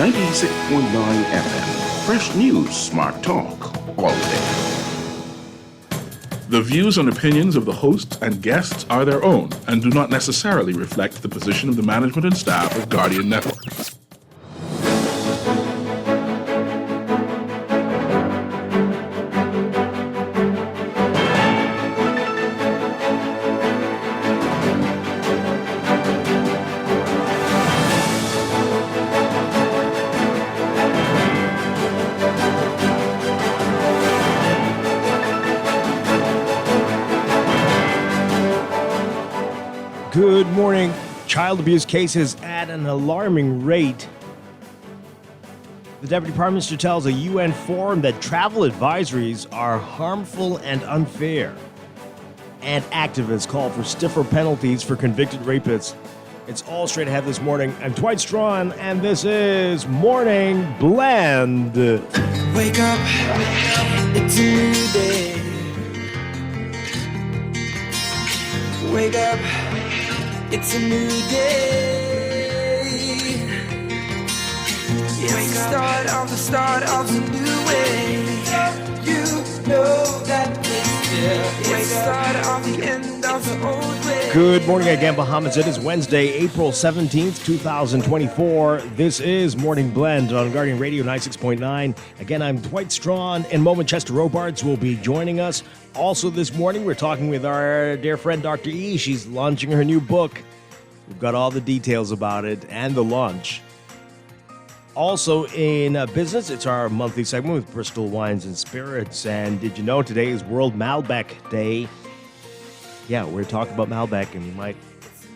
96.9 FM. Fresh news, smart talk, all day. The views and opinions of the hosts and guests are their own and do not necessarily reflect the position of the management and staff of Guardian Network. Good morning. Child abuse cases at an alarming rate. The Deputy Prime Minister tells a UN forum that travel advisories are harmful and unfair. And activists call for stiffer penalties for convicted rapists. It's all straight ahead this morning. I'm Dwight Strachan, and this is Morning Blend. Wake up, it's a new day. Wake up, it's a new day. It's the start of a new way. You know that it's the start of the end of the old way. Good morning again, Bahamas. It is Wednesday, April 17th, 2024. This is Morning Blend on Guardian Radio 96.9. Again, I'm Dwight Strachan. In a moment, Chester Robards will be joining us. Also this morning, we're talking with our dear friend, Dr. E. She's launching her new book. We've got all the details about it and the launch. Also in business, it's our monthly segment with Bristol Wines and Spirits. And did you know today is World Malbec Day? Yeah, we're talking about Malbec, and you might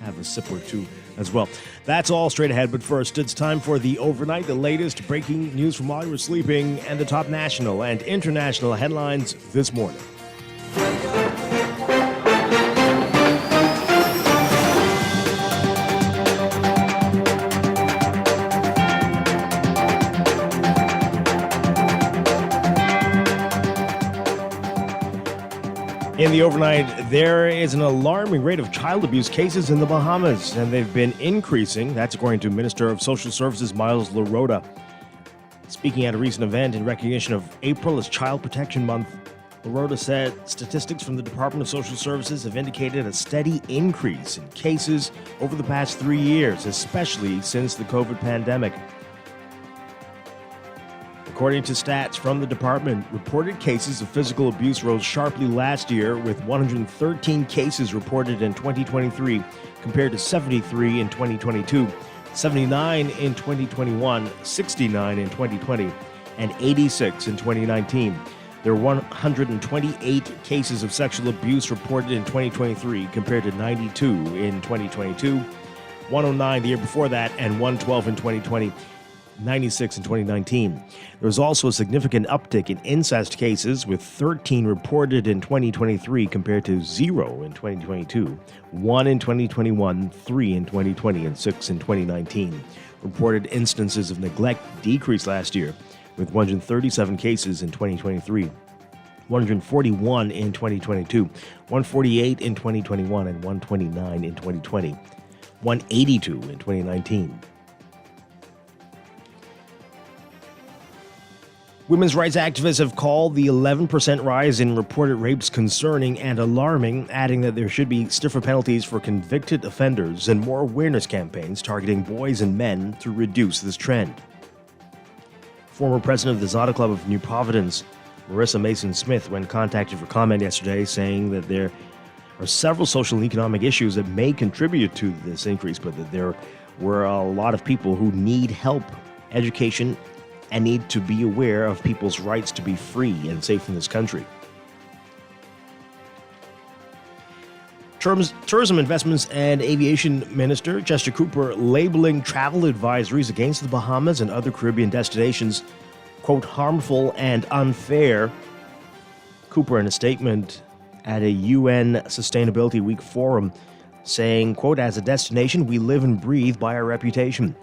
have a sip or two as well. That's all straight ahead, but first, it's time for the overnight, the latest breaking news from while you were sleeping, and the top national and international headlines this morning. In the overnight, there is an alarming rate of child abuse cases in the Bahamas, and they've been increasing. That's according to Minister of Social Services Miles LaRota. Speaking at a recent event in recognition of April as Child Protection Month, LaRota said statistics from the Department of Social Services have indicated a steady increase in cases over the past 3 years, especially since the COVID pandemic. According to stats from the department, reported cases of physical abuse rose sharply last year, with 113 cases reported in 2023 compared to 73 in 2022, 79 in 2021, 69 in 2020, and 86 in 2019. There were 128 cases of sexual abuse reported in 2023 compared to 92 in 2022, 109 the year before that, and 112 in 2020. 96 in 2019. There was also a significant uptick in incest cases, with 13 reported in 2023 compared to 0 in 2022, 1 in 2021, 3 in 2020, and 6 in 2019. Reported instances of neglect decreased last year, with 137 cases in 2023, 141 in 2022, 148 in 2021, and 129 in 2020, 182 in 2019. Women's rights activists have called the 11% rise in reported rapes concerning and alarming, adding that there should be stiffer penalties for convicted offenders and more awareness campaigns targeting boys and men to reduce this trend. Former president of the Zada Club of New Providence, Marissa Mason-Smith, when contacted for comment yesterday, saying that there are several social and economic issues that may contribute to this increase, but that there were a lot of people who need help, education, and need to be aware of people's rights to be free and safe in this country. Tourism, Investments, and Aviation Minister Chester Cooper labeling travel advisories against the Bahamas and other Caribbean destinations, quote, harmful and unfair. Cooper, in a statement at a UN Sustainability Week forum, saying, quote, as a destination, we live and breathe by our reputation.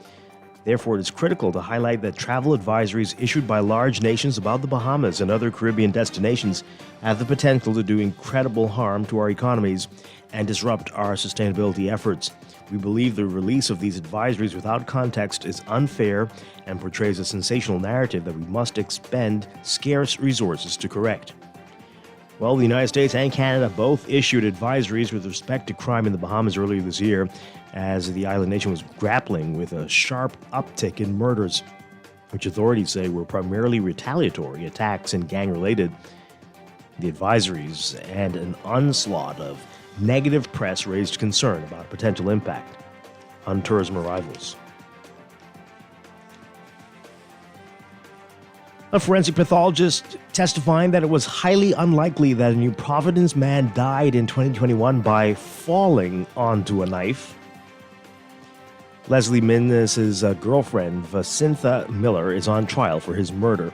Therefore, it is critical to highlight that travel advisories issued by large nations about the Bahamas and other Caribbean destinations have the potential to do incredible harm to our economies and disrupt our sustainability efforts. We believe the release of these advisories without context is unfair and portrays a sensational narrative that we must expend scarce resources to correct. Well, the United States and Canada both issued advisories with respect to crime in the Bahamas earlier this year, as the island nation was grappling with a sharp uptick in murders, which authorities say were primarily retaliatory attacks and gang-related. The advisories and an onslaught of negative press raised concern about potential impact on tourism arrivals. A forensic pathologist testifying that it was highly unlikely that a New Providence man died in 2021 by falling onto a knife. Leslie Minnis' girlfriend, Vicintha Miller, is on trial for his murder.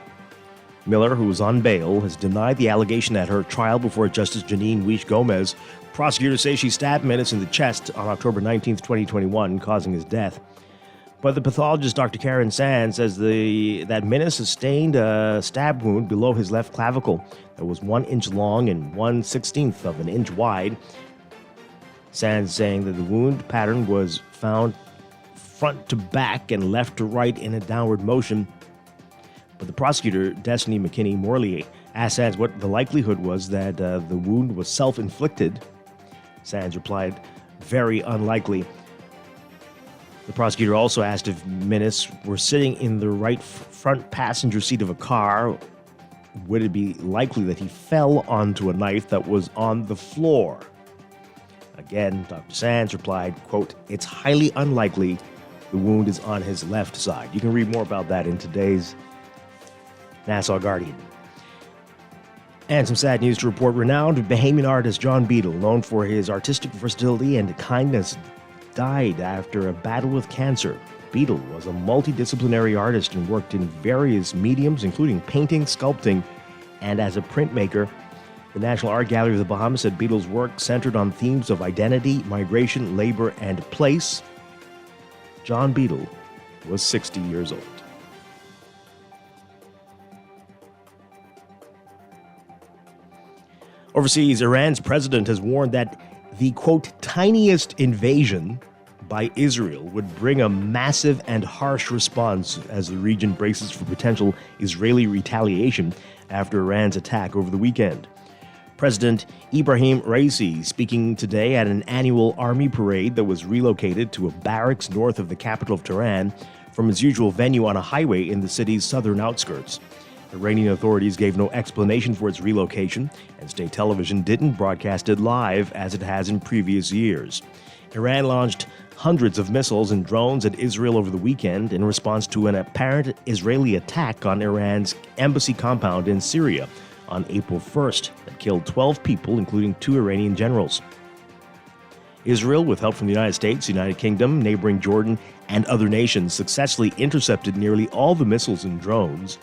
Miller, who was on bail, has denied the allegation at her trial before Justice Janine Weish Gomez. Prosecutors say she stabbed Minnis in the chest on October 19, 2021, causing his death. But the pathologist, Dr. Karen Sands, says that Minnis sustained a stab wound below his left clavicle that was 1 inch long and 1/16 of an inch wide. Sands saying that the wound pattern was found front to back and left to right in a downward motion. But the prosecutor, Destiny McKinney-Morley, asked Sands what the likelihood was that the wound was self-inflicted. Sands replied, "Very unlikely." The prosecutor also asked if Minnis were sitting in the right front passenger seat of a car, would it be likely that he fell onto a knife that was on the floor? Again, Dr. Sands replied, quote, "It's highly unlikely. The wound is on his left side." You can read more about that in today's Nassau Guardian. And some sad news to report. Renowned Bahamian artist John Beadle, known for his artistic versatility and kindness, died after a battle with cancer. Beadle was a multidisciplinary artist and worked in various mediums, including painting, sculpting, and as a printmaker. The National Art Gallery of the Bahamas said Beadle's work centered on themes of identity, migration, labor, and place. John Beadle was 60 years old. Overseas, Iran's president has warned that the, quote, tiniest invasion by Israel would bring a massive and harsh response as the region braces for potential Israeli retaliation after Iran's attack over the weekend. President Ibrahim Raisi speaking today at an annual army parade that was relocated to a barracks north of the capital of Tehran from its usual venue on a highway in the city's southern outskirts. Iranian authorities gave no explanation for its relocation, and state television didn't broadcast it live as it has in previous years. Iran launched hundreds of missiles and drones at Israel over the weekend in response to an apparent Israeli attack on Iran's embassy compound in Syria on April 1st that killed 12 people, including 2 Iranian generals. Israel, with help from the United States, United Kingdom, neighboring Jordan, and other nations, successfully intercepted nearly all the missiles and drones.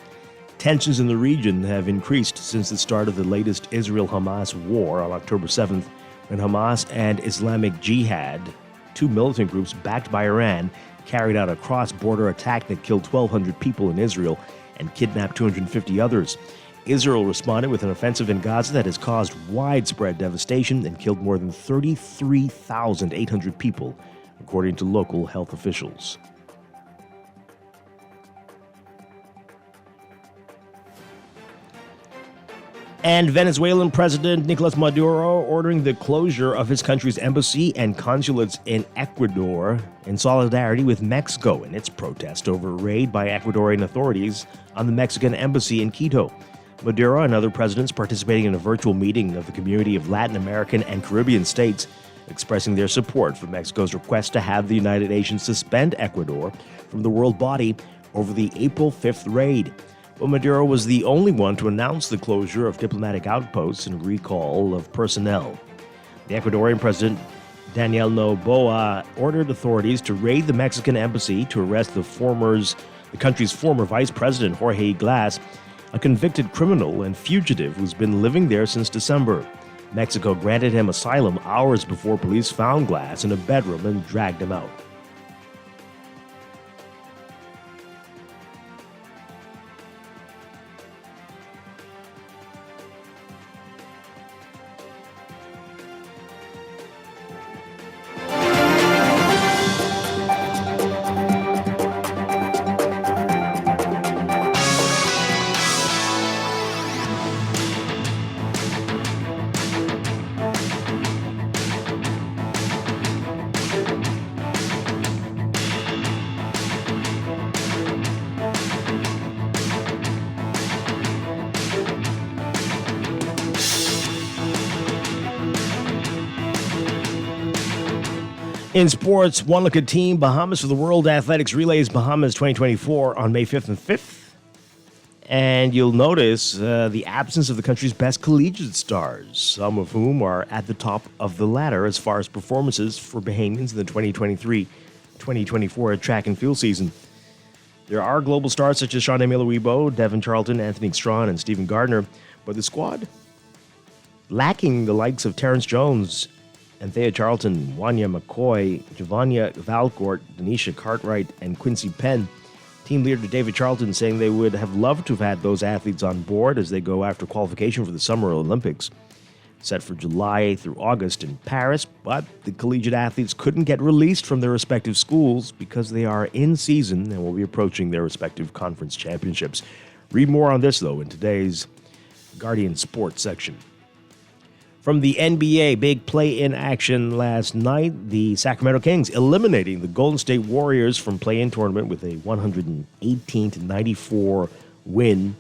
Tensions in the region have increased since the start of the latest Israel-Hamas war on October 7th, when Hamas and Islamic Jihad, 2 militant groups backed by Iran, carried out a cross-border attack that killed 1,200 people in Israel and kidnapped 250 others. Israel responded with an offensive in Gaza that has caused widespread devastation and killed more than 33,800 people, according to local health officials. And Venezuelan President Nicolas Maduro ordering the closure of his country's embassy and consulates in Ecuador in solidarity with Mexico in its protest over a raid by Ecuadorian authorities on the Mexican embassy in Quito. Maduro and other presidents participating in a virtual meeting of the community of Latin American and Caribbean states expressing their support for Mexico's request to have the United Nations suspend Ecuador from the world body over the April 5th raid. But Maduro was the only one to announce the closure of diplomatic outposts and recall of personnel. The Ecuadorian president, Daniel Noboa, ordered authorities to raid the Mexican embassy to arrest the country's former vice president, Jorge Glass, a convicted criminal and fugitive who's been living there since December. Mexico granted him asylum hours before police found Glass in a bedroom and dragged him out. In sports, one look at Team Bahamas for the World Athletics Relays Bahamas 2024 on May 5th and 5th. And you'll notice the absence of the country's best collegiate stars, some of whom are at the top of the ladder as far as performances for Bahamians in the 2023-2024 track and field season. There are global stars such as Sean Emile-Wibo, Devin Charlton, Anthony Strachan, and Stephen Gardner, but the squad lacking the likes of Terrence Jones, Anthea Charlton, Wanya McCoy, Giovannia Valcourt, Denisha Cartwright, and Quincy Penn. Team leader David Charlton saying they would have loved to have had those athletes on board as they go after qualification for the Summer Olympics, set for July through August in Paris, but the collegiate athletes couldn't get released from their respective schools because they are in season and will be approaching their respective conference championships. Read more on this, though, in today's Guardian Sports section. From the NBA, big play-in action last night. The Sacramento Kings eliminating the Golden State Warriors from play-in tournament with a 118-94 win.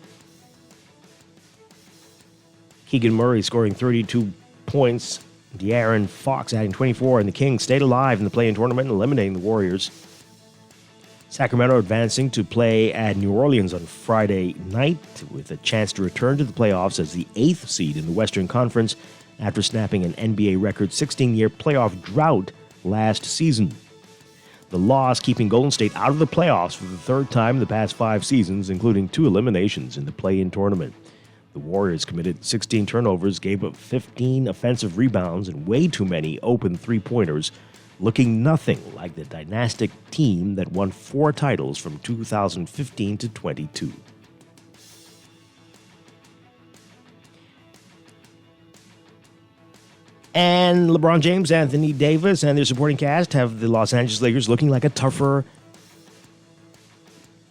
Keegan Murray scoring 32 points. De'Aaron Fox adding 24, and the Kings stayed alive in the play-in tournament, eliminating the Warriors. Sacramento advancing to play at New Orleans on Friday night with a chance to return to the playoffs as the 8th seed in the Western Conference after snapping an NBA record 16-year playoff drought last season. The loss keeping Golden State out of the playoffs for the third time in the past 5 seasons, including 2 eliminations in the play-in tournament. The Warriors committed 16 turnovers, gave up 15 offensive rebounds, and way too many open three-pointers, looking nothing like the dynastic team that won 4 titles from 2015 to 22. And LeBron James, Anthony Davis, and their supporting cast have the Los Angeles Lakers looking like a tougher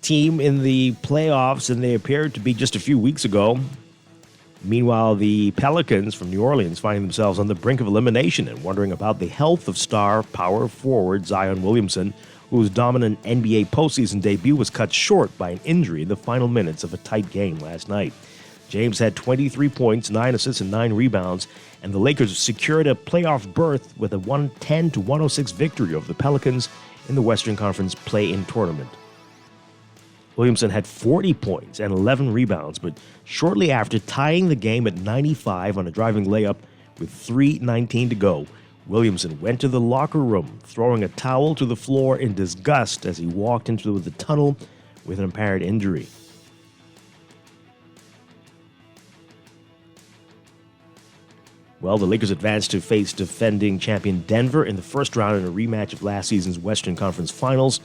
team in the playoffs than they appeared to be just a few weeks ago. Meanwhile, the Pelicans from New Orleans finding themselves on the brink of elimination and wondering about the health of star power forward Zion Williamson, whose dominant NBA postseason debut was cut short by an injury in the final minutes of a tight game last night. James had 23 points, 9 assists, and 9 rebounds, and the Lakers secured a playoff berth with a 110-106 victory over the Pelicans in the Western Conference play-in tournament. Williamson had 40 points and 11 rebounds, but shortly after tying the game at 95 on a driving layup with 3:19 to go, Williamson went to the locker room, throwing a towel to the floor in disgust as he walked into the tunnel with an apparent injury. Well, the Lakers advanced to face defending champion Denver in the first round in a rematch of last season's Western Conference Finals.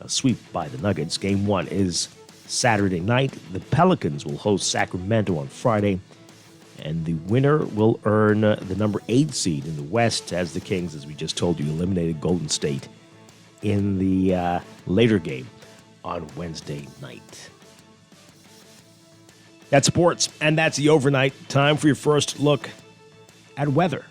A sweep by the Nuggets. Game 1 is Saturday night. The Pelicans will host Sacramento on Friday, and the winner will earn the number 8 seed in the West as the Kings, as we just told you, eliminated Golden State in the later game on Wednesday night. That's sports, and that's the overnight. Time for your first look at weather.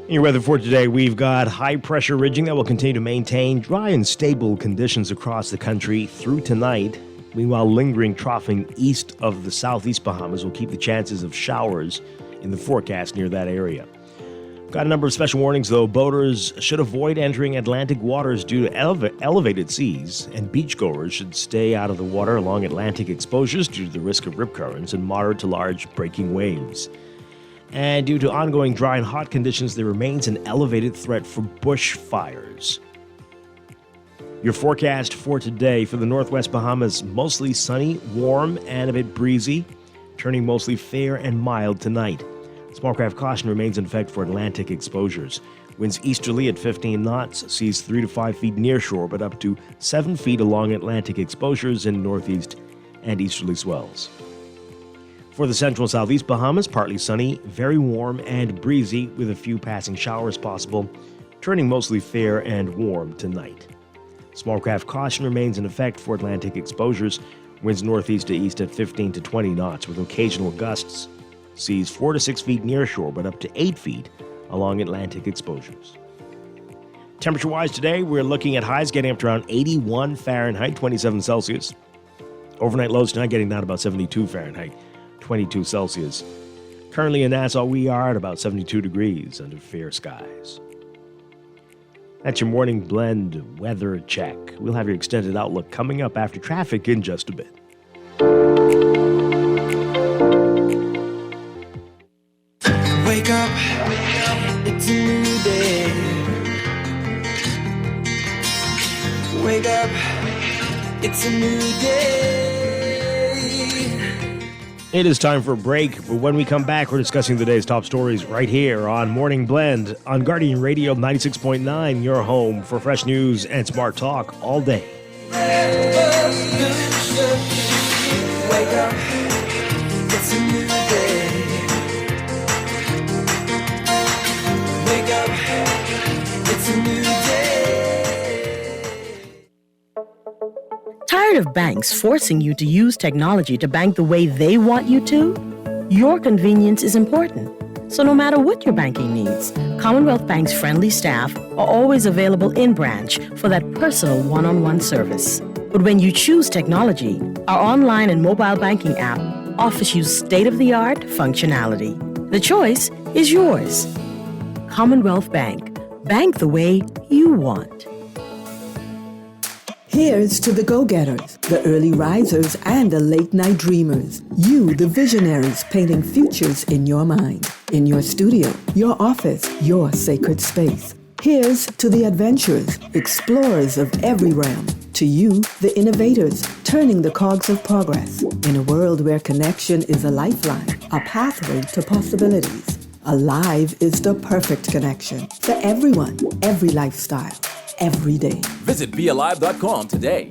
In your weather for today, we've got high-pressure ridging that will continue to maintain dry and stable conditions across the country through tonight. Meanwhile, lingering troughing east of the southeast Bahamas will keep the chances of showers in the forecast near that area. Got a number of special warnings, though. Boaters should avoid entering Atlantic waters due to elevated seas, and beachgoers should stay out of the water along Atlantic exposures due to the risk of rip currents and moderate to large breaking waves. And due to ongoing dry and hot conditions, there remains an elevated threat for bushfires. Your forecast for today for the Northwest Bahamas: mostly sunny, warm, and a bit breezy, turning mostly fair and mild tonight. Small craft caution remains in effect for Atlantic exposures. Winds easterly at 15 knots, seas 3 to 5 feet near shore, but up to 7 feet along Atlantic exposures in northeast and easterly swells. For the central and southeast Bahamas, partly sunny, very warm and breezy with a few passing showers possible, turning mostly fair and warm tonight. Small craft caution remains in effect for Atlantic exposures. Winds northeast to east at 15 to 20 knots with occasional gusts. Seas 4 to 6 feet near shore, but up to 8 feet along Atlantic exposures. Temperature-wise today, we're looking at highs getting up to around 81 Fahrenheit, 27 Celsius. Overnight lows tonight getting down to about 72 Fahrenheit, 22 Celsius. Currently in Nassau, we are at about 72 degrees under fair skies. That's your morning blend weather check. We'll have your extended outlook coming up after traffic in just a bit. Wake up, it's a new day. Wake up, it's a new day. It is time for a break, but when we come back, we're discussing the day's top stories right here on Morning Blend on Guardian Radio 96.9, your home for fresh news and smart talk all day. Wake up, it's a new day. Wake up, it's a new day. Tired of banks forcing you to use technology to bank the way they want you to? Your convenience is important. So no matter what your banking needs, Commonwealth Bank's friendly staff are always available in branch for that personal one-on-one service. But when you choose technology, our online and mobile banking app offers you state-of-the-art functionality. The choice is yours. Commonwealth Bank. Bank the way you want. Here's to the go-getters, the early risers, and the late-night dreamers. You, the visionaries, painting futures in your mind, in your studio, your office, your sacred space. Here's to the adventurers, explorers of every realm. To you, the innovators, turning the cogs of progress. In a world where connection is a lifeline, a pathway to possibilities. Alive is the perfect connection for everyone, every lifestyle, every day. Visit BeAlive.com today.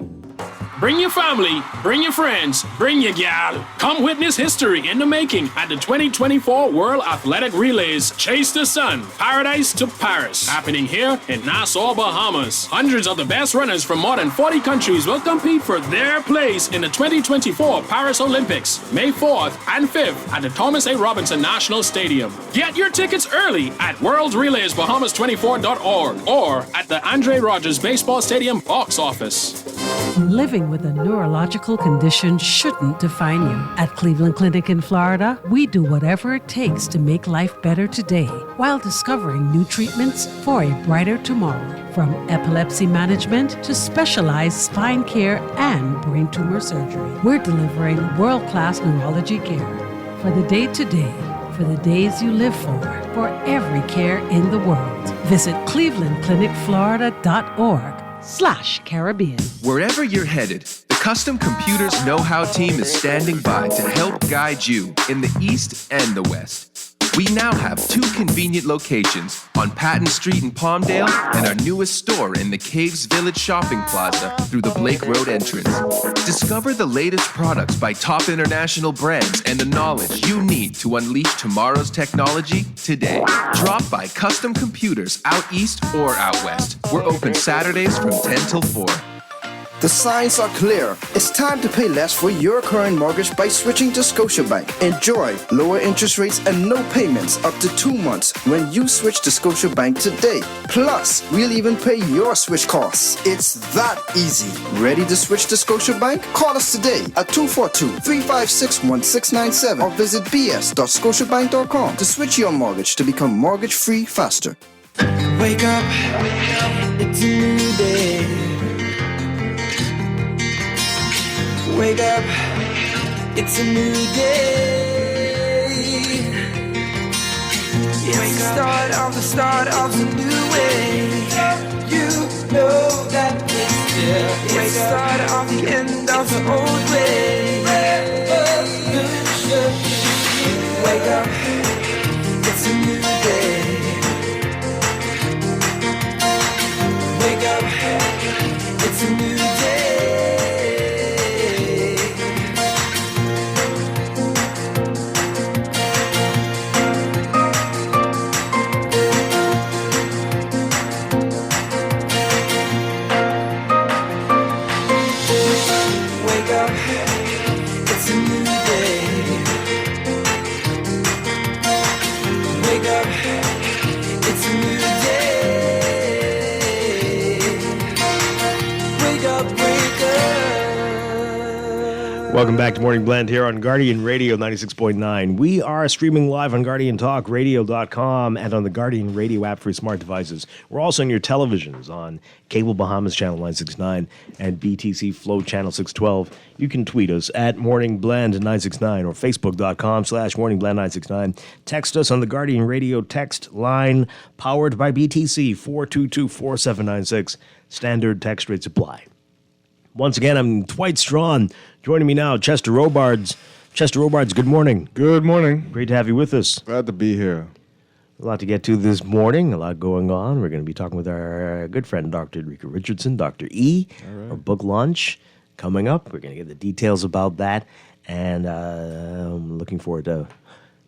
Bring your family, bring your friends, bring your gal. Come witness history in the making at the 2024 World Athletic Relays Chase the Sun, Paradise to Paris, happening here in Nassau, Bahamas. Hundreds of the best runners from more than 40 countries will compete for their place in the 2024 Paris Olympics, May 4th and 5th at the Thomas A. Robinson National Stadium. Get your tickets early at worldrelaysbahamas24.org or at the Andre Rogers Baseball Stadium box office. Living with a neurological condition shouldn't define you. At Cleveland Clinic in Florida, we do whatever it takes to make life better today while discovering new treatments for a brighter tomorrow. From epilepsy management to specialized spine care and brain tumor surgery, we're delivering world-class neurology care for the day-to-day, for the days you live for every care in the world. Visit clevelandclinicflorida.org/Caribbean. Wherever you're headed, the Custom Computers Know-How team is standing by to help guide you in the East and the West. We now have 2 convenient locations on Patton Street in Palmdale and our newest store in the Caves Village Shopping Plaza through the Blake Road entrance. Discover the latest products by top international brands and the knowledge you need to unleash tomorrow's technology today. Drop by Custom Computers out east or out west. We're open Saturdays from 10 till 4. The signs are clear. It's time to pay less for your current mortgage by switching to Scotiabank. Enjoy lower interest rates and no payments up to 2 months when you switch to Scotiabank today. Plus, we'll even pay your switch costs. It's that easy. Ready to switch to Scotiabank? Call us today at 242-356-1697 or visit bs.scotiabank.com to switch your mortgage to become mortgage-free faster. Wake up, it's a new day. Wake up, it's a new day. It's the start of a new way. You know that it's still. It's the start of the end of the old way. Wake up, it's a new day. Wake up, it's a new day. It's a new day. Wake up. Welcome back to Morning Blend here on Guardian Radio 96.9. We are streaming live on GuardianTalkRadio.com and on the Guardian Radio app for smart devices. We're also on your televisions on Cable Bahamas Channel 969 and BTC Flow Channel 612. You can tweet us at Morning Blend 969 or Facebook.com/Morning Blend 969. Text us on the Guardian Radio text line powered by BTC 422-4796. Standard text rates apply. Once again, I'm Dwight Strachan. Joining me now, Chester Robards. Chester Robards, good morning. Good morning. Great to have you with us. Glad to be here. A lot to get to this morning, a lot going on. We're going to be talking with our good friend, Dr. Enrica Richardson, Dr. E, our book launch coming up. We're going to get the details about that, and I'm looking forward to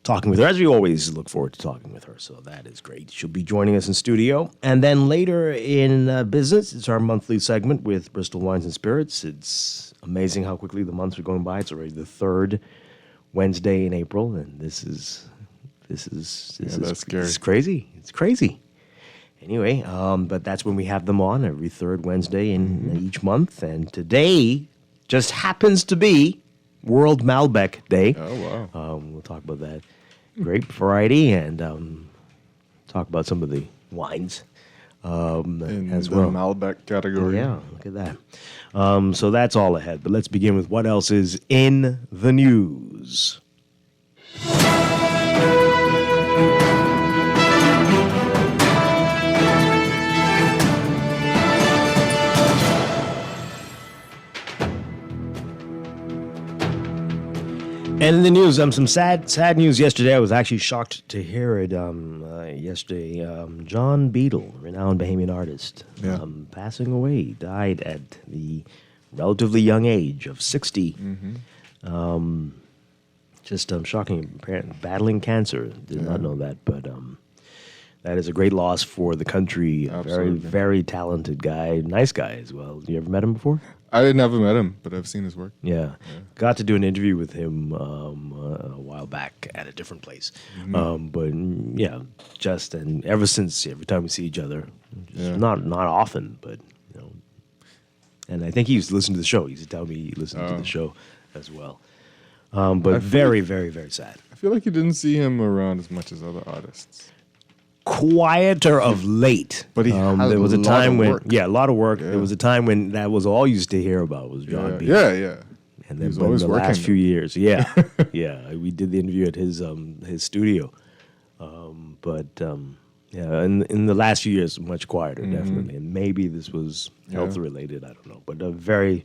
talking with her, as we always look forward to talking with her, so that is great. She'll be joining us in studio. And then later in business, it's our monthly segment with Bristol Wines and Spirits. It's amazing how quickly the months are going by. It's already the third Wednesday in April, and this is crazy. It's crazy. Anyway, but that's when we have them on every third Wednesday in each month. And today just happens to be World Malbec Day. Oh, wow. We'll talk about that grape variety and talk about some of the wines in as the well. Malbec category. Yeah, look at that. So that's all ahead. But let's begin with what else is in the news. And in the news, some sad news yesterday. I was actually shocked to hear it yesterday. John Beadle, renowned Bahamian artist, passing away. Died at the relatively young age of 60. Just shocking. Battling cancer. Did not know that, but that is a great loss for the country. Absolutely. Very, very talented guy. Nice guy as well. You ever met him before? I never met him, but I've seen his work. Yeah. Got to do an interview with him a while back at a different place. But yeah, and ever since, every time we see each other, not often, but you know. And I think he used to listen to the show. He used to tell me he listened to the show as well. But very, very, very sad. I feel like you didn't see him around as much as other artists. Quieter of late, but there was a time when a lot of work. Yeah. There was a time when that was all you used to hear about was John Beadle. Yeah. And then in the last few years, we did the interview at his studio, but in the last few years, much quieter, definitely. And maybe this was health related. I don't know, but a very,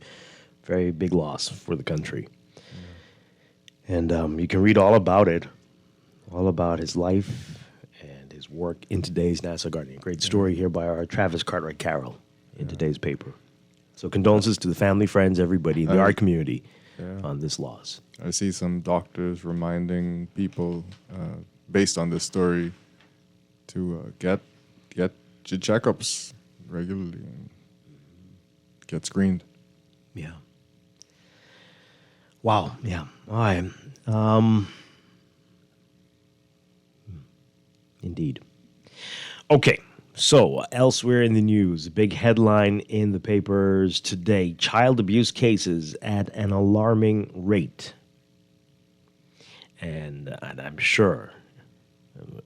very big loss for the country. And you can read all about it, all about his life. His work in today's Nassau Guardian. Great story here by our Travis Cartwright Carroll in today's paper. So condolences to the family, friends, everybody in the art community on this loss. I see some doctors reminding people, based on this story, to get your checkups regularly and get screened. Yeah. Wow. Yeah. Indeed. Okay, so elsewhere in the news, a big headline in the papers today, child abuse cases at an alarming rate. And I'm sure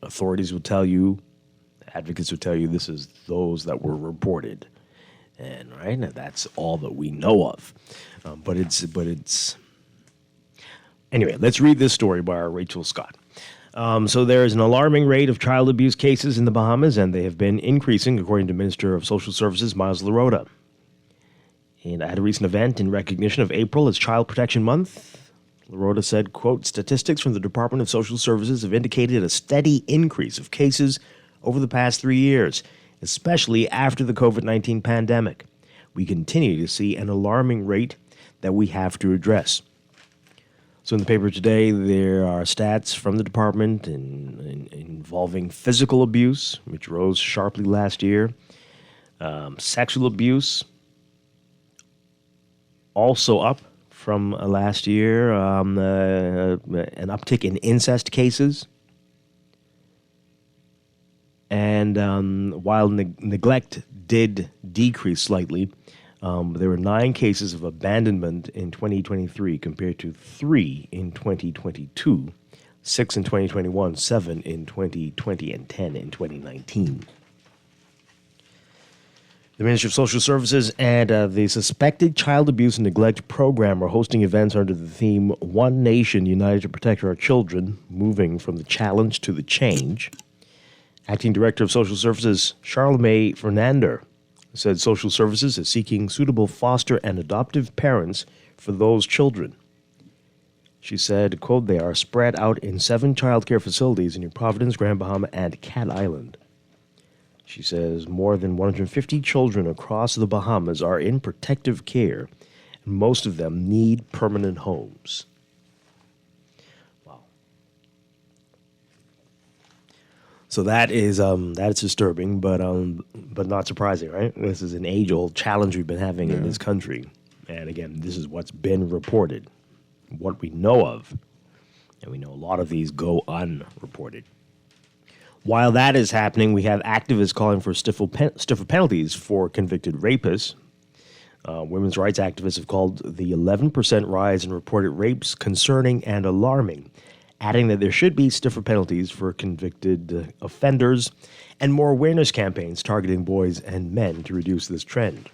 authorities will tell you, advocates will tell you this is those that were reported. And right now, that's all that we know of. But it's anyway, let's read this story by our Rachel Scott. So there is an alarming rate of child abuse cases in the Bahamas, and they have been increasing, according to Minister of Social Services Miles LaRota. And at a recent event in recognition of April as Child Protection Month, LaRota said, quote, statistics from the Department of Social Services have indicated a steady increase of cases over the past 3 years, especially after the COVID-19 pandemic. We continue to see an alarming rate that we have to address. So in the paper today, there are stats from the department involving physical abuse, which rose sharply last year, sexual abuse, also up from last year, an uptick in incest cases, and while neglect did decrease slightly, There were 9 cases of abandonment in 2023 compared to 3 in 2022, 6 in 2021, 7 in 2020, and 10 in 2019. The Ministry of Social Services and the Suspected Child Abuse and Neglect Program are hosting events under the theme One Nation United to Protect Our Children, moving from the challenge to the change. Acting Director of Social Services, Charlemagne Fernander, said social services is seeking suitable foster and adoptive parents for those children. She said, quote, they are spread out in 7 child care facilities in New Providence, Grand Bahama, and Cat Island. She says more than 150 children across the Bahamas are in protective care, and most of them need permanent homes. Wow. So that's disturbing, but not surprising, right? This is an age-old challenge we've been having in this country. And again, this is what's been reported, what we know of. And we know a lot of these go unreported. While that is happening, we have activists calling for stiffer penalties for convicted rapists. Women's rights activists have called the 11% rise in reported rapes concerning and alarming, adding that there should be stiffer penalties for convicted offenders and more awareness campaigns targeting boys and men to reduce this trend.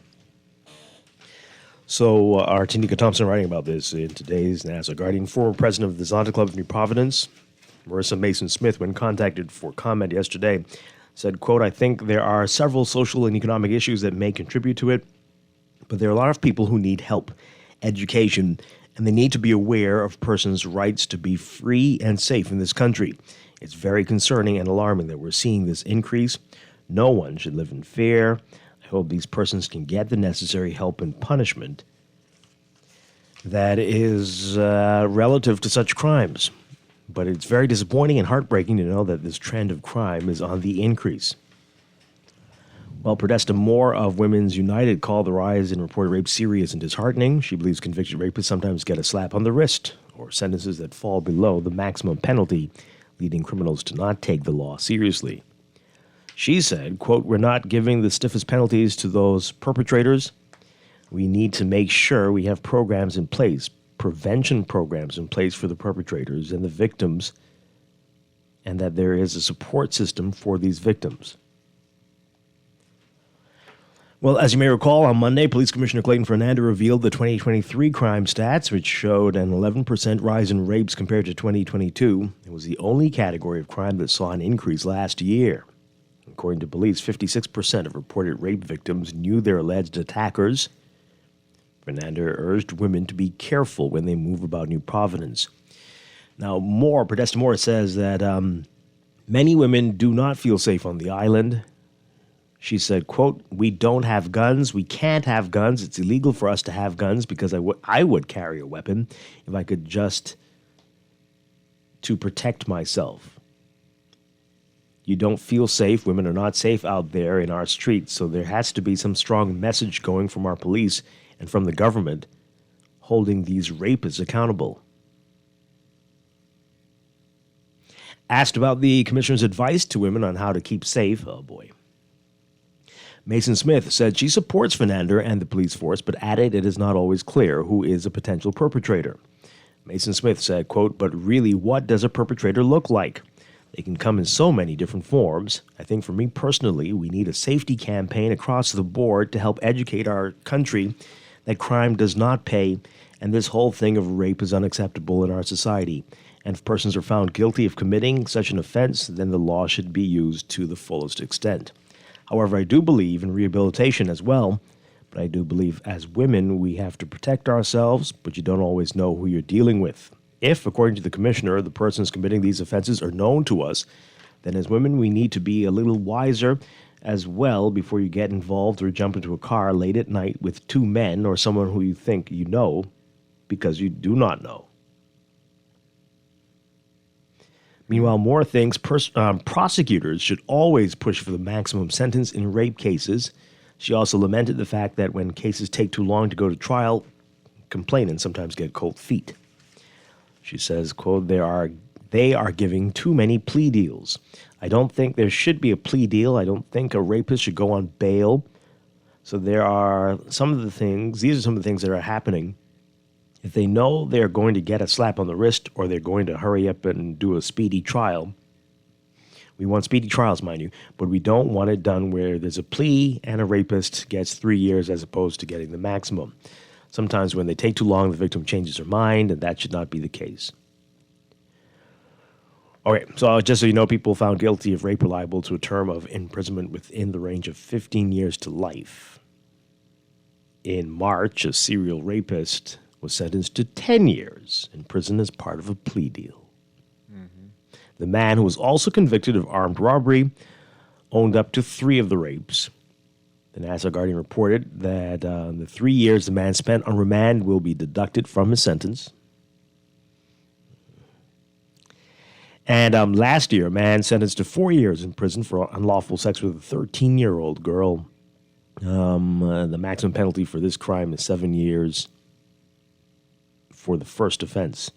So, our Tanika Thompson writing about this in today's Nassau Guardian. Former president of the Zonta Club of New Providence, Marissa Mason-Smith, when contacted for comment yesterday, said, quote, I think there are several social and economic issues that may contribute to it, but there are a lot of people who need help, education, and they need to be aware of persons' rights to be free and safe in this country. It's very concerning and alarming that we're seeing this increase. No one should live in fear. I hope these persons can get the necessary help and punishment that is relative to such crimes. But it's very disappointing and heartbreaking to know that this trend of crime is on the increase. Well, Podesta Moore of Women's United called the rise in reported rape serious and disheartening. She believes convicted rapists sometimes get a slap on the wrist or sentences that fall below the maximum penalty, leading criminals to not take the law seriously. She said, quote, we're not giving the stiffest penalties to those perpetrators. We need to make sure we have programs in place, prevention programs in place for the perpetrators and the victims, and that there is a support system for these victims. Well, as you may recall, on Monday, Police Commissioner Clayton Fernandez revealed the 2023 crime stats, which showed an 11% rise in rapes compared to 2022. It was the only category of crime that saw an increase last year. According to police, 56% of reported rape victims knew their alleged attackers. Fernandez urged women to be careful when they move about New Providence. Now, Podesta Moore says that many women do not feel safe on the island. She said, quote, we don't have guns. We can't have guns. It's illegal for us to have guns because I would carry a weapon if I could just to protect myself. You don't feel safe. Women are not safe out there in our streets. So there has to be some strong message going from our police and from the government holding these rapists accountable. Asked about the commissioner's advice to women on how to keep safe, oh boy. Mason-Smith said she supports Fernandez and the police force, but added it is not always clear who is a potential perpetrator. Mason-Smith said, quote, but really, what does a perpetrator look like? They can come in so many different forms. I think for me personally, we need a safety campaign across the board to help educate our country that crime does not pay, and this whole thing of rape is unacceptable in our society. And if persons are found guilty of committing such an offense, then the law should be used to the fullest extent. However, I do believe in rehabilitation as well, but I do believe as women we have to protect ourselves, but you don't always know who you're dealing with. If, according to the commissioner, the persons committing these offenses are known to us, then as women we need to be a little wiser as well before you get involved or jump into a car late at night with 2 men or someone who you think you know because you do not know. Meanwhile, Moore thinks prosecutors should always push for the maximum sentence in rape cases. She also lamented the fact that when cases take too long to go to trial, complainants sometimes get cold feet. She says, quote, they are giving too many plea deals. I don't think there should be a plea deal. I don't think a rapist should go on bail. So there are some of the things, these are some of the things that are happening. If they know they're going to get a slap on the wrist or they're going to hurry up and do a speedy trial, we want speedy trials, mind you, but we don't want it done where there's a plea and a rapist gets 3 years as opposed to getting the maximum. Sometimes when they take too long, the victim changes her mind, and that should not be the case. Okay, so just so you know, people found guilty of rape are liable to a term of imprisonment within the range of 15 years to life. In March, a serial rapist was sentenced to 10 years in prison as part of a plea deal. The man, who was also convicted of armed robbery, owned up to 3 of the rapes. The Nassau Guardian reported that the 3 years the man spent on remand will be deducted from his sentence. And last year, a man sentenced to 4 years in prison for unlawful sex with a 13-year-old girl. The maximum penalty for this crime is 7 years for the first offense.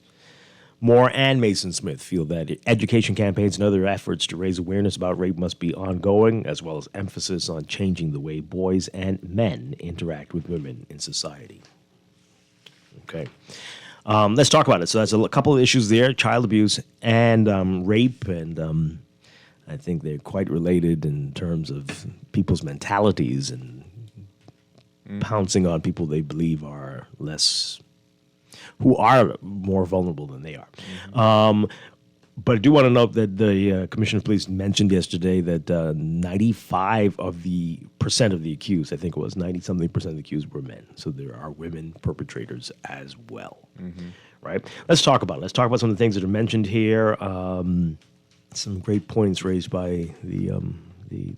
Moore and Mason Smith feel that education campaigns and other efforts to raise awareness about rape must be ongoing, as well as emphasis on changing the way boys and men interact with women in society. Okay. Let's talk about it. So that's a couple of issues there, child abuse and rape, and I think they're quite related in terms of people's mentalities and pouncing on people they believe are who are more vulnerable than they are. But I do want to note that the Commissioner of Police mentioned yesterday that 95% of the accused, I think it was 90-something % of the accused were men. So there are women perpetrators as well. Right? Let's talk about it. Let's talk about some of the things that are mentioned here. Some great points raised by the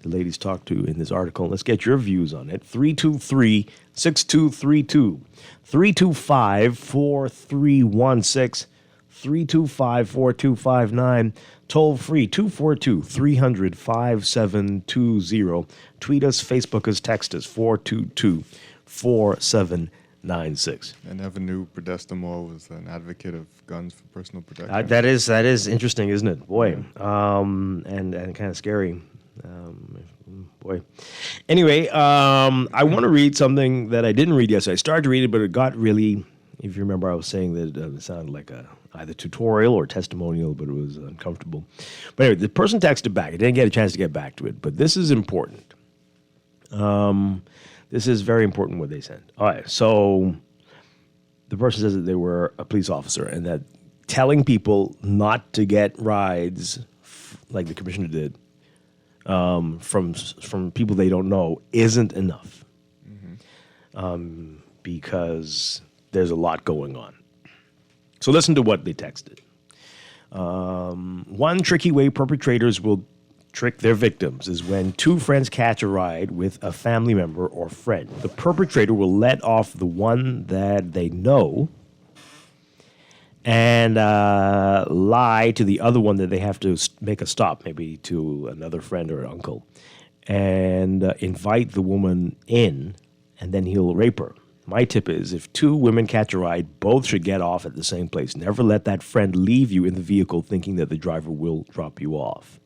ladies talked to in this article. Let's get your views on it. 323-6232. 325-4316. 325-4259. Toll free 242-300-5720. Tweet us, Facebook us, text us 422-4796. And Evan knew Podesta Moore was an advocate of guns for personal protection. That is interesting, isn't it? Boy, and kind of scary. Boy. Anyway, I want to read something that I didn't read yesterday. I started to read it, but it got really, if you remember, I was saying that it sounded like either tutorial or testimonial, but it was uncomfortable. But anyway, the person texted back. I didn't get a chance to get back to it, but this is important. This is very important what they sent. All right, so the person says that they were a police officer and that telling people not to get rides, like the commissioner did, from people they don't know isn't enough, because there's a lot going on. So listen to what they texted. One tricky way perpetrators will trick their victims is when 2 friends catch a ride with a family member or friend. The perpetrator will let off the one that they know and lie to the other one that they have to make a stop, maybe to another friend or an uncle, and invite the woman in, and then he'll rape her. My tip is, if 2 women catch a ride, both should get off at the same place. Never let that friend leave you in the vehicle thinking that the driver will drop you off.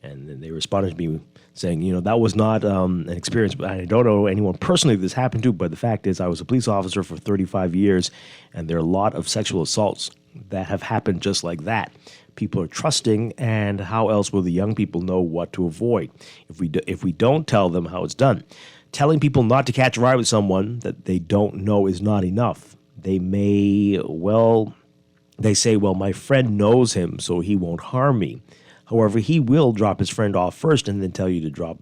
And then they responded to me saying, that was not an experience. I don't know anyone personally this happened to, but the fact is I was a police officer for 35 years, and there are a lot of sexual assaults that have happened just like that. People are trusting, and how else will the young people know what to avoid if we don't tell them how it's done? Telling people not to catch a ride with someone that they don't know is not enough. They say, my friend knows him, so he won't harm me. However, he will drop his friend off first and then tell you to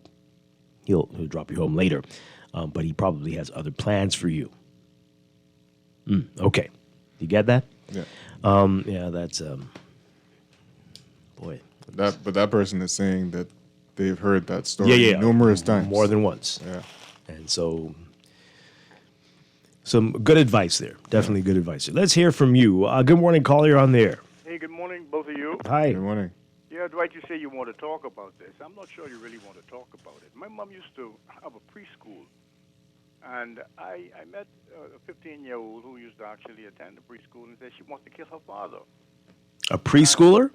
he'll drop you home later. But he probably has other plans for you. Okay. You get that? Yeah. Yeah, that's, boy. But that person is saying that they've heard that story numerous times. More than once. Yeah. And so, some good advice there. Definitely good advice. Let's hear from you. Good morning, caller. You're on there. Hey, good morning, both of you. Hi. Good morning. Yeah, Dwight, you say you want to talk about this. I'm not sure you really want to talk about it. My mom used to have a preschool, and I met a 15-year-old who used to actually attend the preschool and said she wants to kill her father. A preschooler?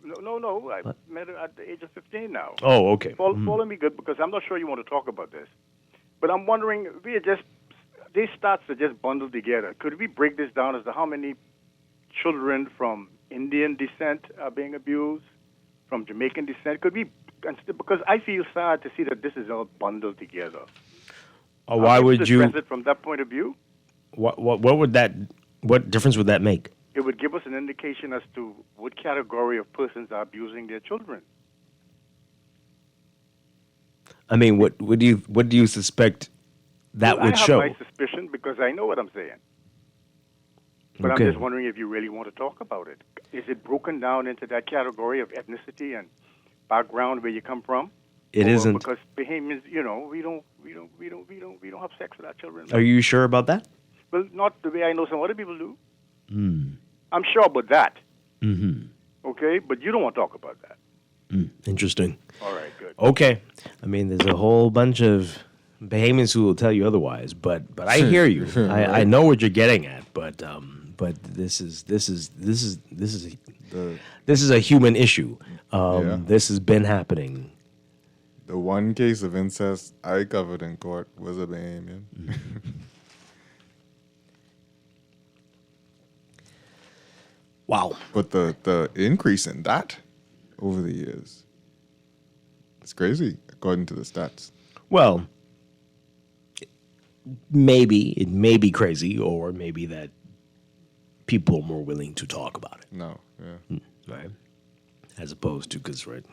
No. I met her at the age of 15 now. Oh, okay. Follow me good, because I'm not sure you want to talk about this. But I'm wondering, these stats are just bundled together. Could we break this down as to how many children from Indian descent are being abused, from Jamaican descent? Could we, because I feel sad to see that this is all bundled together. Why would you address it from that point of view? What difference would that make? It would give us an indication as to what category of persons are abusing their children. I mean, what do you suspect that would show? I have my suspicion because I know what I'm saying. But Okay. I'm just wondering if you really want to talk about it. Is it broken down into that category of ethnicity and background where you come from? It Or isn't. because Bahamians, we don't have sex with our children. Are you sure about that? Well, not the way I know some other people do. Mm. I'm sure about that. Mm-hmm. Okay, but you don't want to talk about that. Interesting. All right, good. Okay. I mean, there's a whole bunch of Bahamians who will tell you otherwise, but I hear you. I know what you're getting at, but this is a human issue. This has been happening. The one case of incest I covered in court was a Bahamian. Wow. But the increase in that over the years, it's crazy, according to the stats. Well, it may be crazy, or maybe that people are more willing to talk about it. No, yeah. Right. As opposed to, because, right,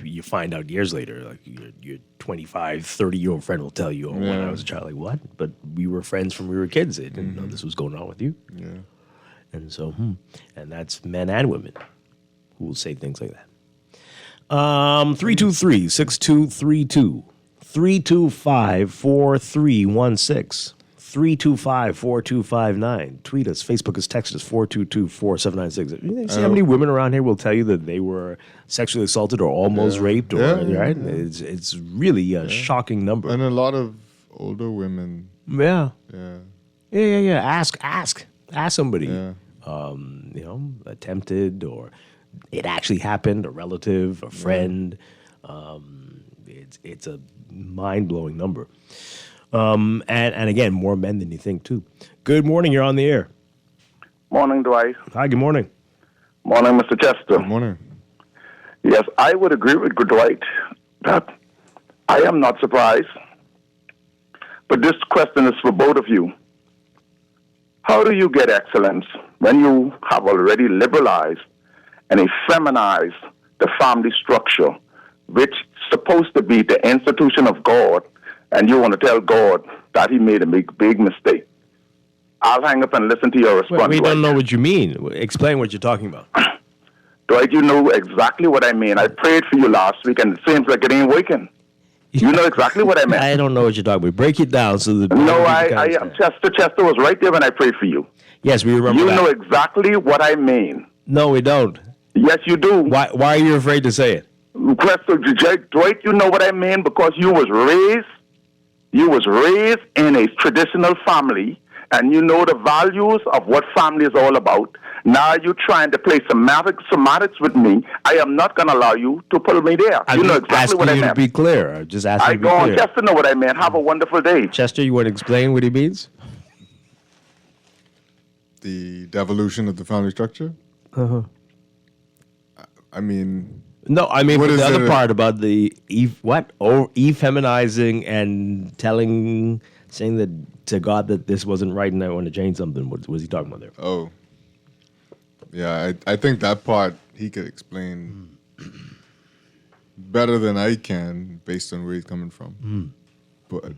you find out years later, like your 25, 30-year-old friend will tell you, when I was a child, like, what? But we were friends from we were kids. They didn't know this was going on with you. Yeah. And so, and that's men and women who will say things like that. 323-6232, 325-4316, 325-4259. Tweet us. Facebook is text us 422-4796. You see how many women around here will tell you that they were sexually assaulted or almost raped, or right? Yeah. It's really a shocking number. And a lot of older women. Yeah. Yeah. Ask somebody. Yeah. Attempted, or it actually happened, a relative, a friend. It's a mind-blowing number. And again, more men than you think, too. Good morning. You're on the air. Morning, Dwight. Hi, good morning. Morning, Mr. Chester. Good morning. Yes, I would agree with Dwight that I am not surprised. But this question is for both of you. How do you get excellence when you have already liberalized and effeminized the family structure, which is supposed to be the institution of God, and you want to tell God that he made a big mistake? I'll hang up and listen to your response. We don't know what you mean. Explain what you're talking about. Dwight, you know exactly what I mean. I prayed for you last week, and it seems like it ain't working. You know exactly what I meant. I don't know what you're talking about. Break it down so that... No, Chester was right there when I prayed for you. Yes, we remember You that. know exactly what I mean. No, we don't. Yes, you do. Why are you afraid to say it? Dwight, you know what I mean, because you was raised in a traditional family, and you know the values of what family is all about. Now you're trying to play semantics with me. I am not going to allow you to pull me there. I'm You know exactly what I asking you to meant. be clear. I'm just asking you to be go on, clear. Chester, know what I meant. Have a wonderful day. Chester, you want to explain what he means? The devolution of the family structure? Uh-huh. I mean... No, I mean What the is other it? part about the effeminizing and saying that to God that this wasn't right and I want to change something. What was he talking about there? Oh. Yeah, I think that part he could explain better than I can based on where he's coming from. But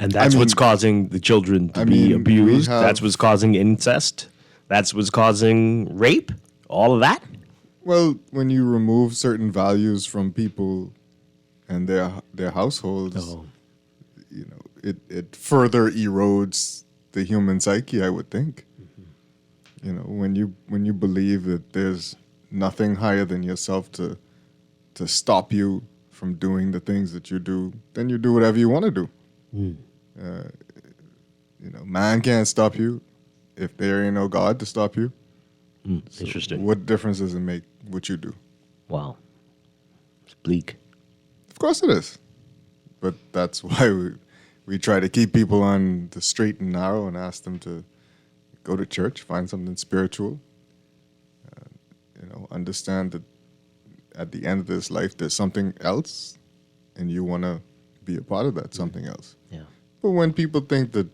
And that's what's causing the children to be abused. That's what's causing incest. That's what's causing rape. All of that. Well, when you remove certain values from people and their households, you know, it further erodes the human psyche, I would think. You know, when you believe that there's nothing higher than yourself to stop you from doing the things that you do, then you do whatever you want to do. You know, man can't stop you if there ain't no God to stop you. So interesting. What difference does it make what you do? Wow. It's bleak. Of course it is. but that's why we try to keep people on the straight and narrow and ask them to go to church, find something spiritual, understand that at the end of this life there's something else, and you want to be a part of that something else. Yeah. But when people think that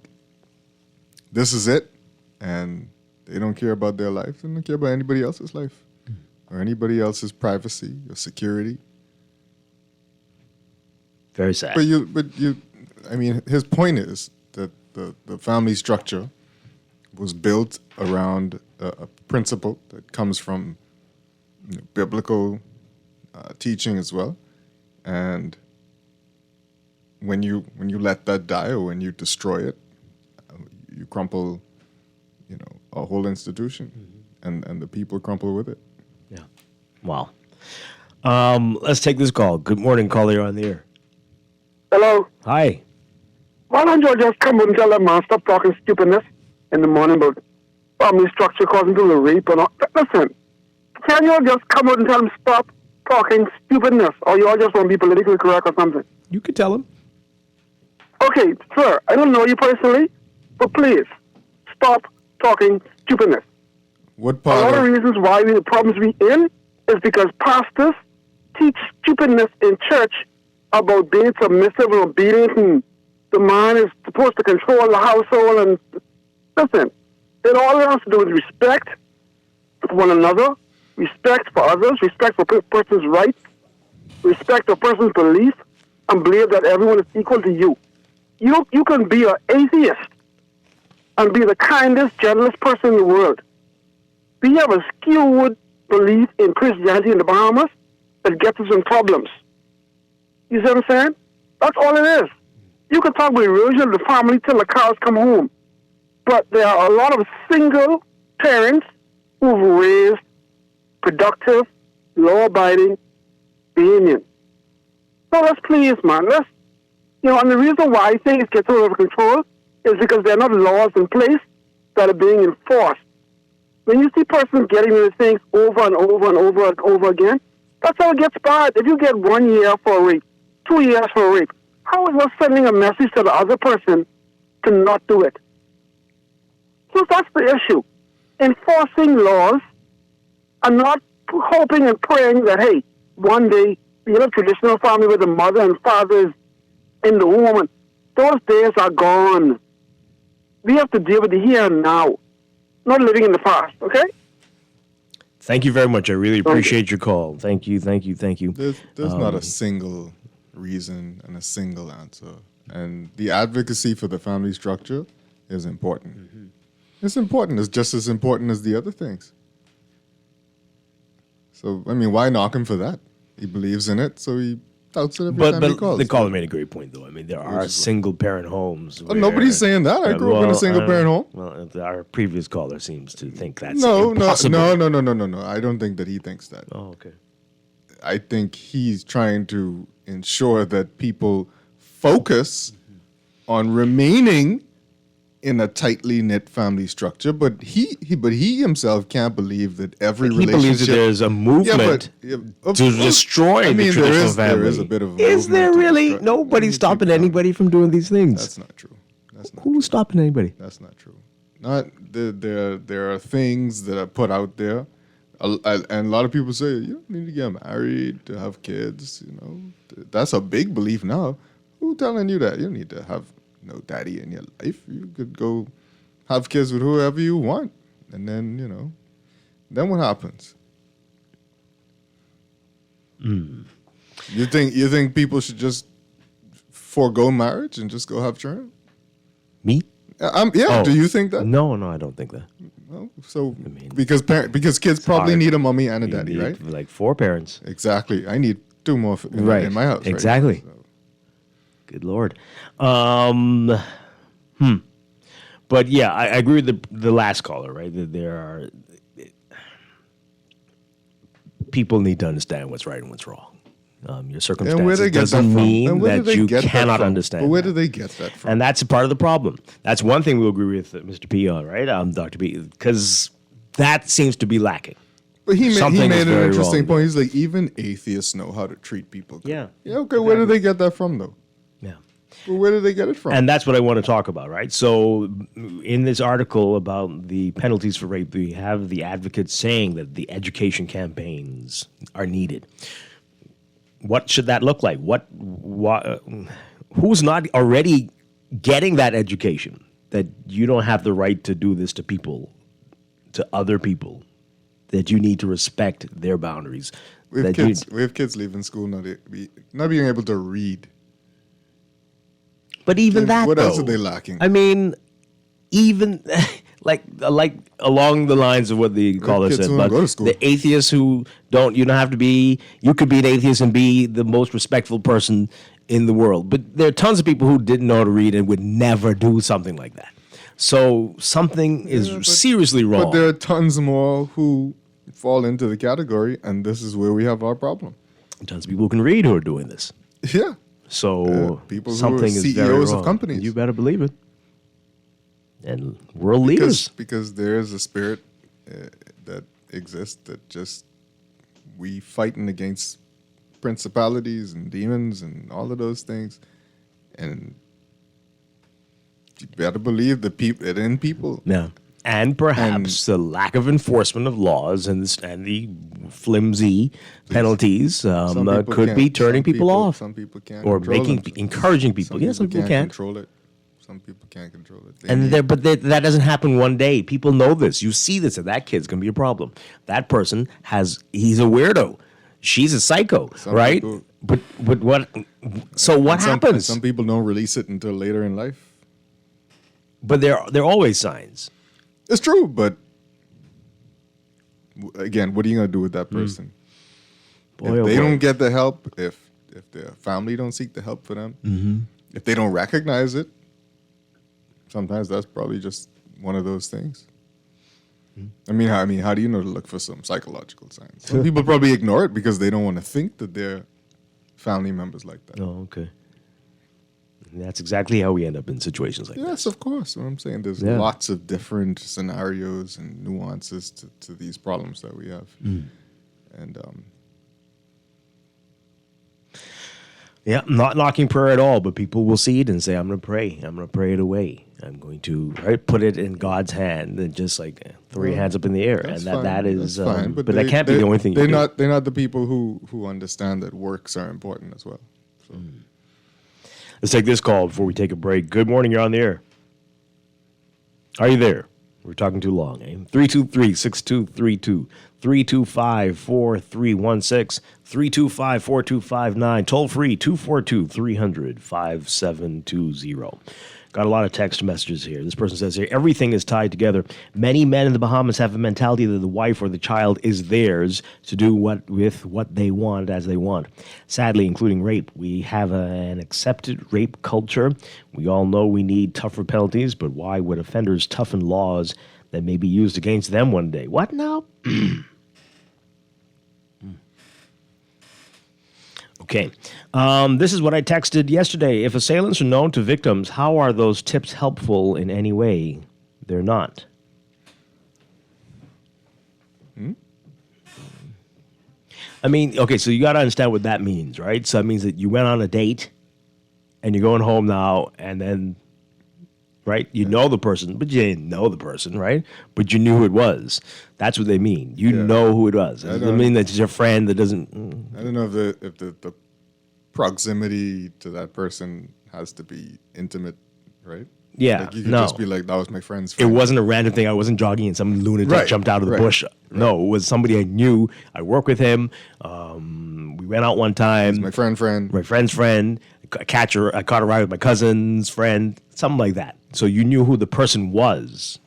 this is it, and they don't care about their life, they don't care about anybody else's life or anybody else's privacy or security. Very sad. I mean, his point is that the family structure was built around a principle that comes from biblical teaching as well, and when you let that die or when you destroy it, you crumple, a whole institution, and the people crumple with it. Yeah. Wow. Let's take this call. Good morning, caller. You're on the air. Hello. Hi. Why don't you just come and tell them, man, stop talking stupidness in the morning about family structure causing people to rape and all. Listen, can you all just come out and tell them stop talking stupidness, or you all just want to be politically correct or something? You could tell them. Okay, sir, I don't know you personally, but please, stop talking stupidness. What part? A lot of reasons why the problems we in is because pastors teach stupidness in church about being submissive and obedient, and the man is supposed to control the household. And listen, it all has to do with respect for one another, respect for others, respect for a person's rights, respect for a person's belief, and believe that everyone is equal to you. You can be an atheist and be the kindest, gentlest person in the world. We have a skewed belief in Christianity in the Bahamas that gets us in problems. You see what I'm saying? That's all it is. You can talk about religion of the family till the cows come home. But there are a lot of single parents who've raised productive, law-abiding beings. So let's please, man, and the reason why things get so out of control is because there are not laws in place that are being enforced. When you see persons getting into things over and over and over and over again, that's how it gets bad. If you get 1 year for a rape, 2 years for a rape, how is that sending a message to the other person to not do it? So that's the issue. Enforcing laws and not hoping and praying that, hey, one day, traditional family where the mother and father is in the home, and those days are gone. We have to deal with the here and now, not living in the past, okay? Thank you very much. I really appreciate your call. Thank you. There's not a single reason and a single answer. And the advocacy for the family structure is important. Mm-hmm. It's important. It's just as important as the other things. So, I mean, why knock him for that? He believes in it, so he touts it every time he calls. The caller made a great point, though. I mean, there are single-parent homes. Nobody's saying that. I grew up in a single-parent home. Well, our previous caller seems to think that's impossible. No. I don't think that he thinks that. Oh, okay. I think he's trying to ensure that people focus on remaining in a tightly knit family structure, but he himself can't believe that every relationship. He believes that there's a movement to destroy the traditional family. There is a bit of a movement. Is there really? Nobody's stopping anybody from doing these things. That's not true. Who's stopping anybody? That's not true. There are things that are put out there, and a lot of people say you don't need to get married to have kids. That's a big belief now. Who's telling you that? You don't need to have no daddy in your life. You could go have kids with whoever you want, and then then what happens? You think people should just forego marriage and just go have children? Me? Yeah. Do you think that? No, I don't think that. Well, so because kids probably need a mommy and a daddy, right? Like 4 parents. Exactly. I need 2 more in my house. Exactly. Right? So. Good Lord. But yeah, I agree with the last caller, right? That there are people need to understand what's right and what's wrong. Your circumstances doesn't mean that you cannot understand. But where do they get that from? And that's a part of the problem. That's one thing we'll agree with Mr. P on, right? Dr. P, because that seems to be lacking. But he made an interesting point. He's like, even atheists know how to treat people good. Yeah. Yeah, okay, exactly. Where do they get that from, though? Yeah. Well, where did they get it from? And that's what I want to talk about, right? So in this article about the penalties for rape, we have the advocates saying that the education campaigns are needed. What should that look like? Who's not already getting that education, that you don't have the right to do this to people, to other people, that you need to respect their boundaries? We have kids leaving school not being able to read. But even that, what else though, are they lacking? I mean, even like along the lines of what the caller said, but the atheists who don't, you don't have to be, you could be an atheist and be the most respectful person in the world. But there are tons of people who didn't know how to read and would never do something like that. So something is seriously wrong. But there are tons more who fall into the category, and this is where we have our problem. Tons of people who can read who are doing this. Yeah. So people something who are is CEOs very wrong. of companies. You better believe it. And world leaders. Because there is a spirit that exists that just we fighting against principalities and demons and all of those things, and you better believe the people in people. Yeah. And perhaps the lack of enforcement of laws and the flimsy penalties could be turning people off. Some people can't, or encouraging people. Some people can't control it. Some people can't control it. That doesn't happen one day. People know this. You see this, and that kid's gonna be a problem. That person he's a weirdo. She's a psycho, right? But what? So what happens? Some people don't release it until later in life. But there are always signs. It's true, but again, what are you going to do with that person? If they don't get the help, if their family don't seek the help for them, if they don't recognize it, sometimes that's probably just one of those things. I mean, how do you know to look for some psychological signs? Some people probably ignore it because they don't want to think that they're family members like that. Oh, okay. And that's exactly how we end up in situations like that. Yes, of course. What I'm saying, there's lots of different scenarios and nuances to these problems that we have. And yeah, not knocking prayer at all, but people will see it and say, I'm going to pray. I'm going to pray it away. I'm going to put it in God's hand and just like throw your hands up in the air. And that is fine. But that can't be the only thing you do. They're not the people who understand that works are important as well. So. Let's take this call before we take a break. Good morning, you're on the air. Are you there? We're talking too long, eh? 323-6232, 325-4316, 325-4259, toll free 242-300-5720. Got a lot of text messages here. This person says here, everything is tied together. Many men in the Bahamas have a mentality that the wife or the child is theirs to do with what they want as they want. Sadly, including rape. We have an accepted rape culture. We all know we need tougher penalties, but why would offenders toughen laws that may be used against them one day? What now? Okay. This is what I texted yesterday. If assailants are known to victims, how are those tips helpful in any way? They're not. I mean, okay, so you got to understand what that means, right? So that means that you went on a date and you're going home now and then, right? You know the person, but you didn't know the person, right? But you knew who it was. That's what they mean. You know who it was. It doesn't mean that it's your friend that doesn't. I don't know if the proximity to that person has to be intimate, right? Yeah, like you could just be like, that was my friend's friend. It wasn't a random thing. I wasn't jogging and some lunatic jumped out of the bush. Right. No, it was somebody I knew. I worked with him. We went out one time. He's my friend. My friend's friend. I caught a ride with my cousin's friend. Something like that. So you knew who the person was,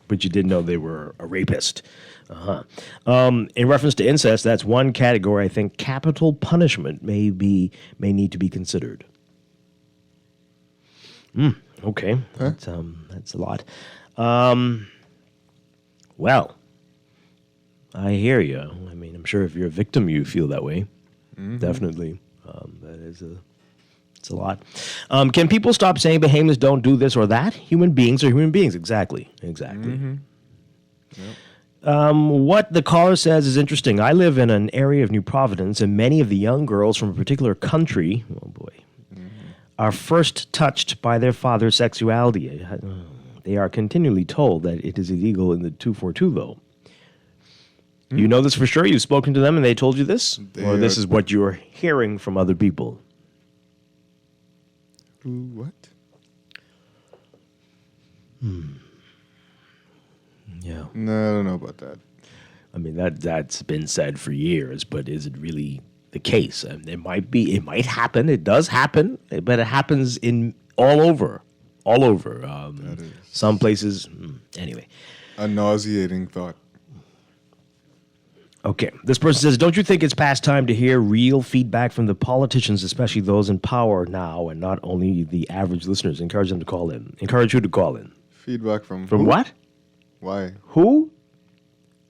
but you didn't know they were a rapist. In reference to incest, that's one category I think capital punishment may need to be considered. Okay, that's a lot. Well, I hear you. I mean, I'm sure if you're a victim, you feel that way. Definitely, it's a lot. Can people stop saying Bahamians don't do this or that? Human beings are human beings. Exactly. Yep. What the caller says is interesting. I live in an area of New Providence, and many of the young girls from a particular country, are first touched by their father's sexuality. They are continually told that it is illegal in the 242, though. You know this for sure? You've spoken to them and they told you this? Or this is what you're hearing from other people? What? Yeah. No, I don't know about that. I mean, that's been said for years, but is it really the case? It might happen. It does happen, but it happens all over. Some places, anyway. A nauseating thought. Okay, this person says, don't you think it's past time to hear real feedback from the politicians, especially those in power now, and not only the average listeners? Encourage them to call in. Encourage who to call in? Feedback from who? What? Why? Who?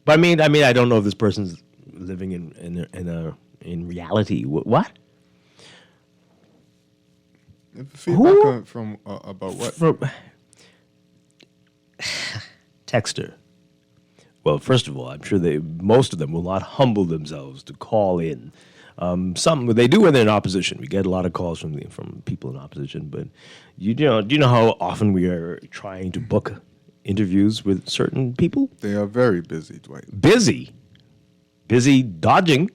But I mean, I don't know if this person's living in reality. What? Feedback from about what? Texter. Well, first of all, I'm sure most of them will not humble themselves to call in. Some they do when they're in opposition. We get a lot of calls from people in opposition. But do you know how often we are trying to book interviews with certain people? They are very busy, Dwight. Busy dodging.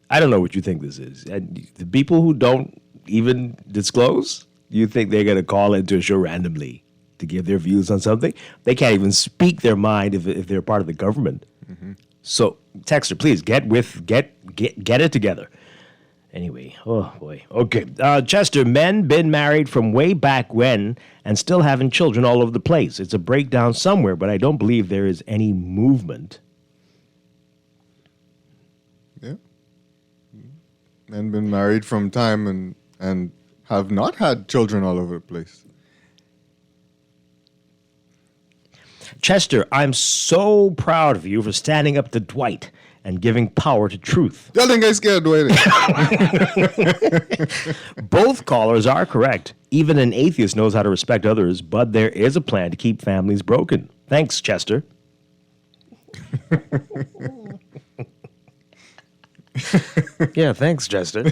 I don't know what you think this is. And the people who don't even disclose, you think they're going to call into a show randomly to give their views on something? They can't even speak their mind if they're part of the government. Mm-hmm. So, Texter, please get it together. Anyway, oh boy. Okay, Chester, men been married from way back when and still having children all over the place. It's a breakdown somewhere, but I don't believe there is any movement. Yeah. Men been married from time and have not had children all over the place. Chester, I'm so proud of you for standing up to Dwight and giving power to truth. Y'all think I scared Dwight? Both callers are correct. Even an atheist knows how to respect others, but there is a plan to keep families broken. Thanks, Chester. Yeah, thanks, Chester.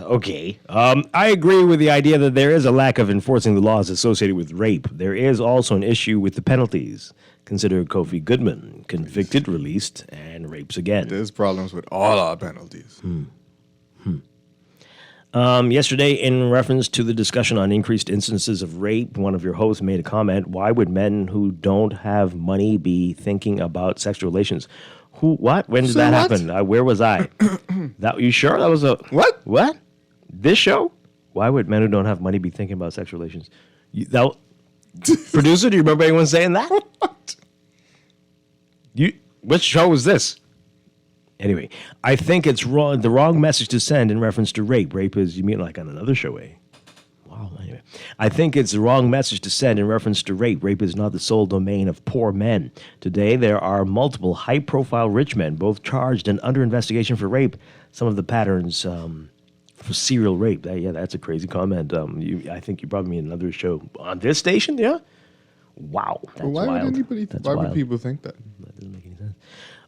Okay. I agree with the idea that there is a lack of enforcing the laws associated with rape. There is also an issue with the penalties. Consider Kofi Goodman, convicted, released, and rapes again. There's problems with all our penalties. Yesterday, in reference to the discussion on increased instances of rape, one of your hosts made a comment, why would men who don't have money be thinking about sexual relations? Who? What? When did that happen? Where was I? You sure that was a what? What? This show? Why would men who don't have money be thinking about sexual relations? Producer, do you remember anyone saying that? What? Which show was this? Anyway, I think it's wrong. The wrong message to send in reference to rape. Rape is, you mean like on another show, eh? Wow. Anyway, I think it's the wrong message to send in reference to rape. Rape is not the sole domain of poor men. Today, there are multiple high-profile rich men, both charged and under investigation for rape. Some of the patterns for serial rape. That's a crazy comment. I think you probably mean another show on this station. Yeah. Wow. That's why wild. Would people think that? That doesn't make any sense.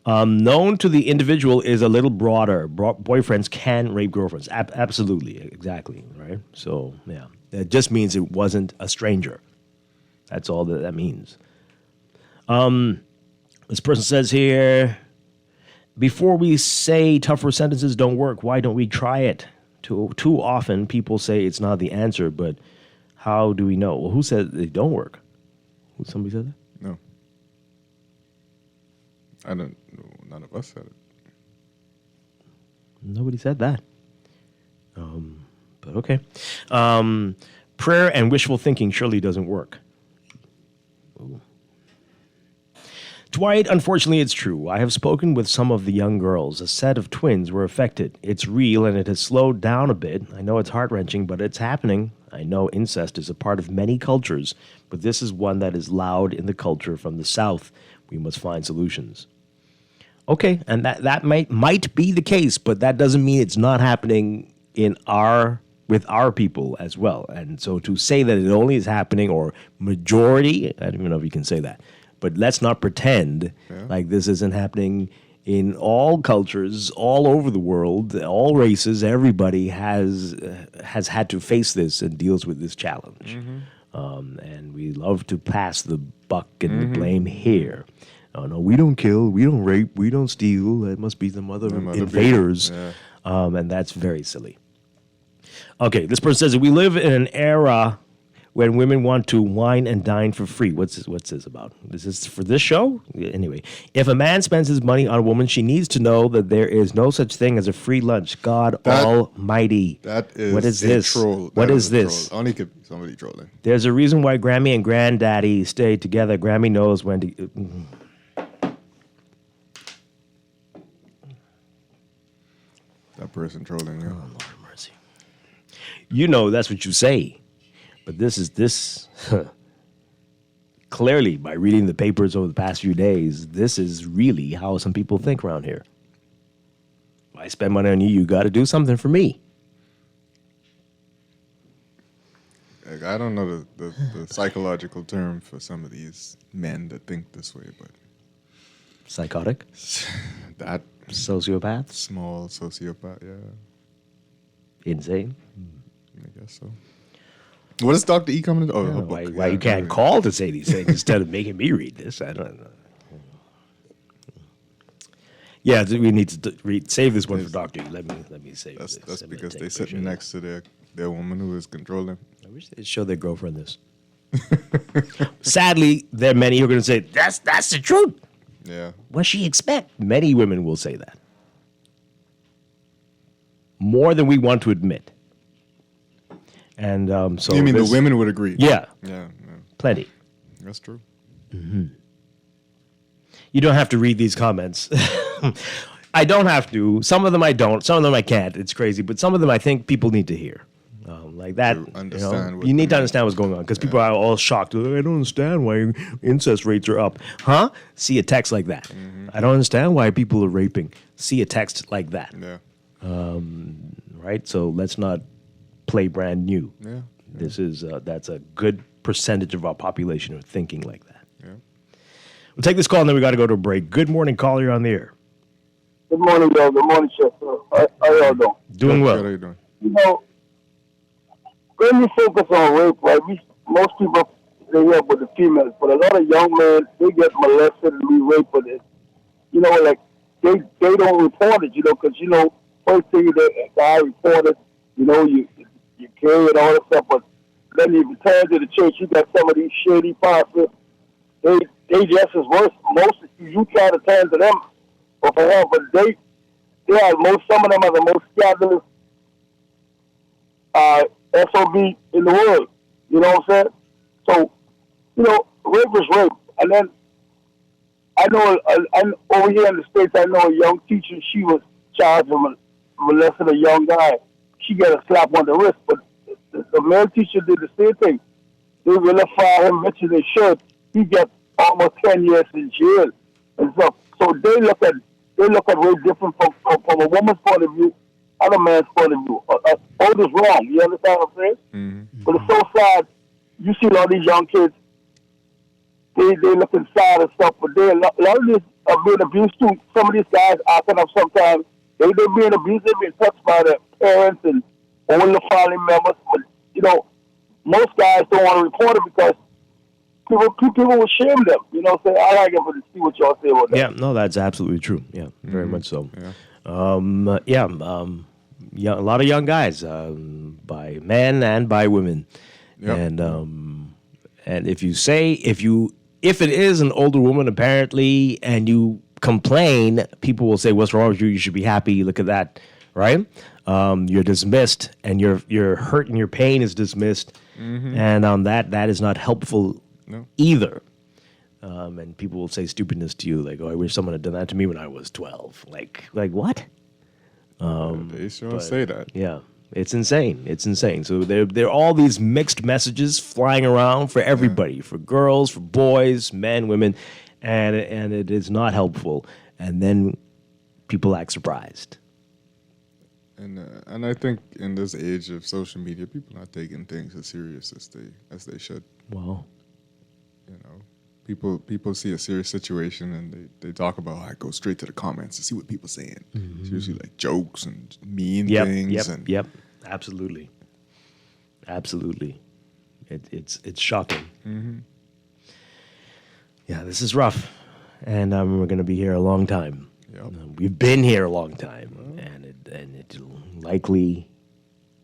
Known to the individual is a little broader. Boyfriends can rape girlfriends. Absolutely. Exactly. Right? So, yeah. That just means it wasn't a stranger. That's all that means. This person says here, before we say tougher sentences don't work, why don't we try it? Too often people say it's not the answer, but how do we know? Well, who said they don't work? Somebody said that? No. I don't know. None of us said it. Nobody said that. But okay. Prayer and wishful thinking surely doesn't work. Ooh. Dwight, unfortunately, it's true. I have spoken with some of the young girls. A set of twins were affected. It's real, and it has slowed down a bit. I know it's heart-wrenching, but it's happening. I know incest is a part of many cultures, but this is one that is loud in the culture from the South. We must find solutions. Okay, and that might be the case, but that doesn't mean it's not happening with our people as well. And so to say that it only is happening, or majority, I don't even know if you can say that, but let's not pretend like this isn't happening in all cultures, all over the world, all races, everybody has had to face this and deals with this challenge. And we love to pass the buck and the blame here. Oh, no, we don't kill, we don't rape, we don't steal. It must be some other invaders. And that's very silly. Okay, this person says, we live in an era when women want to wine and dine for free. What's this about? Is this for this show? Anyway, if a man spends his money on a woman, she needs to know that there is no such thing as a free lunch. God Almighty. That is what is a this? troll. What That is a this? troll. Only could be somebody trolling. There's a reason why Grammy and Granddaddy stay together. Grammy knows when to... That person trolling. Yeah. Oh, Lord have mercy. You know that's what you say. But this clearly, by reading the papers over the past few days, this is really how some people think around here. If I spend money on you, you got to do something for me. Like, I don't know the psychological term for some of these men that think this way, but psychotic. That sociopath. Small sociopath. Yeah. Insane. I guess so. What is Dr. E coming to? Oh, Yeah, a book. why you can't call to say these things instead of making me read this? I don't know. Yeah, we need to save this one for Dr. E. Let me save this. That's because they sitting next to their woman who is controlling. I wish they'd show their girlfriend this. Sadly, there are many who are going to say, that's the truth. Yeah. What she expect? Many women will say that. More than we want to admit. And so you mean the women would agree? Yeah. Yeah. Plenty. That's true. Mm-hmm. You don't have to read these comments. I don't have to. Some of them I don't. Some of them I can't. It's crazy. But some of them I think people need to hear. Like that. You need to understand what's going on. Because people are all shocked. I don't understand why incest rates are up. Huh? See a text like that. Mm-hmm. I don't understand why people are raping. See a text like that. Yeah. Right? So let's not play brand new. Yeah. This is that's a good percentage of our population are thinking like that. Yeah. We'll take this call and then we got to go to a break. Good morning, caller. You're on the air. Good morning, y'all. Good morning, Chef. How y'all doing? Doing well. How are you doing? You know, when we focus on rape, right? Most people they hear with the females, but a lot of young men they get molested and be raped with it. You know, like they don't report it. You know, because first thing the guy reported, you carry it all that stuff, but then you return to the church, you got some of these shady pastors. They just as worse. Most you try to turn to them for help, but some of them are the most scandalous SOB in the world. You know what I'm saying? So, rape is rape. And then I know over here in the States, I know a young teacher, she was charged with molesting a young guy. She got a slap on the wrist, but the male teacher did the same thing. They vilify him, mention his shirt. He got almost 10 years in jail and stuff. So they look at rape different from a woman's point of view and a man's point of view. Both is wrong. You understand what I'm saying? Mm-hmm. But it's so sad. You see all these young kids. They looking sad and stuff, but a lot of these are being abused too. Some of these guys acting up sometimes. They're being abused. They're being touched by their parents and older family members. But most guys don't want to report it because people will shame them. Say, I like it, but to see what y'all say about that. Yeah, no, that's absolutely true. Yeah, very much so. Yeah. A lot of young guys, by men and by women. Yep. And if it is an older woman apparently, and you complain, people will say, "What's wrong with you? You should be happy. Look at that." Right? You're dismissed, and your hurt and your pain is dismissed, and that is not helpful either. And people will say stupidness to you, like, "Oh, I wish someone had done that to me when I was 12." Like what? They sure say that. Yeah, it's insane. It's insane. So there are all these mixed messages flying around for everybody, for girls, for boys, men, women, and it is not helpful. And then people act surprised. And I think in this age of social media, people are not taking things as serious as they should. Well, People see a serious situation and they talk about, I go straight to the comments to see what people saying. Mm-hmm. It's usually like jokes and mean things. Yep. Absolutely. It's shocking. Mm-hmm. Yeah, this is rough, and we're going to be here a long time. Yep. We've been here a long time, and it'll likely.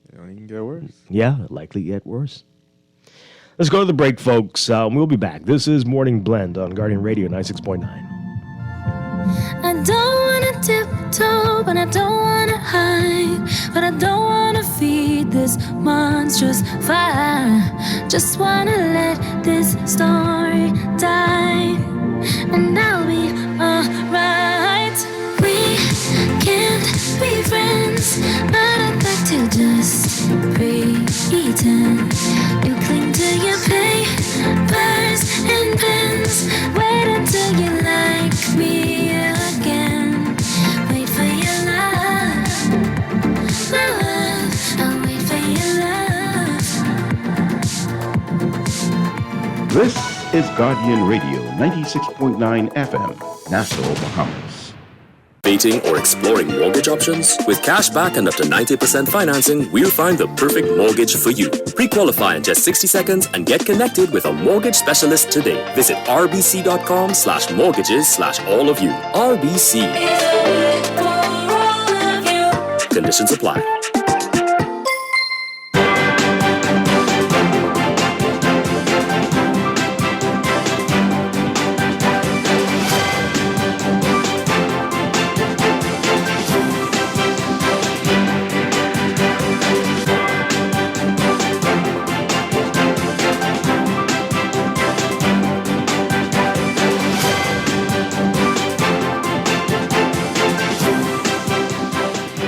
It don't even get worse. Yeah, it'll likely get worse. Let's go to the break, folks. We'll be back. This is Morning Blend on Guardian Radio 96.9. I don't wanna tiptoe, but I don't wanna hide, but I don't wanna feed this monstrous fire. Just wanna let this story die, and I'll be alright. We can't be friends, but I'd like to just pretend. You cling to your papers and pens. Wait until you like me again. Wait for your love, love. I'll wait for your love. This is Guardian Radio 96.9 FM, Nassau, Bahamas. Dating or exploring mortgage options? With cash back and up to 90% financing, we'll find the perfect mortgage for you. Pre-qualify in just 60 seconds and get connected with a mortgage specialist today. Visit rbc.com/mortgages/all of you. RBC. Conditions apply.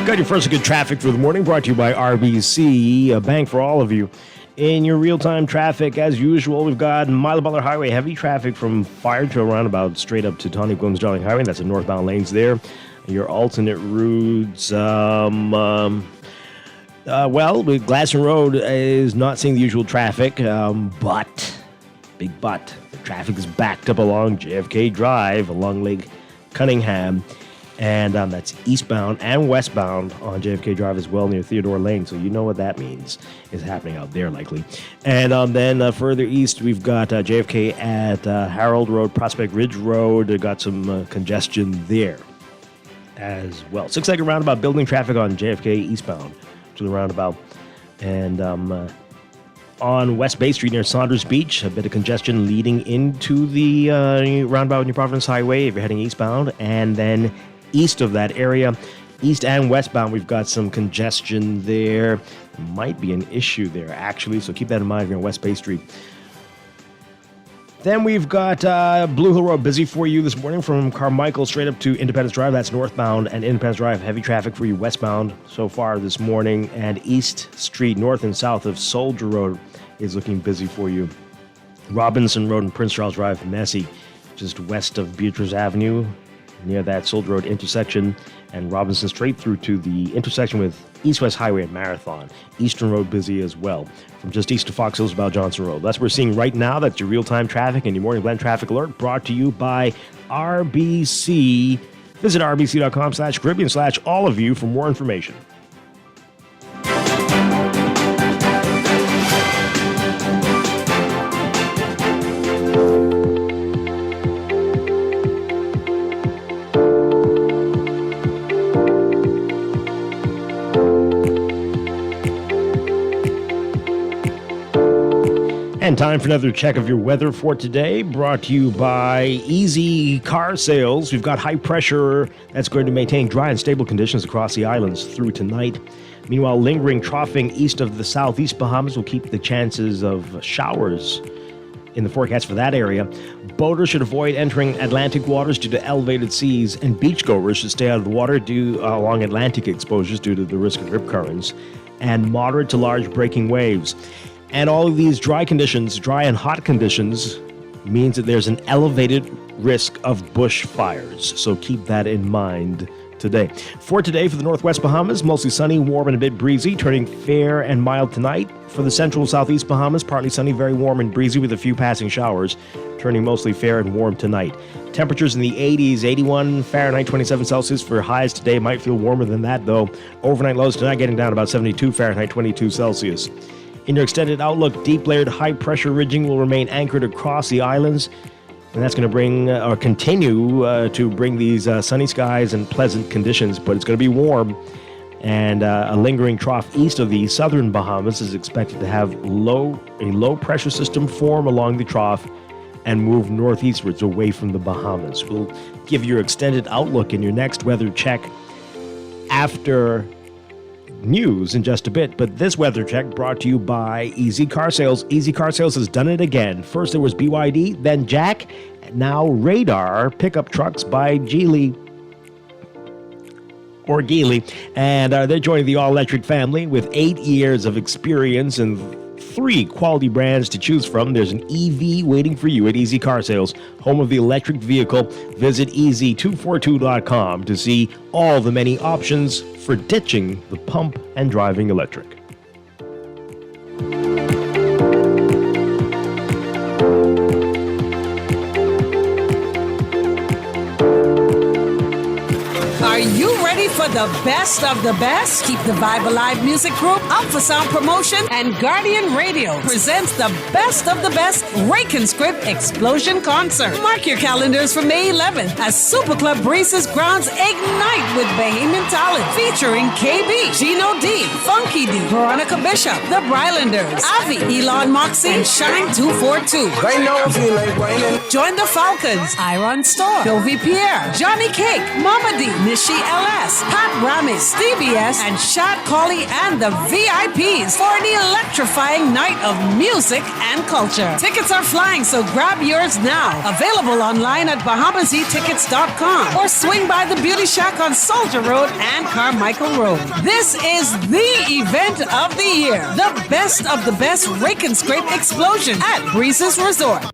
Got your first good traffic for the morning, brought to you by RBC, a bank for all of you. In your real-time traffic, as usual, we've got Milo Butler Highway, heavy traffic from Firetrail roundabout straight up to Tawny Gwinnett Darling Highway. That's the northbound lanes there. Your alternate routes, Glasson Road is not seeing the usual traffic, but, the traffic is backed up along JFK Drive, along Lake Cunningham. And that's eastbound and westbound on JFK Drive as well near Theodore Lane. So you know what that means is happening out there likely. And then further east, we've got JFK at Harold Road, Prospect Ridge Road. Got some congestion there as well. 6-second roundabout, building traffic on JFK eastbound to the roundabout. And on West Bay Street near Saunders Beach, a bit of congestion leading into the roundabout New Providence Highway if you're heading eastbound. And then east of that area, east and westbound, we've got some congestion there. Might be an issue there, actually, so keep that in mind if you're on West Bay Street. Then we've got Blue Hill Road busy for you this morning from Carmichael straight up to Independence Drive. That's northbound, and Independence Drive, heavy traffic for you westbound so far this morning. And East Street, north and south of Soldier Road, is looking busy for you. Robinson Road and Prince Charles Drive, messy, just west of Beatrice Avenue, near that Soldier Road intersection, and Robinson straight through to the intersection with East-West Highway and Marathon. Eastern Road busy as well, from just east of Fox Hills about Johnson Road. That's what we're seeing right now. That's your real-time traffic and your morning blend traffic alert brought to you by RBC. Visit rbc.com/Caribbean/all of you for more information. And time for another check of your weather for today, brought to you by Easy Car Sales. We've got high pressure that's going to maintain dry and stable conditions across the islands through tonight. Meanwhile, lingering troughing east of the southeast Bahamas will keep the chances of showers in the forecast for that area. Boaters should avoid entering Atlantic waters due to elevated seas, and beachgoers should stay out of the water along Atlantic exposures due to the risk of rip currents and moderate to large breaking waves. And all of these dry and hot conditions, means that there's an elevated risk of bushfires. So keep that in mind today. For today, for the northwest Bahamas, mostly sunny, warm, and a bit breezy, turning fair and mild tonight. For the central and southeast Bahamas, partly sunny, very warm and breezy with a few passing showers, turning mostly fair and warm tonight. Temperatures in the 80s, 81 Fahrenheit, 27 Celsius for highs today. Might feel warmer than that, though. Overnight lows tonight getting down about 72 Fahrenheit, 22 Celsius. In your extended outlook, deep layered high-pressure ridging will remain anchored across the islands. And that's going to bring, or continue to bring these sunny skies and pleasant conditions, but it's going to be warm. And a lingering trough east of the southern Bahamas is expected to have a low-pressure system form along the trough and move northeastwards away from the Bahamas. We'll give your extended outlook in your next weather check after news in just a bit, but this weather check brought to you by Easy Car Sales. Easy Car Sales has done it again. First it was BYD, then Jack, now Radar pickup trucks by Geely, and they're joining the all-electric family with 8 years of experience and 3 quality brands to choose from. There's an EV waiting for you at Easy Car Sales, home of the electric vehicle. Visit easy242.com to see all the many options for ditching the pump and driving electric. Are you ready for the best of the best? Keep the Vibe Alive Music Group up for sound promotion, and Guardian Radio presents the best of the best Rake and Script Explosion Concert. Mark your calendars for May 11th as Super Club Breezes grounds ignite with Bahamian talent featuring KB, Gino D, Funky D, Veronica Bishop, The Brylanders, Avi, Elon Moxie, and Shine 242. Right now I feel like whining. Join the Falcons, Iron Store, Sylvie Pierre, Johnny Cake, Mama D, Nishi LS, Pat Ramis, Stevie S, and Shad Colley and the VIPs for an electrifying night of music and culture. Tickets are flying, so grab yours now. Available online at BahamaZTickets.com or swing by the Beauty Shack on Soldier Road and Carmichael Road. This is the event of the year. The best of the best Rake and Scrape Explosion at Breezes Resort.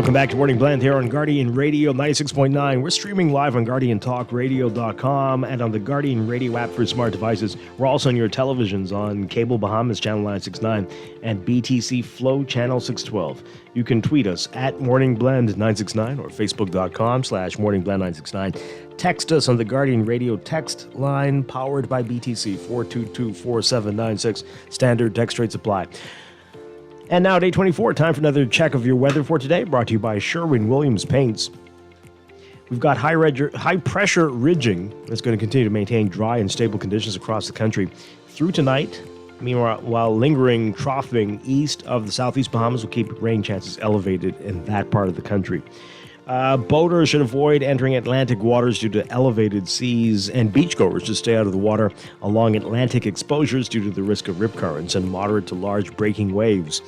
Welcome back to Morning Blend here on Guardian Radio 96.9. We're streaming live on GuardianTalkRadio.com and on the Guardian Radio app for smart devices. We're also on your televisions on Cable Bahamas Channel 969 and BTC Flow Channel 612. You can tweet us at MorningBlend969 or Facebook.com/MorningBlend969. Text us on the Guardian Radio text line powered by BTC 422-4796. Standard text rates apply. And now, day 24, time for another check of your weather for today, brought to you by Sherwin-Williams Paints. We've got high-pressure ridging that's going to continue to maintain dry and stable conditions across the country through tonight Meanwhile, while lingering troughing east of the southeast Bahamas will keep rain chances elevated in that part of the country. Boaters should avoid entering Atlantic waters due to elevated seas, and beachgoers should stay out of the water along Atlantic exposures due to the risk of rip currents and moderate to large breaking waves.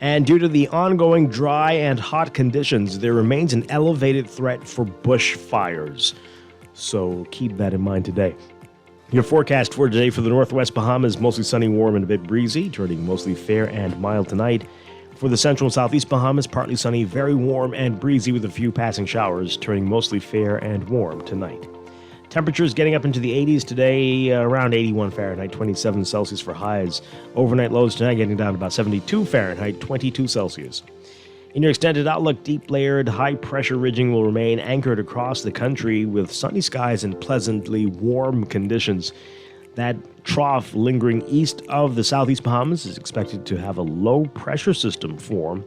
And due to the ongoing dry and hot conditions, there remains an elevated threat for bushfires. So keep that in mind today. Your forecast for today for the northwest Bahamas, mostly sunny, warm, and a bit breezy, turning mostly fair and mild tonight. For the central and southeast Bahamas, partly sunny, very warm and breezy with a few passing showers, turning mostly fair and warm tonight. Temperatures getting up into the 80s today, around 81 Fahrenheit, 27 Celsius for highs. Overnight lows tonight getting down to about 72 Fahrenheit, 22 Celsius. In your extended outlook, deep layered high-pressure ridging will remain anchored across the country with sunny skies and pleasantly warm conditions. That trough lingering east of the southeast Bahamas is expected to have a low-pressure system form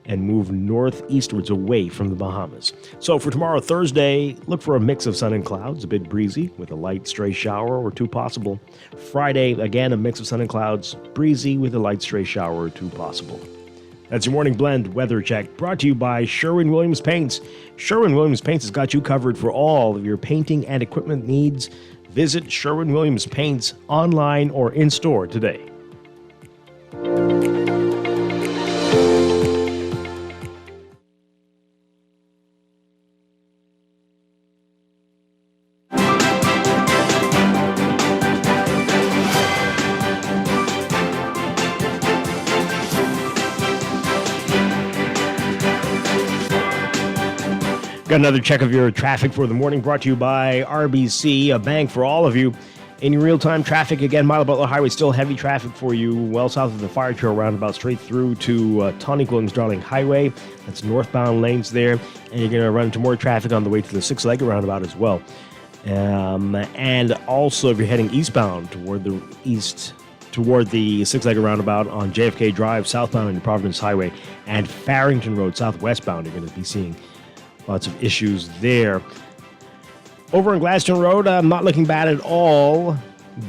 and move northeastwards away from the Bahamas. So for tomorrow, Thursday, look for a mix of sun and clouds, a bit breezy, with a light stray shower or two possible. Friday, again, a mix of sun and clouds, breezy with a light stray shower or two possible. That's your Morning Blend weather check, brought to you by Sherwin-Williams Paints. Sherwin-Williams Paints has got you covered for all of your painting and equipment needs. Visit Sherwin-Williams Paints online or in-store today. Got another check of your traffic for the morning, brought to you by RBC, a bank for all of you. In your real-time traffic, again, Milo Butler Highway, still heavy traffic for you, well south of the Fire Trail roundabout, straight through to Tawny Williams Darling Highway. That's northbound lanes there. And you're going to run into more traffic on the way to the Six-Legged roundabout as well. And also, if you're heading eastbound toward the Six-Legged roundabout on JFK Drive, southbound on the Providence Highway, and Farrington Road, southwestbound, you're going to be seeing lots of issues there. Over on Gladstone Road, not looking bad at all,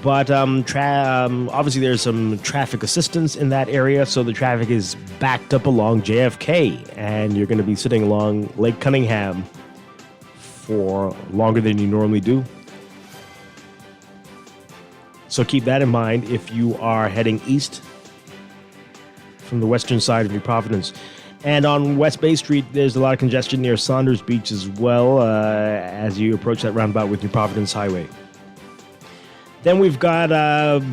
but obviously there's some traffic assistance in that area, so the traffic is backed up along JFK, and you're going to be sitting along Lake Cunningham for longer than you normally do. So keep that in mind if you are heading east from the western side of New Providence. And on West Bay Street, there's a lot of congestion near Saunders Beach as well as you approach that roundabout with New Providence Highway. Then we've got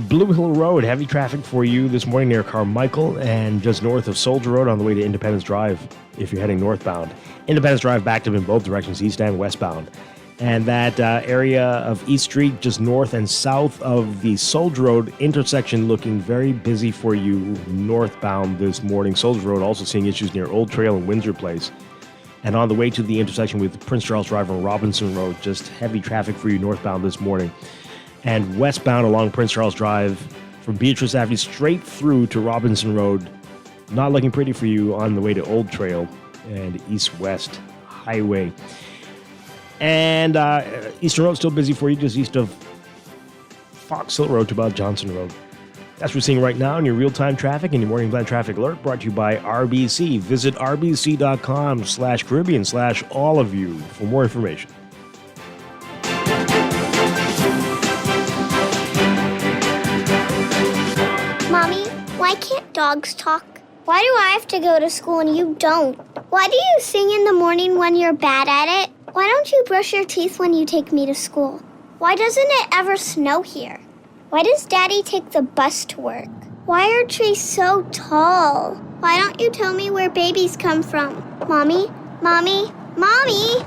Blue Hill Road, heavy traffic for you this morning near Carmichael and just north of Soldier Road on the way to Independence Drive if you're heading northbound. Independence Drive backed up in both directions, east and westbound. And that area of East Street, just north and south of the Soldier Road intersection, looking very busy for you northbound this morning. Soldier Road also seeing issues near Old Trail and Windsor Place. And on the way to the intersection with Prince Charles Drive and Robinson Road, just heavy traffic for you northbound this morning. And westbound along Prince Charles Drive from Beatrice Avenue straight through to Robinson Road, not looking pretty for you on the way to Old Trail and East-West Highway. And Eastern Road still busy for you, just east of Fox Hill Road to about Johnson Road. That's what we're seeing right now in your real-time traffic and your Morning Blend Traffic Alert, brought to you by RBC. Visit rbc.com/Caribbean/all of you for more information. Mommy, why can't dogs talk? Why do I have to go to school and you don't? Why do you sing in the morning when you're bad at it? Why don't you brush your teeth when you take me to school? Why doesn't it ever snow here? Why does Daddy take the bus to work? Why are trees so tall? Why don't you tell me where babies come from? Mommy, Mommy, Mommy!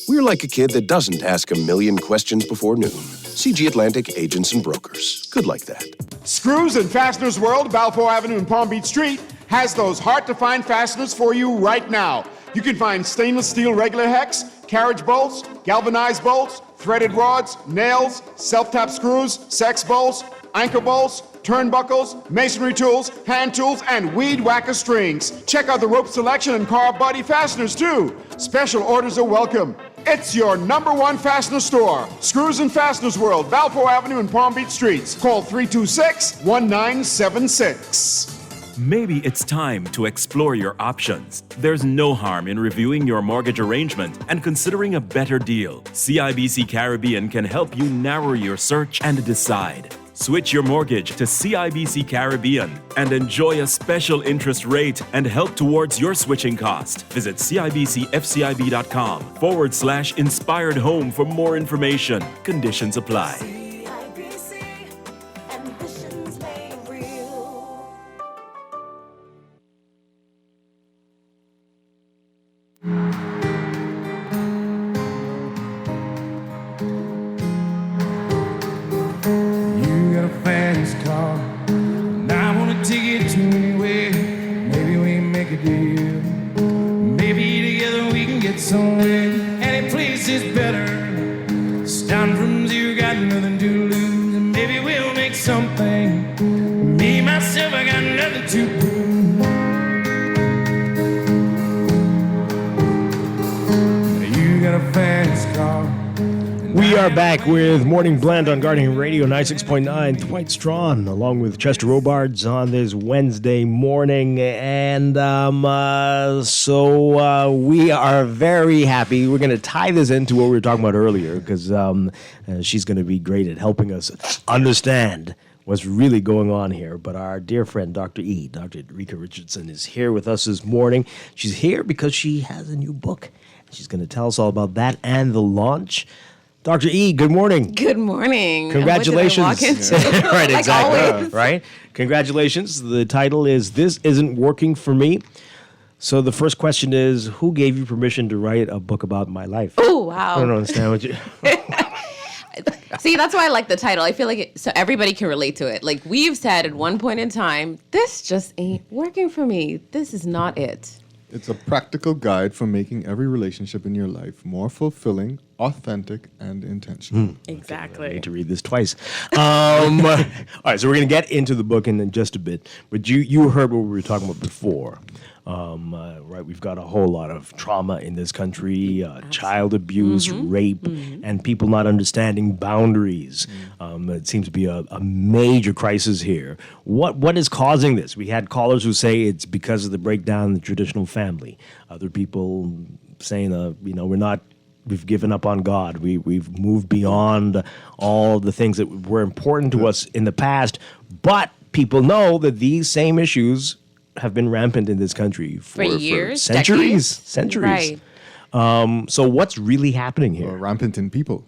We're like a kid that doesn't ask a million questions before noon. CG Atlantic Agents and Brokers. Good like that. Screws and Fasteners World, Balfour Avenue and Palm Beach Street, has those hard-to-find fasteners for you right now. You can find stainless steel regular hex, carriage bolts, galvanized bolts, threaded rods, nails, self-tap screws, sex bolts, anchor bolts, turnbuckles, masonry tools, hand tools, and weed whacker strings. Check out the rope selection and car body fasteners, too. Special orders are welcome. It's your #1 fastener store. Screws and Fasteners World, Balfour Avenue and Palm Beach Streets. Call 326-1976. Maybe it's time to explore your options. There's no harm in reviewing your mortgage arrangement and considering a better deal. CIBC Caribbean can help you narrow your search and decide. Switch your mortgage to CIBC Caribbean and enjoy a special interest rate and help towards your switching cost. Visit CIBCFCIB.com/inspired home for more information. Conditions apply. We are back with Morning Blend on Guardian Radio 96.9. Dwight Strachan along with Chester Robards on this Wednesday morning. And so we are very happy. We're going to tie this into what we were talking about earlier because she's going to be great at helping us understand what's really going on here. But our dear friend, Dr. Rika Richardson, is here with us this morning. She's here because she has a new book. She's going to tell us all about that and the launch. Dr. E, good morning. Good morning. Congratulations. What did I walk into? Right, like exactly. always. Right? Congratulations. The title is This Isn't Working for Me. So the first question is, who gave you permission to write a book about my life? Oh, wow. I don't understand what you... See, that's why I like the title. I feel like so everybody can relate to it. Like we've said at one point in time, this just ain't working for me. This is not it. It's a practical guide for making every relationship in your life more fulfilling, authentic, and intentional. Exactly. I need to read this twice. All right, so we're going to get into the book in just a bit. But you heard what we were talking about before. Right, we've got a whole lot of trauma in this country, child abuse, rape, and people not understanding boundaries. It seems to be a major crisis here. What is causing this? We had callers who say it's because of the breakdown in the traditional family. Other people saying, we've given up on God. We've moved beyond all the things that were important to us in the past. But people know that these same issues have been rampant in this country for years, centuries. Right. So what's really happening here? Rampant in people.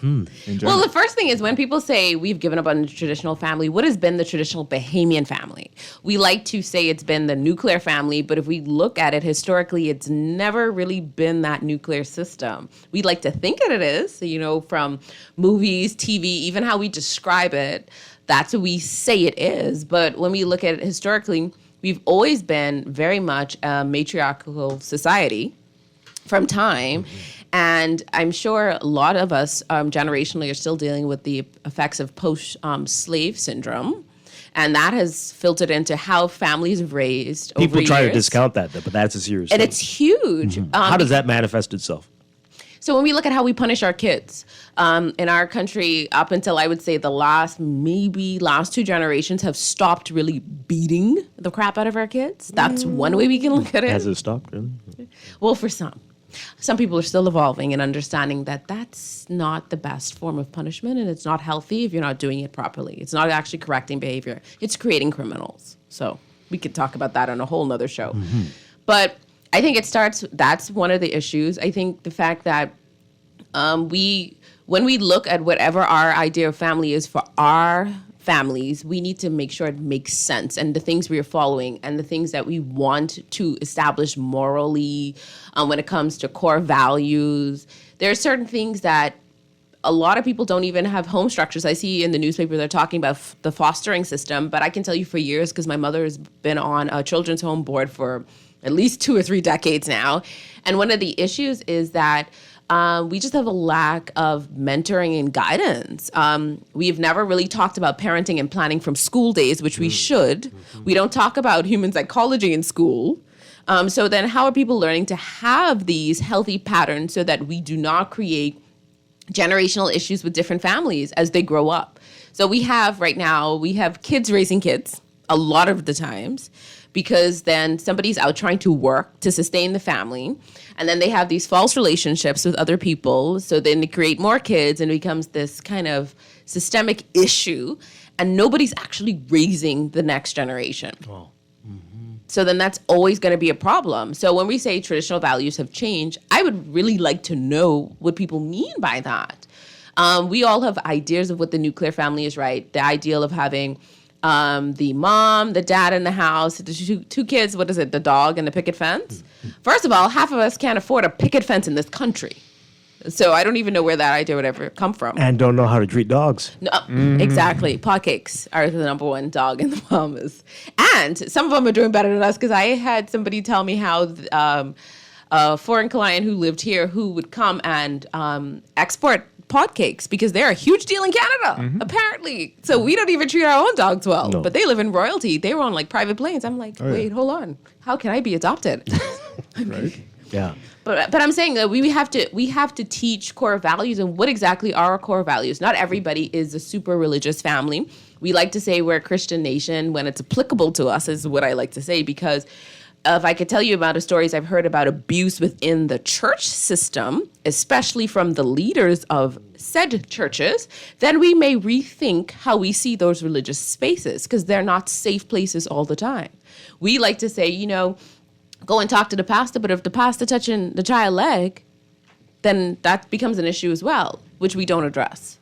Well, the first thing is when people say we've given up on the traditional family, what has been the traditional Bahamian family? We like to say it's been the nuclear family, but if we look at it historically, it's never really been that nuclear system. We like to think that it is, from movies, TV, even how we describe it, that's what we say it is. But when we look at it historically, we've always been very much a matriarchal society from time. And I'm sure a lot of us generationally are still dealing with the effects of post-slave syndrome. And that has filtered into how families have raised over years. People try to discount that, but that's a serious thing. And it's huge. How does that manifest itself? So when we look at how we punish our kids in our country, up until I would say the last two generations have stopped really beating the crap out of our kids. That's one way we can look at it. Has it stopped? Really? Well, for some. Some people are still evolving and understanding that that's not the best form of punishment and it's not healthy if you're not doing it properly. It's not actually correcting behavior. It's creating criminals. So we could talk about that on a whole nother show. But I think that's one of the issues. I think the fact that when we look at whatever our idea of family is for our families, we need to make sure it makes sense, and the things we are following and the things that we want to establish morally when it comes to core values. There are certain things that a lot of people don't even have home structures. I see in the newspaper they're talking about the fostering system, but I can tell you for years, because my mother has been on a children's home board for at least 2 or 3 decades now. And one of the issues is that we just have a lack of mentoring and guidance. We've never really talked about parenting and planning from school days, which we should. We don't talk about human psychology in school. So then how are people learning to have these healthy patterns so that we do not create generational issues with different families as they grow up? So we have kids raising kids a lot of the times, because then somebody's out trying to work to sustain the family, and then they have these false relationships with other people, so then they create more kids, and it becomes this kind of systemic issue, and nobody's actually raising the next generation. So then that's always going to be a problem. So when we say traditional values have changed, I would really like to know what people mean by that. We all have ideas of what the nuclear family is, right? The ideal of having the mom, the dad in the house, the two kids, what is it, the dog and the picket fence? First of all, half of us can't afford a picket fence in this country. So I don't even know where that idea would ever come from. And don't know how to treat dogs. No, exactly. Potcakes are the number one dog in the mamas. And some of them are doing better than us, because I had somebody tell me how a foreign client who lived here who would come and export potcakes, because they're a huge deal in Canada, apparently. So we don't even treat our own dogs well, but they live in royalty. They were on like private planes. I'm like, wait, hold on. How can I be adopted? Right? Yeah. But I'm saying that we have to teach core values, and what exactly are our core values. Not everybody is a super religious family. We like to say we're a Christian nation when it's applicable to us, is what I like to say, because if I could tell you about the stories I've heard about abuse within the church system, especially from the leaders of said churches, then we may rethink how we see those religious spaces, because they're not safe places all the time. We like to say, go and talk to the pastor, but if the pastor touching the child leg, then that becomes an issue as well, which we don't address,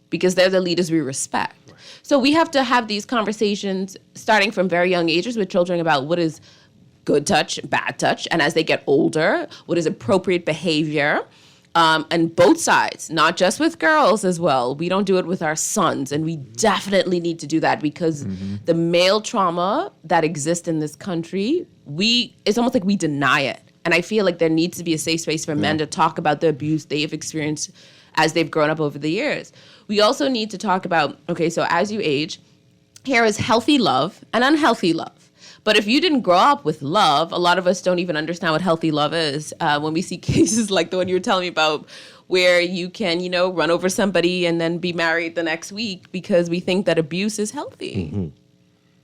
because they're the leaders we respect. So we have to have these conversations starting from very young ages with children about what is good touch, bad touch, and as they get older, what is appropriate behavior, and both sides, not just with girls as well. We don't do it with our sons, and we definitely need to do that, because the male trauma that exists in this country, it's almost like we deny it. And I feel like there needs to be a safe space for men to talk about the abuse they have experienced as they've grown up over the years. We also need to talk about, okay, so as you age, here is healthy love and unhealthy love. But if you didn't grow up with love, a lot of us don't even understand what healthy love is. When we see cases like the one you were telling me about, where you can, run over somebody and then be married the next week because we think that abuse is healthy.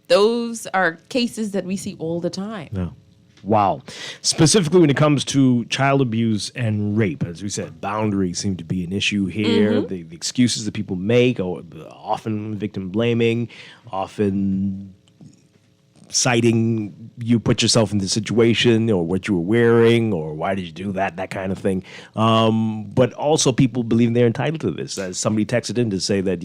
Those are cases that we see all the time. Yeah. Wow. Specifically when it comes to child abuse and rape, as we said, boundaries seem to be an issue here. The excuses that people make are often victim blaming, often citing you put yourself in the situation, or what you were wearing, or why did you do that kind of thing. But also people believe they're entitled to this. As somebody texted in to say that,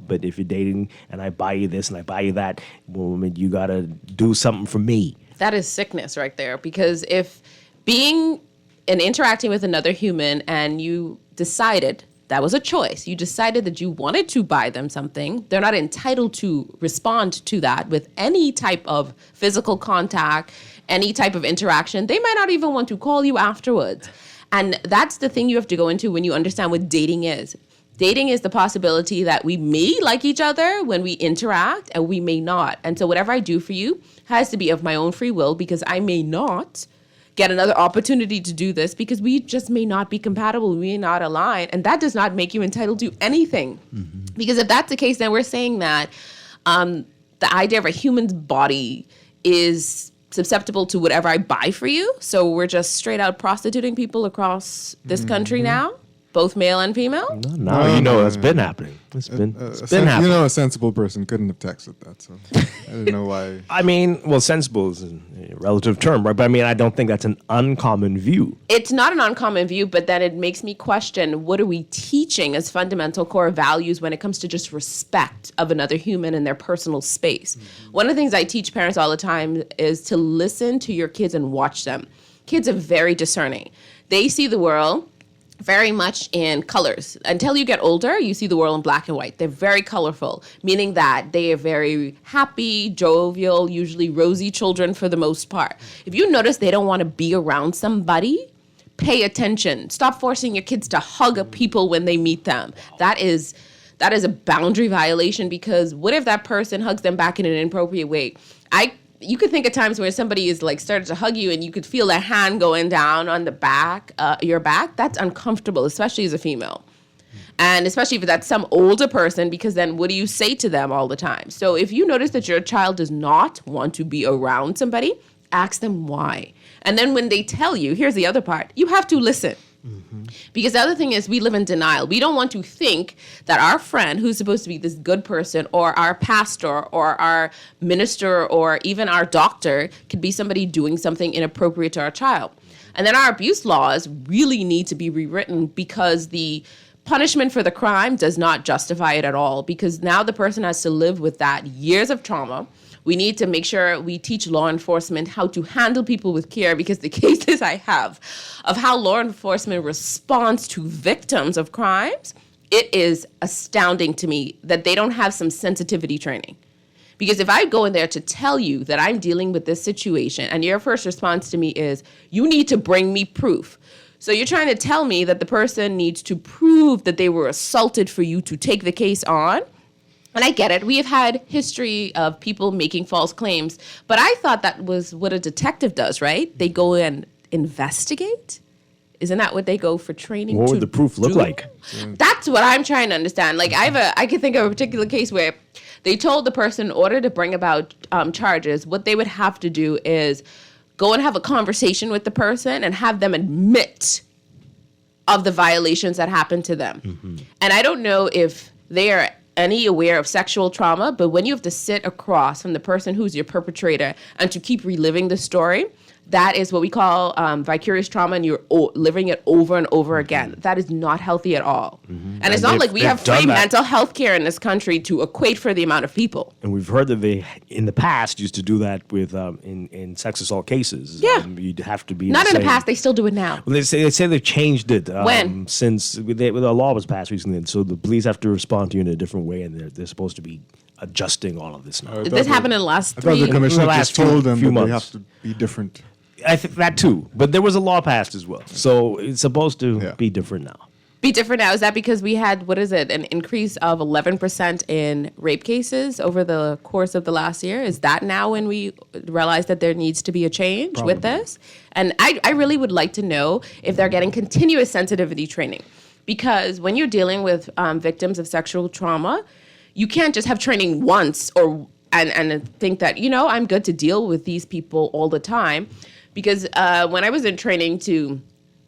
but if you're dating and I buy you this and I buy you that, well, you got to do something for me. That is sickness right there, because if being and interacting with another human and you decided, that was a choice, you decided that you wanted to buy them something, they're not entitled to respond to that with any type of physical contact, any type of interaction. They might not even want to call you afterwards. And that's the thing you have to go into when you understand what dating is. Dating is the possibility that we may like each other when we interact, and we may not. And so whatever I do for you has to be of my own free will, because I may not get another opportunity to do this, because we just may not be compatible, we may not align, and that does not make you entitled to anything. Because if that's the case, then we're saying that the idea of a human's body is susceptible to whatever I buy for you. So we're just straight out prostituting people across this country now, both male and female. No, that's been happening. It's been happening. A sensible person couldn't have texted that, so I don't know why. I mean, well, sensible is a relative term, right? But I mean, I don't think that's an uncommon view. It's not an uncommon view, but then it makes me question, what are we teaching as fundamental core values when it comes to just respect of another human in their personal space? One of the things I teach parents all the time is to listen to your kids and watch them. Kids are very discerning. They see the world very much in colors. Until you get older, you see the world in black and white. They're very colorful, meaning that they are very happy, jovial, usually rosy children for the most part. If you notice they don't want to be around somebody, pay attention. Stop forcing your kids to hug people when they meet them. That is a boundary violation, because what if that person hugs them back in an inappropriate way? you could think of times where somebody is like started to hug you and you could feel a hand going down on the back, your back. That's uncomfortable, especially as a female. And especially if that's some older person, because then what do you say to them all the time? So if you notice that your child does not want to be around somebody, ask them why. And then when they tell you, here's the other part, you have to listen. Because the other thing is we live in denial. We don't want to think that our friend who's supposed to be this good person, or our pastor or our minister or even our doctor could be somebody doing something inappropriate to our child. And then our abuse laws really need to be rewritten, because the punishment for the crime does not justify it at all, because now the person has to live with that years of trauma. We need to make sure we teach law enforcement how to handle people with care, because the cases I have of how law enforcement responds to victims of crimes, it is astounding to me that they don't have some sensitivity training. Because if I go in there to tell you that I'm dealing with this situation and your first response to me is, you need to bring me proof. So you're trying to tell me that the person needs to prove that they were assaulted for you to take the case on? And I get it. We have had history of people making false claims, but I thought that was what a detective does, right? They go and investigate. Isn't that what they go for training? What would the proof look like? That's what I'm trying to understand. Like I can think of a particular case where they told the person in order to bring about charges, what they would have to do is go and have a conversation with the person and have them admit of the violations that happened to them. And I don't know if they are any aware of sexual trauma, but when you have to sit across from the person who's your perpetrator and to keep reliving the story, that is what we call vicarious trauma, and you're living it over and over again. That is not healthy at all. And it's not like we have free mental health care in this country to equate for the amount of people. And we've heard that they, in the past, used to do that with in sex assault cases. Yeah. You'd have to be not in the past, they still do it now. Well, they say they've changed it. When? Since the law was passed recently. So the police have to respond to you in a different way, and they're supposed to be adjusting all of this now. This happened in the last I thought the commissioner just told them few that they months. have to be different. I think that too, but there was a law passed as well, so it's supposed to be different now. Be different now? Is that because we had, an increase of 11% in rape cases over the course of the last year? Is that now when we realize that there needs to be a change with this? And I really would like to know if they're getting continuous sensitivity training, because when you're dealing with victims of sexual trauma, you can't just have training once and think that, I'm good to deal with these people all the time. Because when I was in training to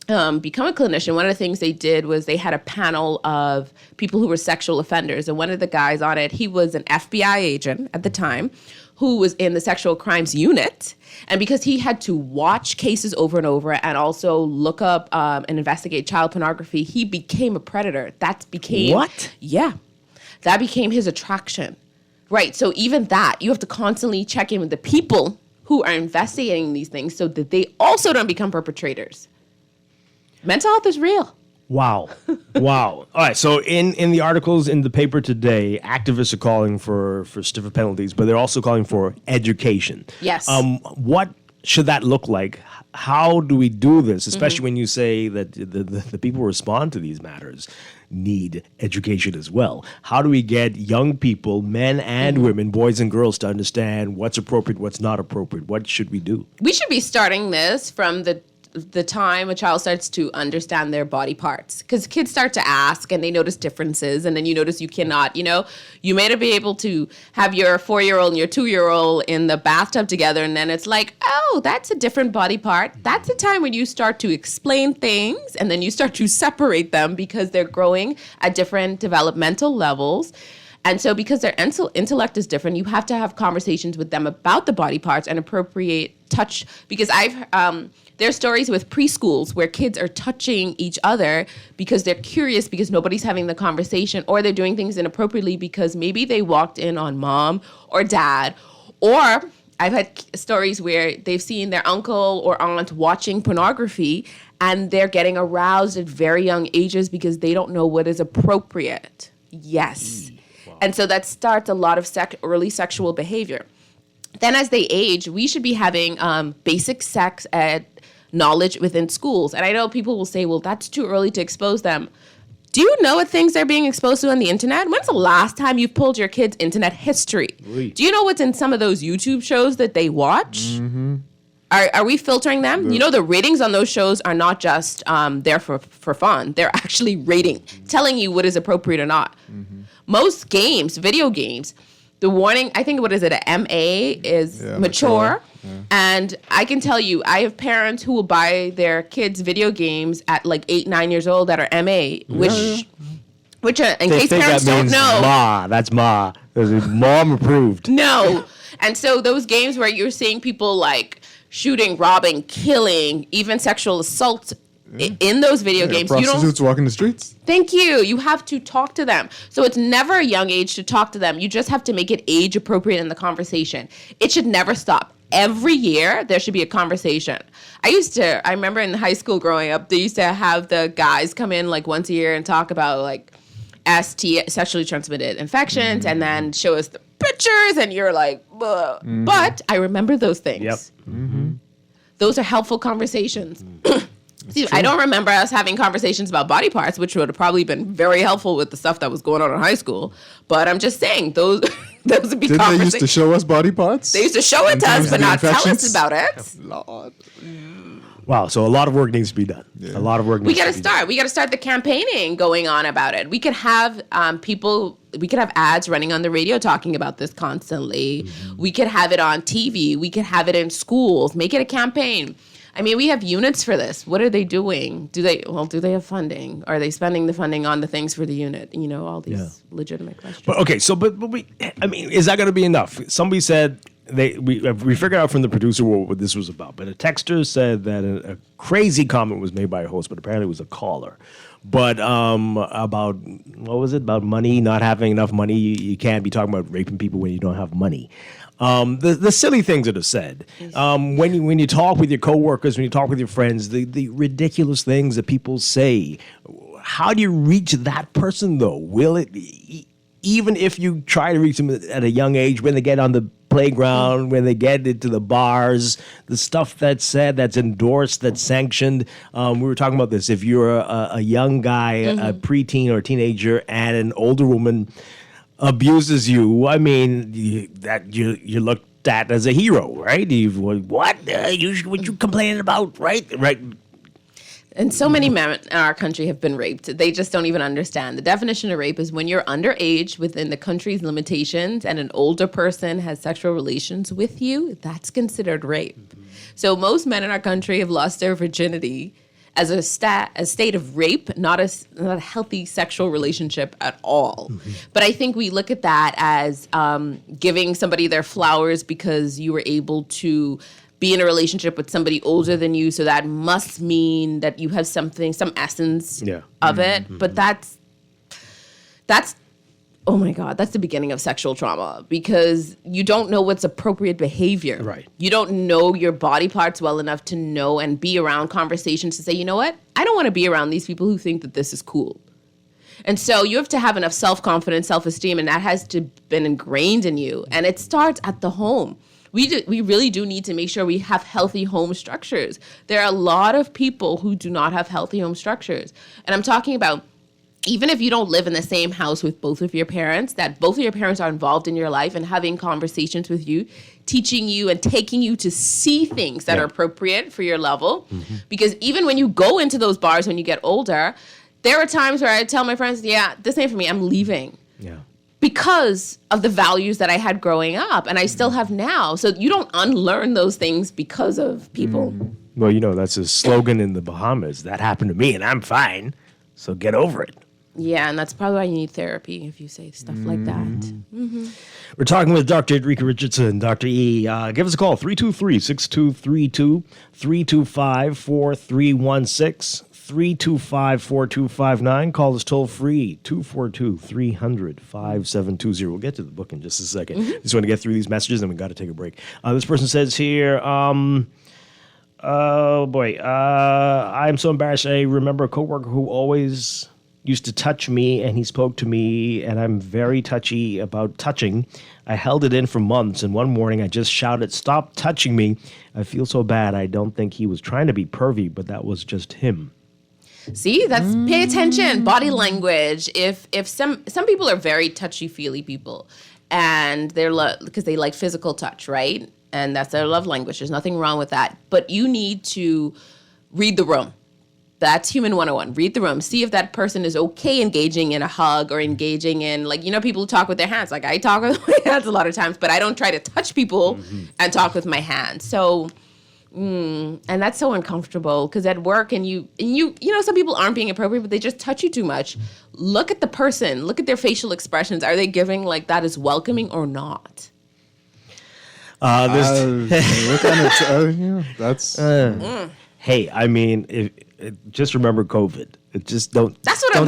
become a clinician, one of the things they did was they had a panel of people who were sexual offenders. And one of the guys on it, he was an FBI agent at the time who was in the sexual crimes unit. And because he had to watch cases over and over and also look up and investigate child pornography, he became a predator. That became... What? Yeah. That became his attraction. Right. So even that, you have to constantly check in with the people who are investigating these things so that they also don't become perpetrators. Mental health is real. Wow. Wow. All right. So in the articles in the paper today, activists are calling for stiffer penalties, but they're also calling for education. Yes. What should that look like? How do we do this, especially when you say that the people who respond to these matters need education as well? How do we get young people, men and women, boys and girls, to understand what's appropriate, what's not appropriate? What should we do? We should be starting this from the time a child starts to understand their body parts, because kids start to ask and they notice differences, and then you notice you cannot, you may not be able to have your 4-year-old and your 2-year-old in the bathtub together, and then it's like, oh, that's a different body part. That's the time when you start to explain things, and then you start to separate them because they're growing at different developmental levels. And so because their intellect is different, you have to have conversations with them about the body parts and appropriate touch, because there's stories with preschools where kids are touching each other because they're curious, because nobody's having the conversation, or they're doing things inappropriately because maybe they walked in on mom or dad. Or I've had stories where they've seen their uncle or aunt watching pornography and they're getting aroused at very young ages because they don't know what is appropriate. Yes. Wow. And so that starts a lot of early sexual behavior. Then as they age, we should be having basic sex ed knowledge within schools. And I know people will say, well, that's too early to expose them. Do you know what things they're being exposed to on the internet? When's the last time you've pulled your kids' internet history? Oui. Do you know what's in some of those YouTube shows that they watch? Mm-hmm. Are we filtering them? You know, the ratings on those shows are not just there for fun. They're actually rating, telling you what is appropriate or not. Mm-hmm. Most games, video games, the warning, I think, what is it, a MA is mature. Yeah. And I can tell you, I have parents who will buy their kids video games at like 8, 9 years old that are MA, which in case parents don't know. Ma, that's Ma. Mom approved. No. And so those games where you're seeing people like shooting, robbing, killing, even sexual assault in those video games. Prostitutes walking the streets. Thank you. You have to talk to them. So it's never a young age to talk to them. You just have to make it age appropriate in the conversation. It should never stop. Every year, there should be a conversation. I remember in high school growing up, they used to have the guys come in like once a year and talk about like ST, sexually transmitted infections, and then show us the pictures, and you're like, ugh. But I remember those things. Yep. Mm-hmm. Those are helpful conversations. See, I don't remember us having conversations about body parts, which would have probably been very helpful with the stuff that was going on in high school. But I'm just saying, those would be Didn't conversations. they used to show us body parts? They used to show it to us, but not tell us about it. Lord. Wow, so a lot of work needs to be done. Yeah. A lot of work needs We got to to be start. We got to start the campaigning going on about it. We could have we could have ads running on the radio talking about this constantly. Mm-hmm. We could have it on TV. We could have it in schools. Make it a campaign. I mean, we have units for this. What are they doing? Do they have funding? Are they spending the funding on the things for the unit? You know, all these legitimate questions. But okay, so but we, I mean, is that going to be enough? Somebody said we figured out from the producer what this was about, but a texter said that a crazy comment was made by a host, but apparently it was a caller. But about what was it about money, not having enough money? You can't be talking about raping people when you don't have money. The silly things that are said when you talk with your coworkers, when you talk with your friends, the ridiculous things that people say. How do you reach that person though? Will it even if you try to reach them at a young age, when they get on the playground, when they get into the bars, the stuff that's said, that's endorsed, that's sanctioned. We were talking about this. If you're a young guy, a preteen or a teenager, and an older woman abuses you, I mean, you looked at as a hero, right? What you complaining about, right? And so many men in our country have been raped. They just don't even understand. The definition of rape is when you're underage within the country's limitations and an older person has sexual relations with you, that's considered rape. So most men in our country have lost their virginity as a state of rape, not a healthy sexual relationship at all. But I think we look at that as giving somebody their flowers because you were able to be in a relationship with somebody older than you, so that must mean that you have some essence of it. But that's oh my God, that's the beginning of sexual trauma, because you don't know what's appropriate behavior. Right. You don't know your body parts well enough to know and be around conversations to say, you know what? I don't want to be around these people who think that this is cool. And so you have to have enough self-confidence, self-esteem, and that has to been ingrained in you. And it starts at the home. We really do need to make sure we have healthy home structures. There are a lot of people who do not have healthy home structures. And I'm talking about even if you don't live in the same house with both of your parents, that both of your parents are involved in your life and having conversations with you, teaching you and taking you to see things that are appropriate for your level. Because even when you go into those bars when you get older, there are times where I tell my friends, yeah, this ain't for me, I'm leaving. Yeah. Because of the values that I had growing up and I still have now. So you don't unlearn those things because of people. Well, you know, that's a slogan in the Bahamas. That happened to me and I'm fine. So get over it. Yeah, and that's probably why you need therapy if you say stuff like that. We're talking with Dr. Edrika Richardson. Dr. E, give us a call, 323-6232, 325-4316. 325-4259. Call us toll free, 242-300-5720. We'll get to the book in just a second. Just want to get through these messages, and we got to take a break. This person says here, oh boy, I'm so embarrassed. I remember a coworker who always used to touch me, and he spoke to me, and I'm very touchy about touching. I held it in for months, and one morning I just shouted, "Stop touching me." I feel so bad. I don't think he was trying to be pervy, but that was just him. See, that's pay attention. Body language. If some people are very touchy-feely people, and they're because they like physical touch, right? And that's their love language. There's nothing wrong with that. But you need to read the room. That's human 101. Read the room. See if that person is okay engaging in a hug or engaging in, like, you know, people who talk with their hands. Like, I talk with my hands a lot of times, but I don't try to touch people and talk with my hands. So, and that's so uncomfortable because at work and you know, some people aren't being appropriate, but they just touch you too much. Look at the person. Look at their facial expressions. Are they giving like that is welcoming or not? Hey, I mean, just remember COVID. Just don't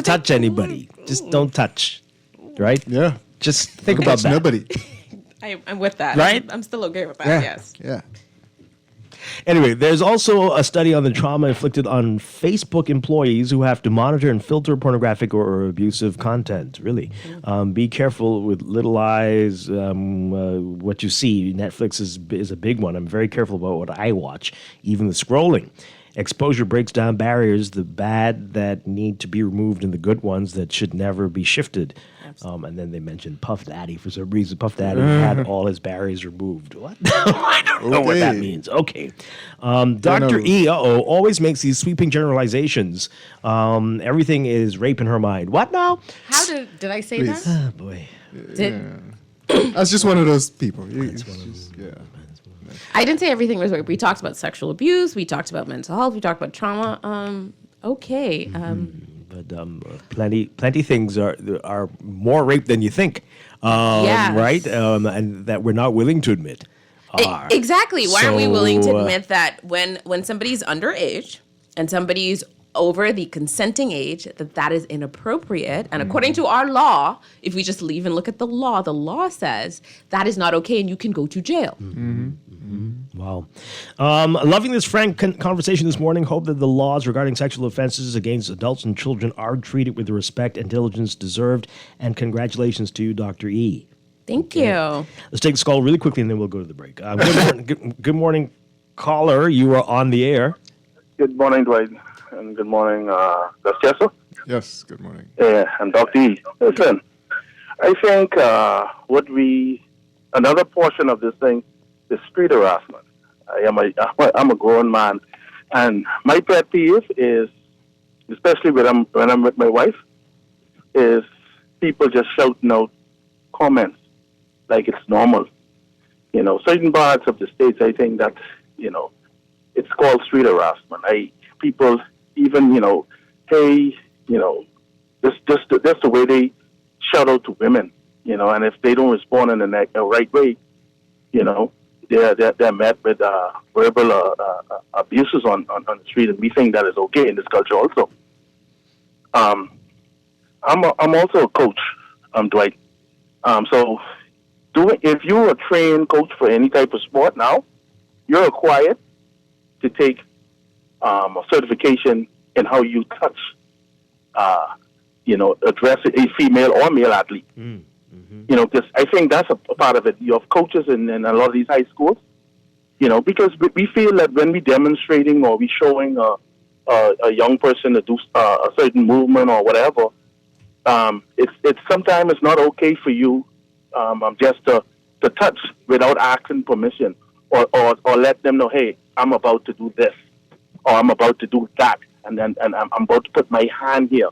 touch anybody. Just don't touch, right? Yeah. Just think about that. Nobody. I'm with that. Right? I'm still okay with that. Yeah. Yes. Yeah. Anyway, there's also a study on the trauma inflicted on Facebook employees who have to monitor and filter pornographic or abusive content. Really, be careful with little eyes. What you see, Netflix is a big one. I'm very careful about what I watch, even the scrolling. Exposure breaks down barriers, the bad that need to be removed and the good ones that should never be shifted. And then they mentioned Puff Daddy. For some reason, Puff Daddy had all his barriers removed. What? I don't know what that means. Okay. Dr. E, always makes these sweeping generalizations. Everything is rape in her mind. What now? How did I say that? Oh, boy. That's just one of those people. I didn't say everything was rape. We talked about sexual abuse. We talked about mental health. We talked about trauma. Okay. But plenty things are more rape than you think, right? And that we're not willing to admit. Exactly. Why aren't we willing to admit that when somebody's underage and somebody's over the consenting age, that is inappropriate? And according to our law, if we just leave and look at the law says that is not okay and you can go to jail. Wow. Loving this frank conversation this morning. Hope that the laws regarding sexual offenses against adults and children are treated with the respect and diligence deserved. And congratulations to you, Dr. E. Thank you. Let's take this call really quickly and then we'll go to the break. Good morning, caller. You are on the air. Good morning, Dwight. And good morning, Dr. Yes, good morning. Yeah, and Dr. E. Listen, I think another portion of this thing is street harassment. I'm a grown man, and my pet peeve is, especially when I'm with my wife, is people just shouting out comments like it's normal. You know, certain parts of the states, I think that, you know, it's called street harassment. People even, you know, hey, you know, that's the way they shout out to women, you know, and if they don't respond in the right way, you know, they're met with verbal abuses on the street, and we think that is okay in this culture also. I'm also a coach, Dwight. So if you're a trained coach for any type of sport now, you're required to take a certification in how you touch, address a female or male athlete. You know, because I think that's a part of it. You have coaches in a lot of these high schools, you know, because we feel that when we're demonstrating or we're showing a young person to do a certain movement or whatever, it's sometimes it's not okay for you just to touch without asking permission or let them know, hey, I'm about to do this or I'm about to do that, and I'm about to put my hand here,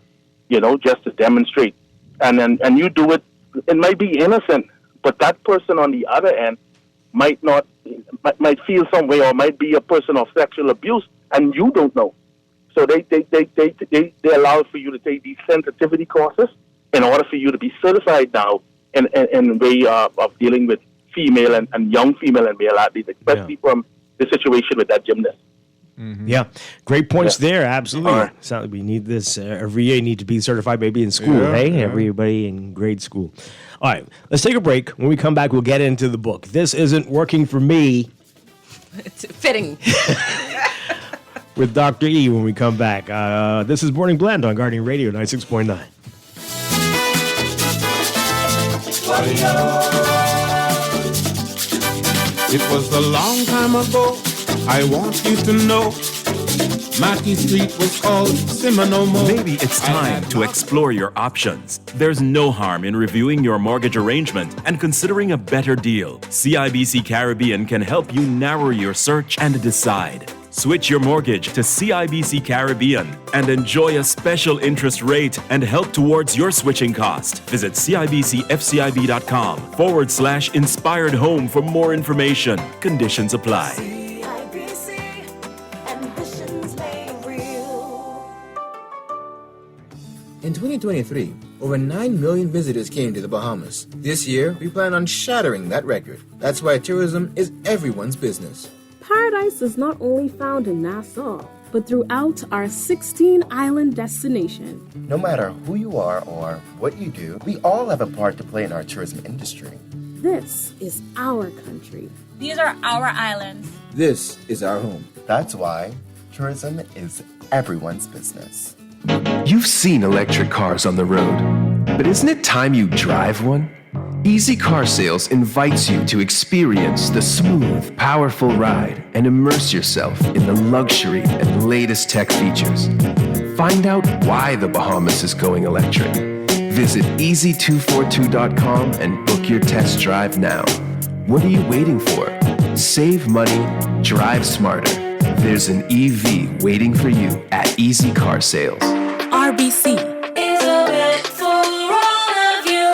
you know, just to demonstrate, and you do it. It might be innocent, but that person on the other end might feel some way, or might be a person of sexual abuse, and you don't know. So they allow for you to take these sensitivity courses in order for you to be certified now in way of dealing with female and young female and male athletes, especially from the situation with that gymnast. Yeah, great points there. Absolutely. Right. So we need this every year. You need to be certified, maybe in school. Everybody in grade school. All right, let's take a break. When we come back, we'll get into the book. This isn't working for me. It's fitting. With Dr. E when we come back. This is Morning Blend on Guardian Radio 96.9. It was a long time ago. I want you to know Mackey Street was called Seminole. Maybe it's time to explore your options. There's no harm in reviewing your mortgage arrangement and considering a better deal. CIBC Caribbean can help you narrow your search and decide. Switch your mortgage to CIBC Caribbean and enjoy a special interest rate and help towards your switching cost. Visit CIBCFCIB.com/inspired home for more information. Conditions apply. In 2023, over 9 million visitors came to the Bahamas. This year, we plan on shattering that record. That's why tourism is everyone's business. Paradise is not only found in Nassau, but throughout our 16-island destination. No matter who you are or what you do, we all have a part to play in our tourism industry. This is our country. These are our islands. This is our home. That's why tourism is everyone's business. You've seen electric cars on the road, but isn't it time you drive one? Easy Car Sales invites you to experience the smooth, powerful ride and immerse yourself in the luxury and latest tech features. Find out why the Bahamas is going electric. Visit easy242.com and book your test drive now. What are you waiting for? Save money, drive smarter. There's an EV waiting for you at Easy Car Sales. RBC. Is a bit for all of you.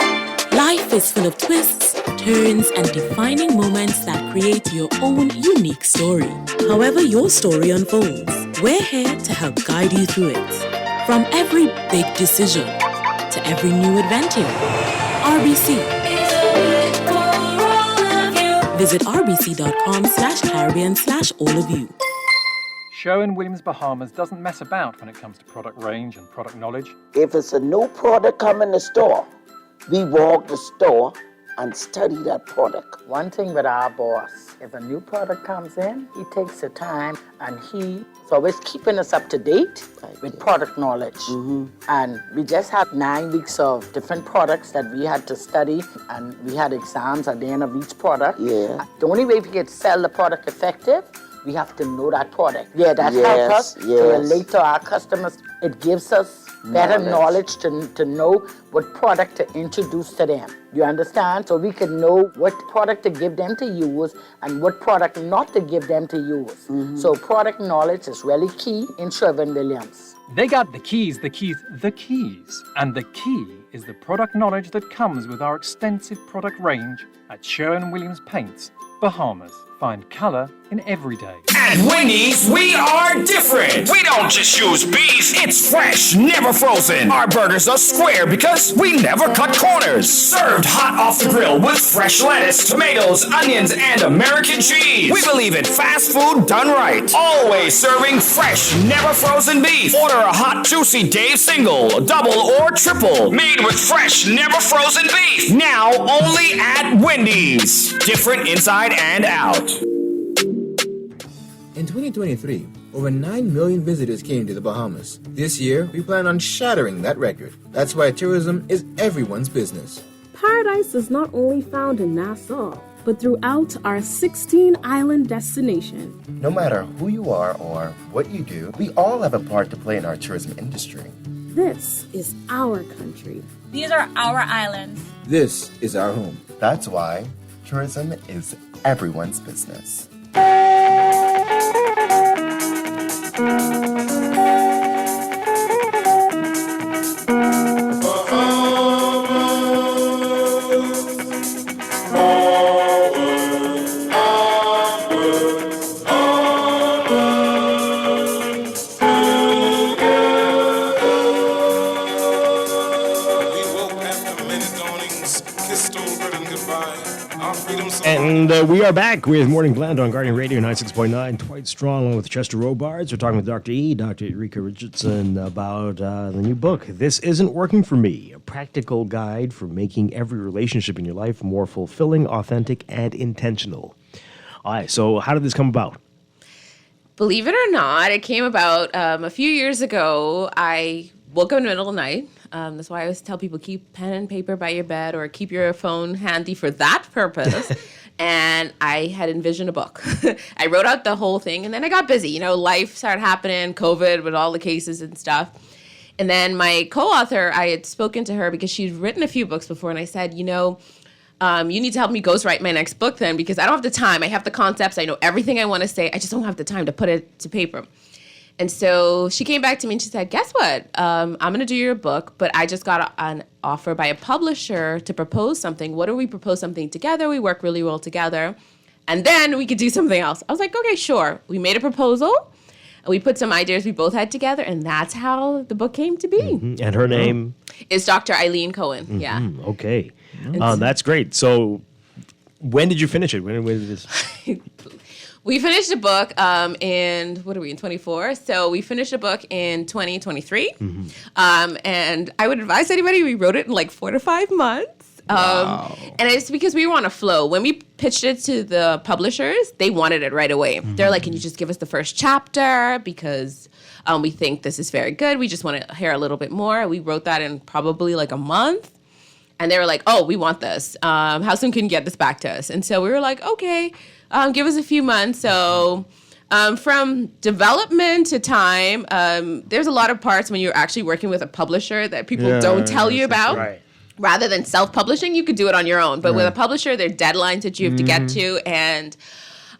Life is full of twists, turns, and defining moments that create your own unique story. However your story unfolds, we're here to help guide you through it. From every big decision to every new adventure. RBC. Is a bit for all of you. Visit rbc.com/Caribbean/all-of-you. Sherwin-Williams Bahamas doesn't mess about when it comes to product range and product knowledge. If it's a new product come in the store, we walk the store and study that product. One thing with our boss, if a new product comes in, he takes the time and he's always keeping us up to date with product knowledge. And we just had 9 weeks of different products that we had to study, and we had exams at the end of each product. Yeah. The only way we can sell the product effective, we have to know that product. Yeah, that helps us to relate to our customers. It gives us better knowledge to know what product to introduce to them. You understand? So we can know what product to give them to use and what product not to give them to use. So product knowledge is really key in Sherwin-Williams. They got the keys. And the key is the product knowledge that comes with our extensive product range at Sherwin-Williams Paints, Bahamas. Find color in every day. At Wendy's, we are different. We don't just use beef. It's fresh, never frozen. Our burgers are square because we never cut corners. Served hot off the grill with fresh lettuce, tomatoes, onions, and American cheese. We believe in fast food done right. Always serving fresh, never frozen beef. Order a hot, juicy Dave single, double, or triple. Made with fresh, never frozen beef. Now only at Wendy's. Different inside and out. In 2023, over 9 million visitors came to the Bahamas. This year, we plan on shattering that record. That's why tourism is everyone's business. Paradise is not only found in Nassau, but throughout our 16-island destination. No matter who you are or what you do, we all have a part to play in our tourism industry. This is our country. These are our islands. This is our home. That's why tourism is everyone's business. And we are back with Morning Blend on Guardian Radio 96.9. Dwight Strong along with Chester Robards. We're talking with Dr. E, Dr. Erika Richardson, about the new book, This Isn't Working For Me, a practical guide for making every relationship in your life more fulfilling, authentic, and intentional. All right, so how did this come about? Believe it or not, it came about a few years ago. I woke up in the middle of the night. That's why I always tell people keep pen and paper by your bed or keep your phone handy for that purpose. And I had envisioned a book. I wrote out the whole thing, and then I got busy. Life started happening, COVID with all the cases and stuff. And then my co-author, I had spoken to her because she'd written a few books before, and I said, you need to help me ghostwrite my next book then, because I don't have the time. I have the concepts. I know everything I want to say. I just don't have the time to put it to paper. And so she came back to me and she said, guess what? I'm going to do your book, but I just got an offer by a publisher to propose something. What if we propose something together? We work really well together. And then we could do something else. I was like, okay, sure. We made a proposal. And we put some ideas we both had together. And that's how the book came to be. Mm-hmm. And her name? Is Dr. Eileen Cohen. Mm-hmm. Yeah. Okay. That's great. So when did you finish it? When did this? We finished the book in 24? So we finished the book in 2023. Mm-hmm. And I would advise anybody, we wrote it in like 4 to 5 months. Wow. And it's because we were on a flow. When we pitched it to the publishers, they wanted it right away. Mm-hmm. They're like, can you just give us the first chapter? Because we think this is very good. We just want to hear a little bit more. We wrote that in probably like a month. And they were like, oh, we want this. How soon can you get this back to us? And so we were like, okay. Give us a few months. So from development to time, there's a lot of parts when you're actually working with a publisher that people don't tell you about. Right. Rather than self-publishing, you could do it on your own. But with a publisher, there are deadlines that you have to get to. And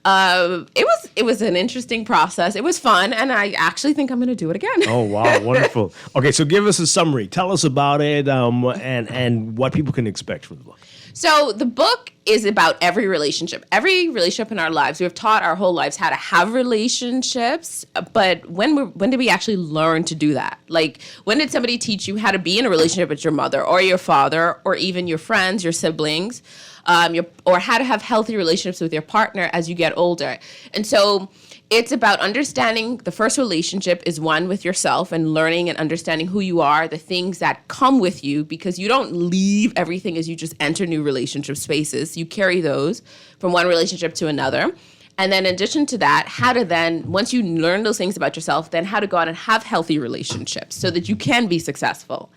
it was an interesting process. It was fun. And I actually think I'm going to do it again. Oh, wow. Wonderful. Okay, so give us a summary. Tell us about it and what people can expect from the book. So the book is about every relationship in our lives. We've taught our whole lives how to have relationships, but when did we actually learn to do that? Like, when did somebody teach you how to be in a relationship with your mother or your father or even your friends, your siblings, or how to have healthy relationships with your partner as you get older? And so it's about understanding the first relationship is one with yourself and learning and understanding who you are, the things that come with you, because you don't leave everything as you just enter new relationship spaces. You carry those from one relationship to another. And then in addition to that, how to then, once you learn those things about yourself, then how to go out and have healthy relationships so that you can be successful.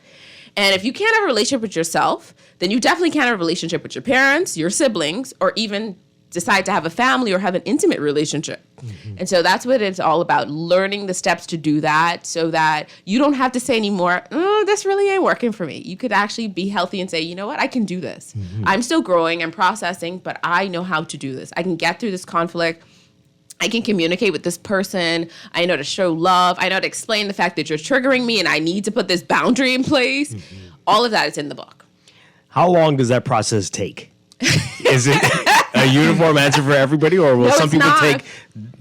And if you can't have a relationship with yourself, then you definitely can't have a relationship with your parents, your siblings, or even decide to have a family or have an intimate relationship. Mm-hmm. And so that's what it's all about, learning the steps to do that so that you don't have to say anymore, this really ain't working for me. You could actually be healthy and say, you know what, I can do this. Mm-hmm. I'm still growing and processing, but I know how to do this. I can get through this conflict. I can communicate with this person. I know to show love. I know to explain the fact that you're triggering me and I need to put this boundary in place. Mm-hmm. All of that is in the book. How long does that process take? Is it a uniform answer for everybody, or will some people take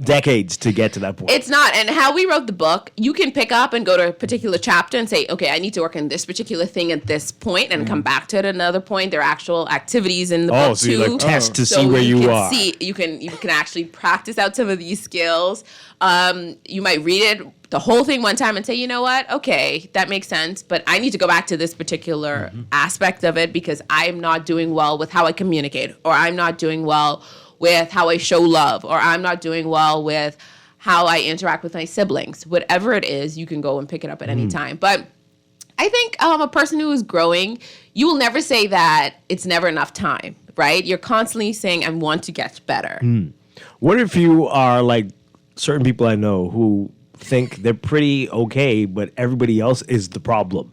decades to get to that point? It's not. And how we wrote the book, you can pick up and go to a particular chapter and say, okay, I need to work on this particular thing at this point and come back to it at another point. There are actual activities in the book, so too. you like test to see where you are. You can actually practice out some of these skills. You might read it the whole thing one time and say, you know what, okay, that makes sense, but I need to go back to this particular aspect of it because I'm not doing well with how I communicate, or I'm not doing well with how I show love, or I'm not doing well with how I interact with my siblings. Whatever it is, you can go and pick it up at any time. But I think a person who is growing, you will never say that it's never enough time, right? You're constantly saying, I want to get better. What if you are like certain people I know who think they're pretty okay, but everybody else is the problem?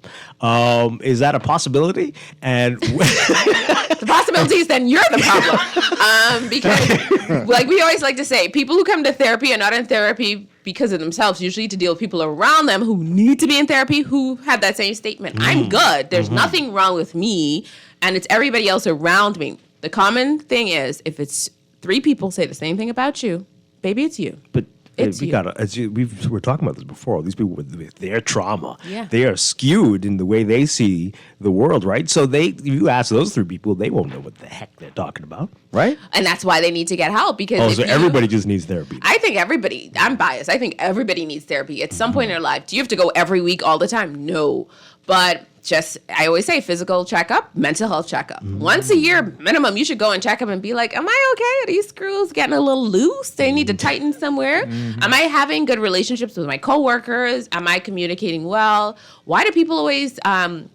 Is that a possibility? And the possibility is then you're the problem. Because like we always like to say, people who come to therapy are not in therapy because of themselves, usually to deal with people around them who need to be in therapy, who have that same statement. I'm good. There's nothing wrong with me, and it's everybody else around me. The common thing is, if it's 3 people say the same thing about you, baby, it's you. But we're talking about this before. These people with their trauma, they are skewed in the way they see the world, right? So you ask those 3 people, they won't know what the heck they're talking about, right? And that's why they need to get help. Because everybody just needs therapy. I think everybody. I'm biased. I think everybody needs therapy at some point in their life. Do you have to go every week all the time? No, but I always say physical checkup, mental health checkup. Once a year minimum, you should go and check up and be like, am I okay? Are these screws getting a little loose? They need to tighten somewhere. Am I having good relationships with my coworkers? Am I communicating well? Why do people always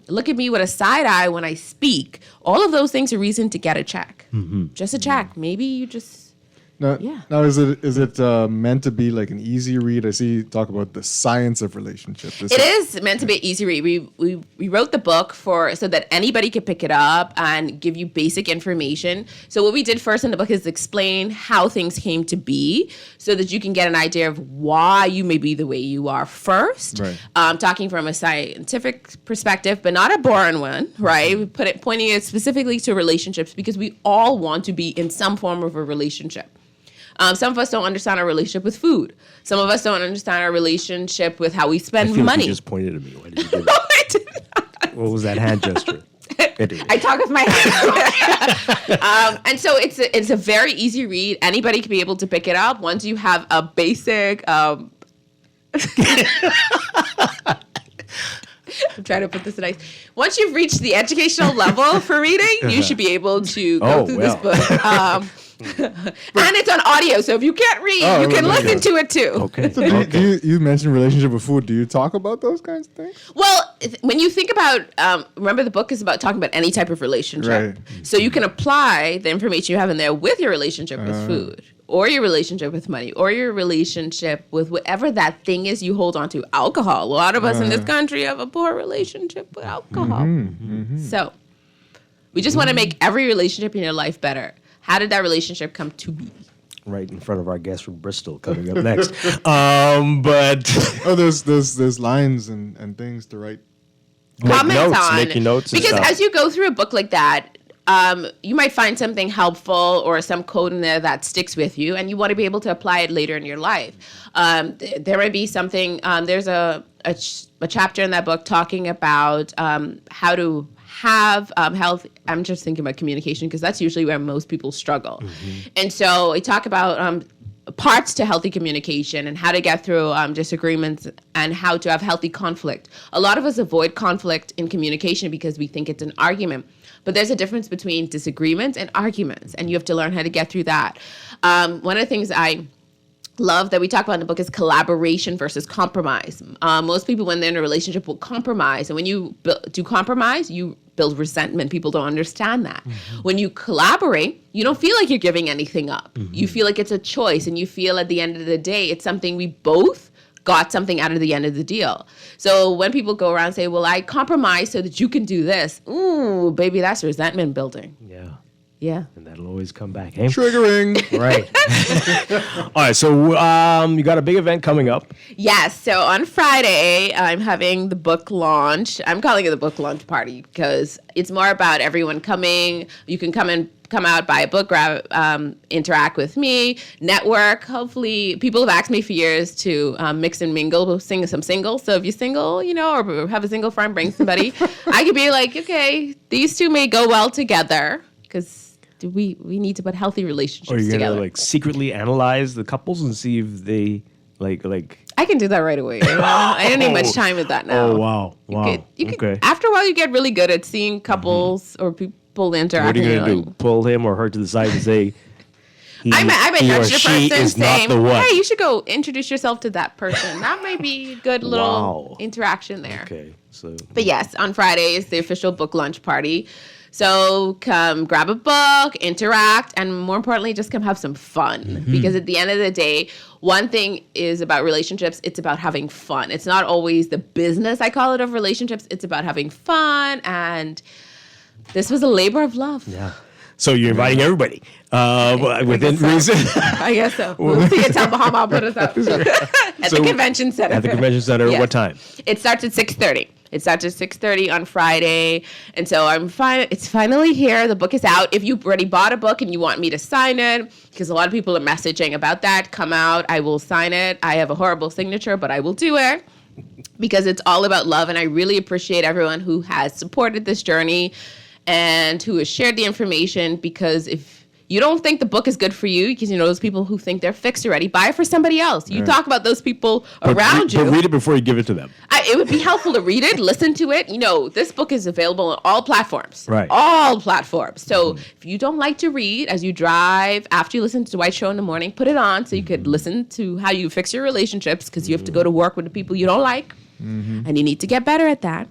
look at me with a side eye when I speak? All of those things are reason to get a check. Just a check. Maybe you just... Now, is it meant to be like an easy read? I see you talk about the science of relationships. It is meant to be an easy read. We wrote the book so that anybody could pick it up and give you basic information. So what we did first in the book is explain how things came to be so that you can get an idea of why you may be the way you are first. Right. Talking from a scientific perspective, but not a boring one, right? We pointing it specifically to relationships because we all want to be in some form of a relationship. Some of us don't understand our relationship with food. Some of us don't understand our relationship with how we spend money. Like you just pointed at me. Why did you do that? I did not. What was that hand gesture? I talk with my hands. And so it's a very easy read. Anybody can be able to pick it up once you have a basic... I'm trying to put this nice. Once you've reached the educational level for reading, you should be able to go through this book. And it's on audio, so if you can't read, you can listen to it too. Okay. So you mentioned relationship with food. Do you talk about those kinds of things? Well, when you think about, remember the book is about talking about any type of relationship. Right. So you can apply the information you have in there with your relationship with food, or your relationship with money, or your relationship with whatever that thing is you hold on to. Alcohol. A lot of us in this country have a poor relationship with alcohol. So we just want to make every relationship in your life better. How did that relationship come to be? Right in front of our guest from Bristol coming up next. But there's lines and things to write. Make your notes. Because as you go through a book like that, you might find something helpful or some code in there that sticks with you, and you want to be able to apply it later in your life. There might be something. There's a chapter in that book talking about how to have health. I'm just thinking about communication because that's usually where most people struggle. And so we talk about parts to healthy communication and how to get through disagreements and how to have healthy conflict. A lot of us avoid conflict in communication because we think it's an argument. But there's a difference between disagreements and arguments, and you have to learn how to get through that. One of the things I love that we talk about in the book is collaboration versus compromise. Most people, when they're in a relationship, will compromise. And when you do compromise, you build resentment. People don't understand that. When you collaborate, you don't feel like you're giving anything up. You feel like it's a choice, and you feel at the end of the day, it's something we both got something out of the end of the deal. So when people go around and say, well, I compromise so that you can do this. Ooh, baby, that's resentment building. Yeah. And that'll always come back. Eh? Triggering. Right. All right. So you got a big event coming up. Yes. So on Friday, I'm having the book launch. I'm calling it the book launch party because it's more about everyone coming. You can come out, buy a book, grab, interact with me, network. Hopefully, people have asked me for years to mix and mingle, sing some singles. So if you're single, or have a single friend, bring somebody. I could be like, okay, these two may go well together because we need to put healthy relationships together. Or you're gonna secretly analyze the couples and see if they like. I can do that right away. I don't need much time with that now. Oh wow! You could, after a while, you get really good at seeing couples or people interact. What are you gonna do? Pull him or her to the side and say, I might judge the person saying, hey, you should go introduce yourself to that person. That might be a good little interaction there. Okay, so. But yes, on Friday is the official book launch party. So come grab a book, interact, and more importantly, just come have some fun. Because at the end of the day, one thing is about relationships, it's about having fun. It's not always the business, I call it, of relationships. It's about having fun, and this was a labor of love. Yeah. So you're inviting everybody within reason. I guess so. We'll see it. Tell Baha put us up at the convention center. At the convention center, Yes. What time? It starts at 6:30. It starts at 6:30 on Friday, and so it's finally here. The book is out. If you've already bought a book and you want me to sign it, because a lot of people are messaging about that, come out. I will sign it. I have a horrible signature, but I will do it. Because it's all about love, and I really appreciate everyone who has supported this journey and who has shared the information, because if you don't think the book is good for you because you know those people who think they're fixed already. Buy it for somebody else. You talk about those people around you. But read it before you give it to them. It would be helpful to read it, listen to it. You know, this book is available on all platforms. Right. All platforms. So if you don't like to read, as you drive, after you listen to Dwight Show in the morning, put it on so you could listen to how you fix your relationships because you have to go to work with the people you don't like. And you need to get better at that.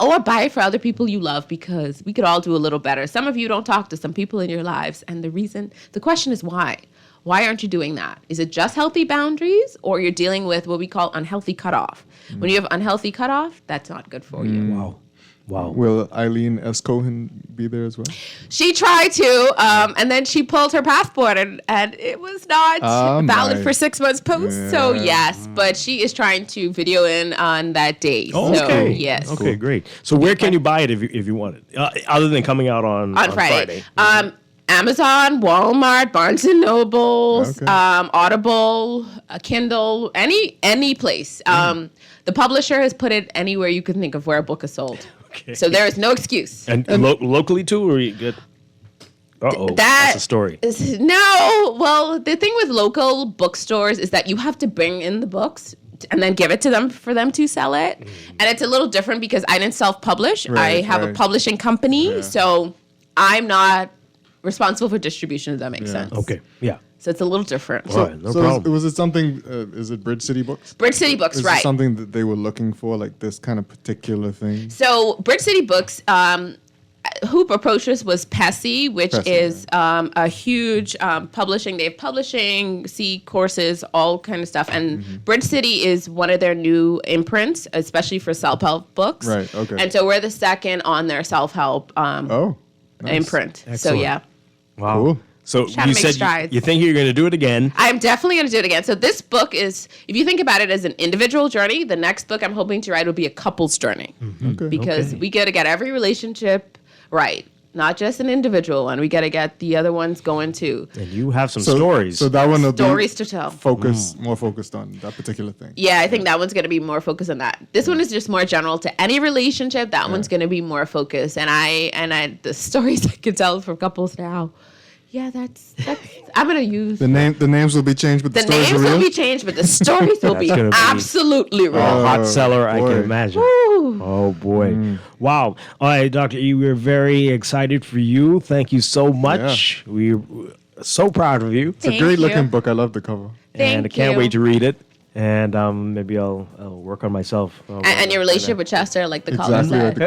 Or buy it for other people you love because we could all do a little better. Some of you don't talk to some people in your lives. And the question is why? Why aren't you doing that? Is it just healthy boundaries or you're dealing with what we call unhealthy cutoff? When you have unhealthy cutoff, that's not good for you. Wow. Will Eileen S. Cohen be there as well? She tried to, and then she pulled her passport, and it was not valid for 6 months post. Yeah. So, yes, but she is trying to video in on that day. Oh, so, okay. Yes. Okay, great. So where can you buy it if you want it? Other than coming out on Friday. Amazon, Walmart, Barnes & Noble, Audible, Kindle, any place. The publisher has put it anywhere you can think of where a book is sold. Okay. So there is no excuse. And locally too, or you get? That's a story. No, well, the thing with local bookstores is that you have to bring in the books and then give it to them for them to sell it. And it's a little different because I didn't self-publish. I have a publishing company, so I'm not responsible for distribution, if that makes sense. Okay, yeah. So it's a little different. So, no problem. Was it something, is it Bridge City Books? Bridge City Books, is right. It something that they were looking for, like this kind of particular thing? So Bridge City Books, who approached us was Pessy, which is a huge publishing. They have publishing, courses, all kind of stuff. And Bridge City is one of their new imprints, especially for self-help books. Right, okay. And so we're the second on their self-help imprint. Excellent. So, yeah. Wow. Cool. So you said you think you're going to do it again. I'm definitely going to do it again. So this book is, if you think about it as an individual journey, the next book I'm hoping to write will be a couple's journey. Because we got to get every relationship right, not just an individual one. We got to get the other ones going too. And you have some stories. So that one will stories to tell. More focused on that particular thing. Yeah, I think that one's going to be more focused on that. This one is just more general to any relationship. That one's going to be more focused. And I the stories I can tell from couples now. Yeah, that's I'm gonna use the names will be changed, but the stories names will be changed, but the stories will be absolutely real. Hot seller, I can imagine. Woo. Oh boy, wow! All right, Dr. E, we're very excited for you. Thank you so much. Yeah. We're so proud of you. It's a great looking book. I love the cover, and I can't wait to read it. And maybe I'll work on myself. And your relationship with Chester, like the caller said.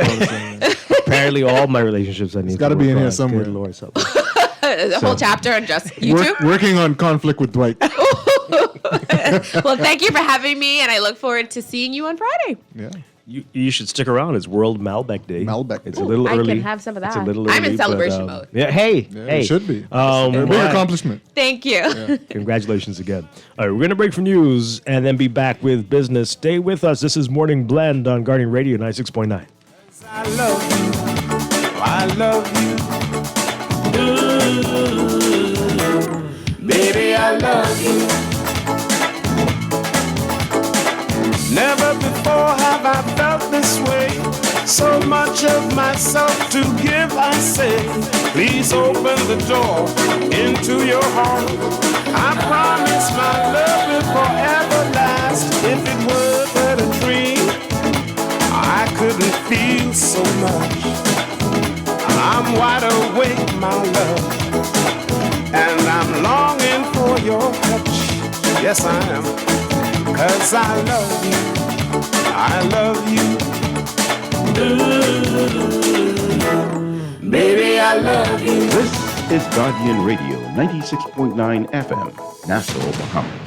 Apparently, all my relationships I need. It's got to be in here somewhere. Good Lord, a whole chapter on just you two? Working on conflict with Dwight. Well, thank you for having me, and I look forward to seeing you on Friday. Yeah. You should stick around. It's World Malbec Day. It's a little early. I can have some of that. It's a little early. I'm in celebration mode. Yeah. Hey. It should be. A big accomplishment. Thank you. Yeah. Congratulations again. All right, we're going to break for news and then be back with business. Stay with us. This is Morning Blend on Guardian Radio 96.9. I love you. I love you. Baby, I love you. Never before have I felt this way. So much of myself to give, I say. Please open the door into your heart. I promise my love will forever last. If it were but a dream, I couldn't feel so much. I'm wide awake, my love, and I'm longing for your touch. Yes, I am, 'cause I love you. I love you. Ooh, baby, I love you. This is Guardian Radio 96.9 FM, Nassau, Bahamas.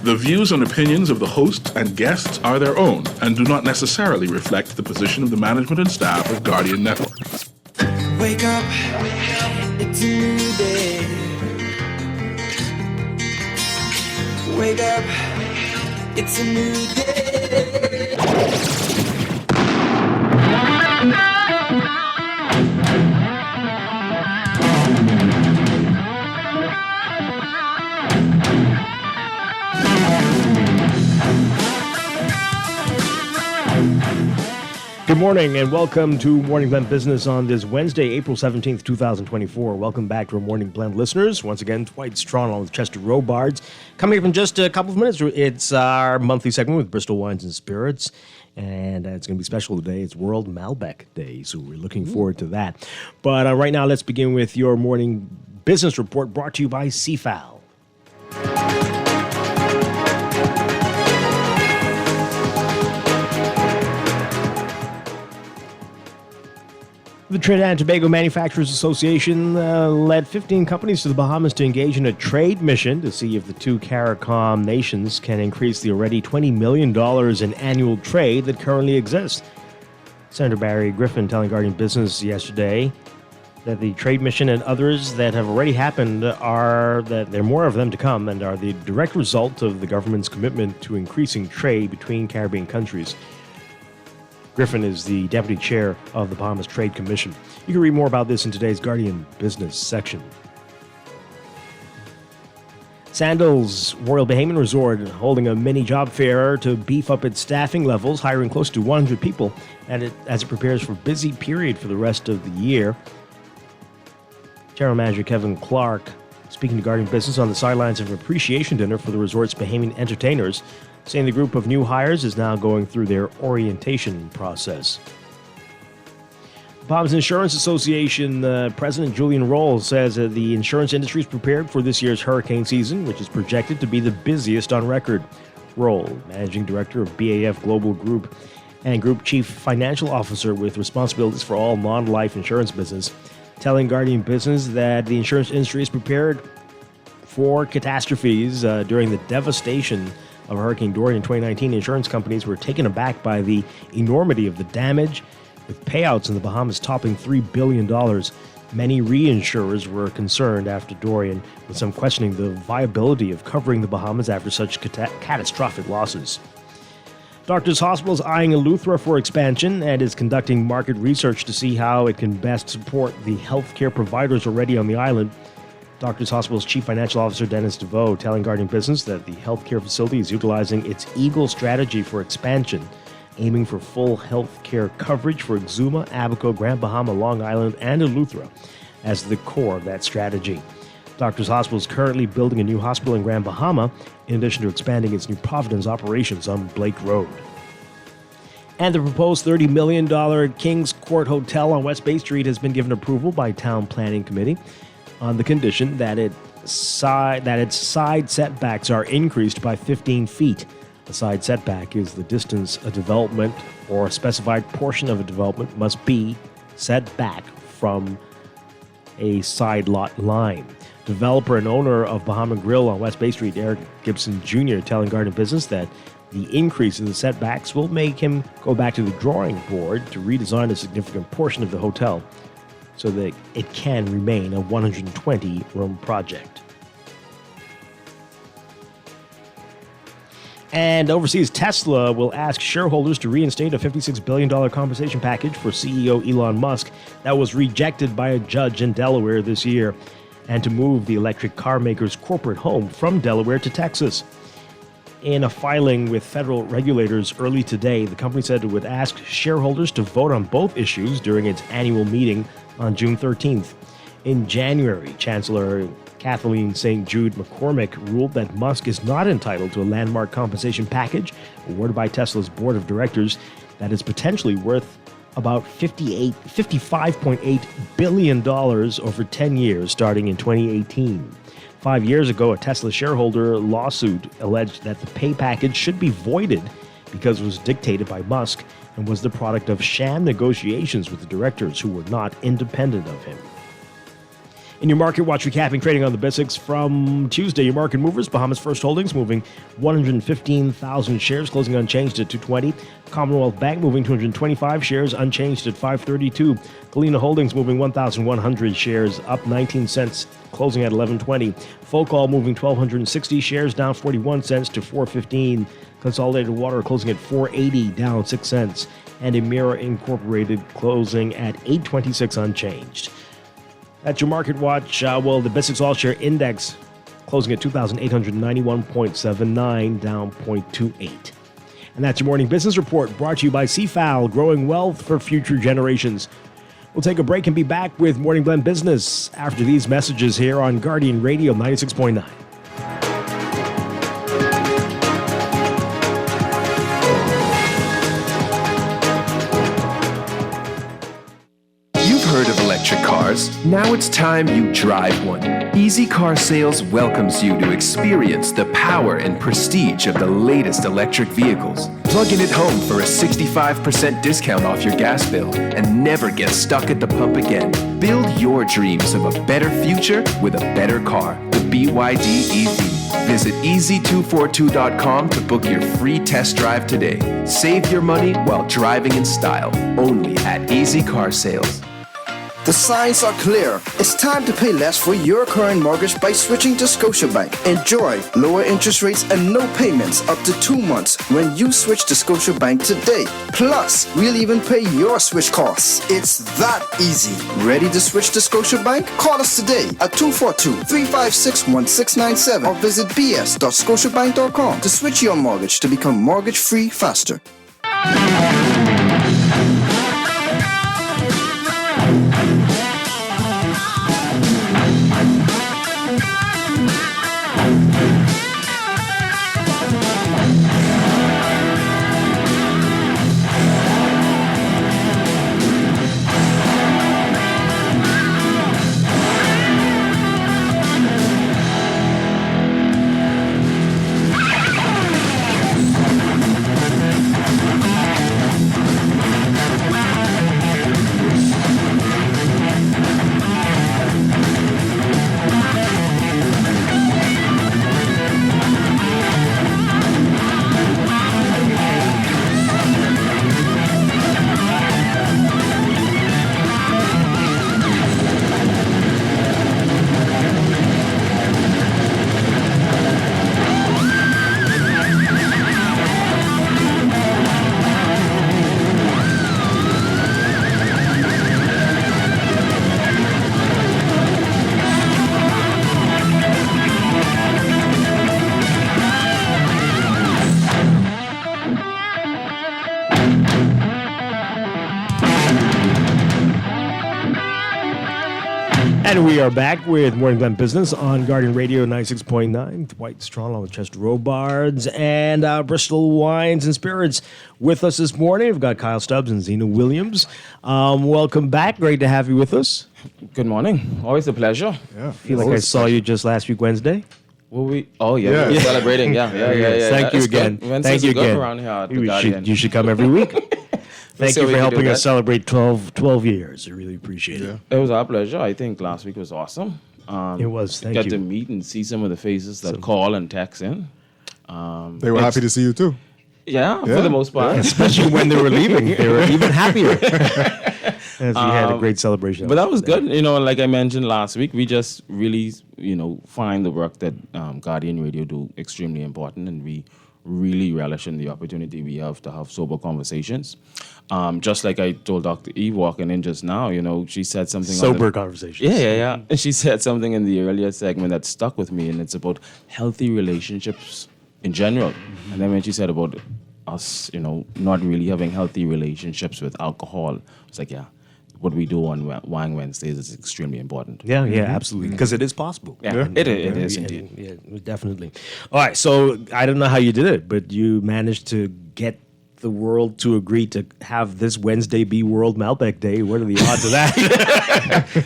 The views and opinions of the host and guests are their own and do not necessarily reflect the position of the management and staff of Guardian Network. Wake up, it's a new day. Wake up, it's a new day. Good morning and welcome to Morning Blend Business on this Wednesday, April 17th, 2024. Welcome back to our Morning Blend listeners. Once again, Dwight, Strachan with Chester Robards. Coming up in just a couple of minutes, it's our monthly segment with Bristol Wines and Spirits. And it's going to be special today. It's World Malbec Day, so we're looking forward to that. But right now, let's begin with your morning business report brought to you by CFAL. The Trinidad and Tobago Manufacturers Association led 15 companies to the Bahamas to engage in a trade mission to see if the two CARICOM nations can increase the already $20 million in annual trade that currently exists. Senator Barry Griffin telling Guardian Business yesterday that the trade mission and others that have already happened are that there are more of them to come and are the direct result of the government's commitment to increasing trade between Caribbean countries. Griffin is the deputy chair of the Bahamas Trade Commission. You can read more about this in today's Guardian Business section. Sandals Royal Bahamian Resort holding a mini job fair to beef up its staffing levels, hiring close to 100 people as it prepares for a busy period for the rest of the year. General Manager Kevin Clark speaking to Guardian Business on the sidelines of an appreciation dinner for the resort's Bahamian entertainers, saying the group of new hires is now going through their orientation process. Bahamas Insurance Association President Julian Roll says that the insurance industry is prepared for this year's hurricane season, which is projected to be the busiest on record. Roll, Managing Director of BAF Global Group and Group Chief Financial Officer with responsibilities for all non-life insurance business, telling Guardian Business that the insurance industry is prepared for catastrophes during the devastation of Hurricane Dorian in 2019. Insurance companies were taken aback by the enormity of the damage, with payouts in the Bahamas topping $3 billion. Many reinsurers were concerned after Dorian, with some questioning the viability of covering the Bahamas after such catastrophic losses. Doctors Hospital is eyeing Eleuthera for expansion and is conducting market research to see how it can best support the healthcare providers already on the island. Doctors Hospital's Chief Financial Officer Dennis DeVoe telling Guardian Business that the healthcare facility is utilizing its Eagle strategy for expansion, aiming for full healthcare coverage for Exuma, Abaco, Grand Bahama, Long Island, and Eleuthera as the core of that strategy. Doctors Hospital is currently building a new hospital in Grand Bahama, in addition to expanding its New Providence operations on Blake Road. And the proposed $30 million Kings Court Hotel on West Bay Street has been given approval by Town Planning Committee on the condition that its side setbacks are increased by 15 feet. A side setback is the distance a development or a specified portion of a development must be set back from a side lot line. Developer and owner of Bahama Grill on West Bay Street, Eric Gibson Jr., telling Guardian Business that the increase in the setbacks will make him go back to the drawing board to redesign a significant portion of the hotel so that it can remain a 120-room project. And overseas, Tesla will ask shareholders to reinstate a $56 billion compensation package for CEO Elon Musk that was rejected by a judge in Delaware this year, and to move the electric car maker's corporate home from Delaware to Texas. In a filing with federal regulators early today, the company said it would ask shareholders to vote on both issues during its annual meeting on June 13th. In January, Chancellor Kathleen St. Jude McCormick ruled that Musk is not entitled to a landmark compensation package awarded by Tesla's board of directors that is potentially worth about $55.8 billion over 10 years starting in 2018. 5 years ago, a Tesla shareholder lawsuit alleged that the pay package should be voided because it was dictated by Musk and was the product of sham negotiations with the directors who were not independent of him. In your Market Watch recapping trading on the BISX from Tuesday, your market movers, Bahamas First Holdings moving 115,000 shares, closing unchanged at 220. Commonwealth Bank moving 225 shares, unchanged at 532. Galena Holdings moving 1,100 shares, up 19 cents, closing at 1120. Focall moving 1,260 shares, down 41 cents to 415. Consolidated Water closing at 480, down 6 cents. And Emira Incorporated closing at 826 unchanged. At your Market Watch, the BISX All-Share Index closing at 2,891.79, down 0.28. And And that's your morning business report brought to you by CFAL, growing wealth for future generations. We'll take a break and be back with Morning Blend Business after these messages here on Guardian Radio 96.9. You've heard of electric cars. Now it's time you drive one. Easy Car Sales welcomes you to experience the power and prestige of the latest electric vehicles. Plug in at home for a 65% discount off your gas bill and never get stuck at the pump again. Build your dreams of a better future with a better car. The BYD EV. Visit easy242.com to book your free test drive today. Save your money while driving in style. Only at Easy Car Sales. The signs are clear. It's time to pay less for your current mortgage by switching to Scotiabank. Enjoy lower interest rates and no payments up to 2 months when you switch to Scotiabank today. Plus, we'll even pay your switch costs. It's that easy. Ready to switch to Scotiabank? Call us today at 242-356-1697 or visit bs.scotiabank.com to switch your mortgage to become mortgage-free faster. And we are back with Morning Blend Business on Guardian Radio 96.9. Dwight, Strachan with Chester Robards and Bristol Wines and Spirits with us this morning. We've got Kyle Stubbs and Zena Williams. Welcome back. Great to have you with us. Good morning. Always a pleasure. Yeah. I feel like I saw you just last week Wednesday. Were we? Oh, yeah. We were celebrating. Yeah. Thank you again. Thank you again. Around here at the Guardian. You should come every week. Thank you for helping us celebrate 12 years. I really appreciate it. It was our pleasure. I think last week was awesome. It was. Thank you. Got to meet and see some of the faces that call and text in. They were happy to see you too. Yeah, for the most part. Yeah, especially when they were leaving. They were even happier. As we had a great celebration. But that was good. You know, like I mentioned last week, we just really, find the work that Guardian Radio do extremely important, and we really relish in the opportunity we have to have sober conversations. Just like I told Dr. Eve walking in just now, she said something. Sober conversations. Yeah. And she said something in the earlier segment that stuck with me, and it's about healthy relationships in general. Mm-hmm. And then when she said about us, not really having healthy relationships with alcohol, it's like, what we do on Wine Wednesdays is extremely important. Yeah, absolutely. Because it is possible. Yeah. It is indeed. Yeah, definitely. All right, so I don't know how you did it, but you managed to get the world to agree to have this Wednesday be World Malbec Day. What are the odds of that?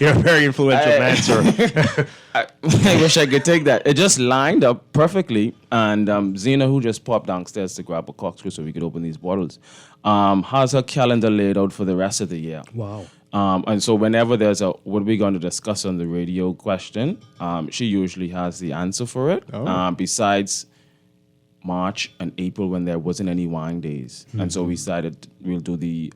You're a very influential man, sir. I wish I could take that. It just lined up perfectly. And Zena, who just popped downstairs to grab a corkscrew so we could open these bottles, has her calendar laid out for the rest of the year. Wow. And so whenever there's a what are we going to discuss on the radio question, she usually has the answer for it. Besides March and April when there wasn't any wine days. Mm-hmm. And so we decided we'll do the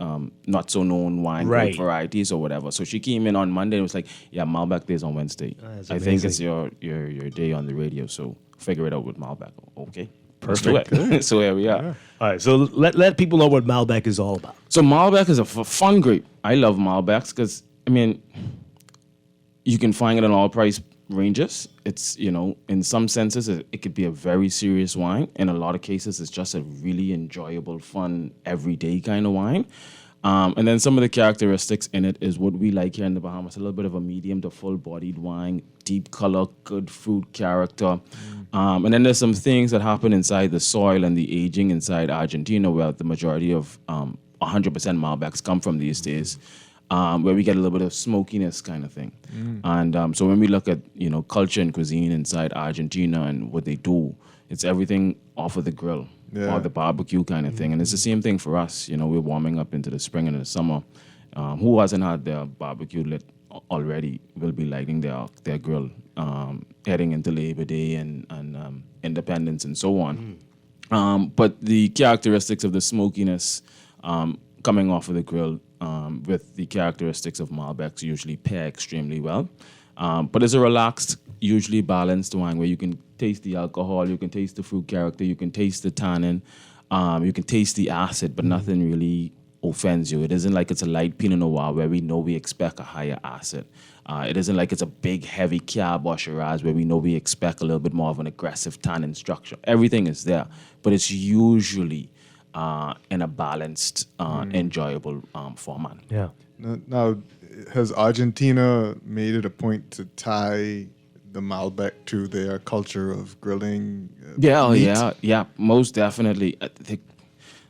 not so known wine varieties or whatever. So she came in on Monday and was like, Malbec Day is on Wednesday. I think it's your day on the radio, so figure it out with Malbec. Okay. Perfect. So here we are. Yeah. All right, so let people know what Malbec is all about. So Malbec is a fun grape. I love Malbecs because, you can find it in all price ranges. It's, in some senses, it could be a very serious wine. In a lot of cases, it's just a really enjoyable, fun, everyday kind of wine. And then some of the characteristics in it is what we like here in the Bahamas, a little bit of a medium to full-bodied wine, deep color, good fruit character. And then there's some things that happen inside the soil and the aging inside Argentina, where the majority of 100% Malbecs come from these days, where we get a little bit of smokiness kind of thing. And so when we look at, culture and cuisine inside Argentina and what they do, it's everything off of the grill. Yeah. Or the barbecue kind of thing. And it's the same thing for us. We're warming up into the spring and the summer. Who hasn't had their barbecue lit already will be lighting their grill, heading into Labor Day and Independence and so on. But the characteristics of the smokiness coming off of the grill with the characteristics of Malbecs usually pair extremely well. But it's a relaxed, usually balanced wine where you can taste the alcohol, you can taste the fruit character, you can taste the tannin, you can taste the acid, but nothing really offends you. It isn't like it's a light Pinot Noir where we know we expect a higher acid. It isn't like it's a big, heavy Cab or Shiraz where we know we expect a little bit more of an aggressive tannin structure. Everything is there, but it's usually in a balanced, enjoyable format. Yeah. Now, has Argentina made it a point to tie the Malbec to their culture of grilling meat? Yeah, most definitely. I'm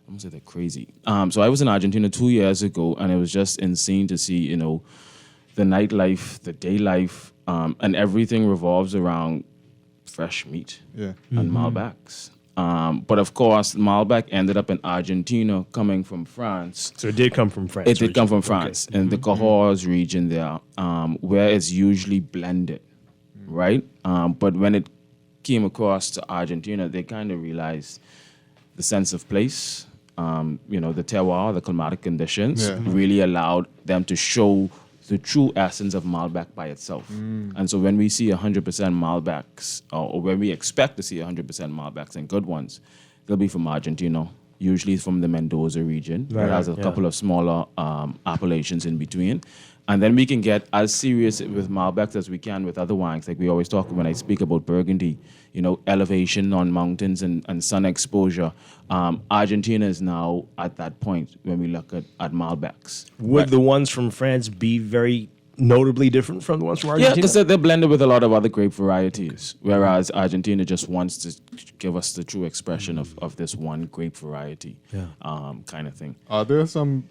gonna say they're crazy. So I was in Argentina 2 years ago, and it was just insane to see, the nightlife, the day life, and everything revolves around fresh meat and Malbecs. But of course, Malbec ended up in Argentina, coming from France. So it did come from France. It did come from France, in the Cahors region there, where it's usually blended, right? But when it came across to Argentina, they kind of realized the sense of place, the terroir, the climatic conditions, really allowed them to show the true essence of Malbec by itself. And so when we see 100% Malbecs, or when we expect to see 100% Malbecs and good ones, they'll be from Argentina, usually from the Mendoza region. It has a couple of smaller appellations in between. And then we can get as serious with Malbecs as we can with other wines. Like we always talk when I speak about Burgundy, elevation on mountains and sun exposure. Argentina is now at that point when we look at Malbecs. Would the ones from France be very notably different from the ones from Argentina? Yeah, because they're blended with a lot of other grape varieties, whereas Argentina just wants to give us the true expression of this one grape variety kind of thing. Are there some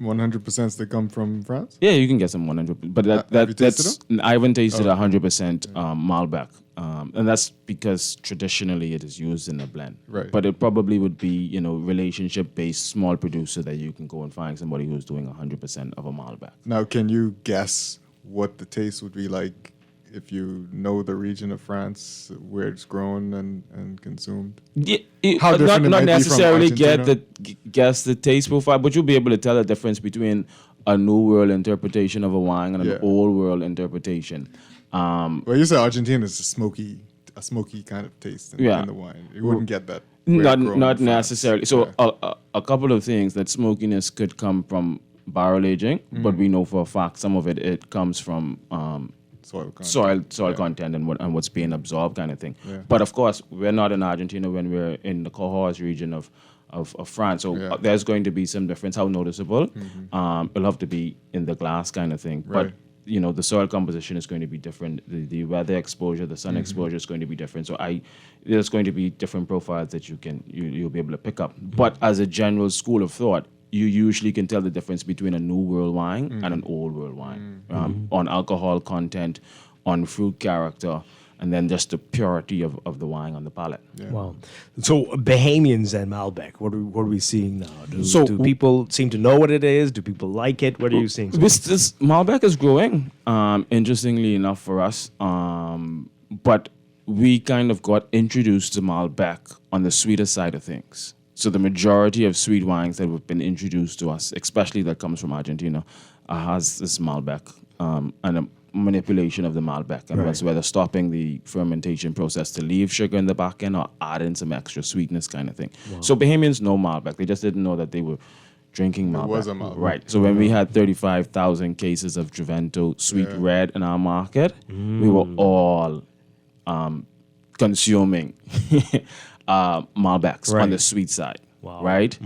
100% that come from France? Yeah, you can get some 100%, but I haven't tasted 100% Malbec, and that's because traditionally it is used in a blend. Right. But it probably would be relationship-based small producer that you can go and find somebody who's doing 100% of a Malbec. Now, can you guess what the taste would be like if you know the region of France where it's grown and consumed? Yeah, How different not it might necessarily be from Argentina? guess the taste profile, but you'll be able to tell the difference between a new world interpretation of a wine and an old world interpretation. Well, you say Argentina is a smoky kind of taste in the wine. You wouldn't get that. Not necessarily. So a couple of things, that smokiness could come from barrel aging, but we know for a fact some of it comes from soil content and what's being absorbed kind of thing. Yeah. But of course, we're not in Argentina when we're in the Cahors region of France. So there's going to be some difference. How noticeable? It'll have to be in the glass kind of thing. Right. But the soil composition is going to be different. The weather exposure, the sun exposure is going to be different. So there's going to be different profiles that you'll be able to pick up. But as a general school of thought, you usually can tell the difference between a new world wine and an old world wine on alcohol content, on fruit character, and then just the purity of the wine on the palate. Yeah. Wow. So Bahamians and Malbec, what are we seeing now? Do people seem to know what it is? Do people like it? What are you seeing? This Malbec is growing, interestingly enough for us, but we kind of got introduced to Malbec on the sweeter side of things. So the majority of sweet wines that have been introduced to us, especially that comes from Argentina, has this Malbec and a manipulation of the Malbec. And that's whether stopping the fermentation process to leave sugar in the back end or adding some extra sweetness kind of thing. Wow. So Bahamians know Malbec. They just didn't know that they were drinking Malbec. It was a Malbec. Right. So when we had 35,000 cases of Juvento Sweet Red in our market, we were all consuming Malbecs on the sweet side. Wow. Right?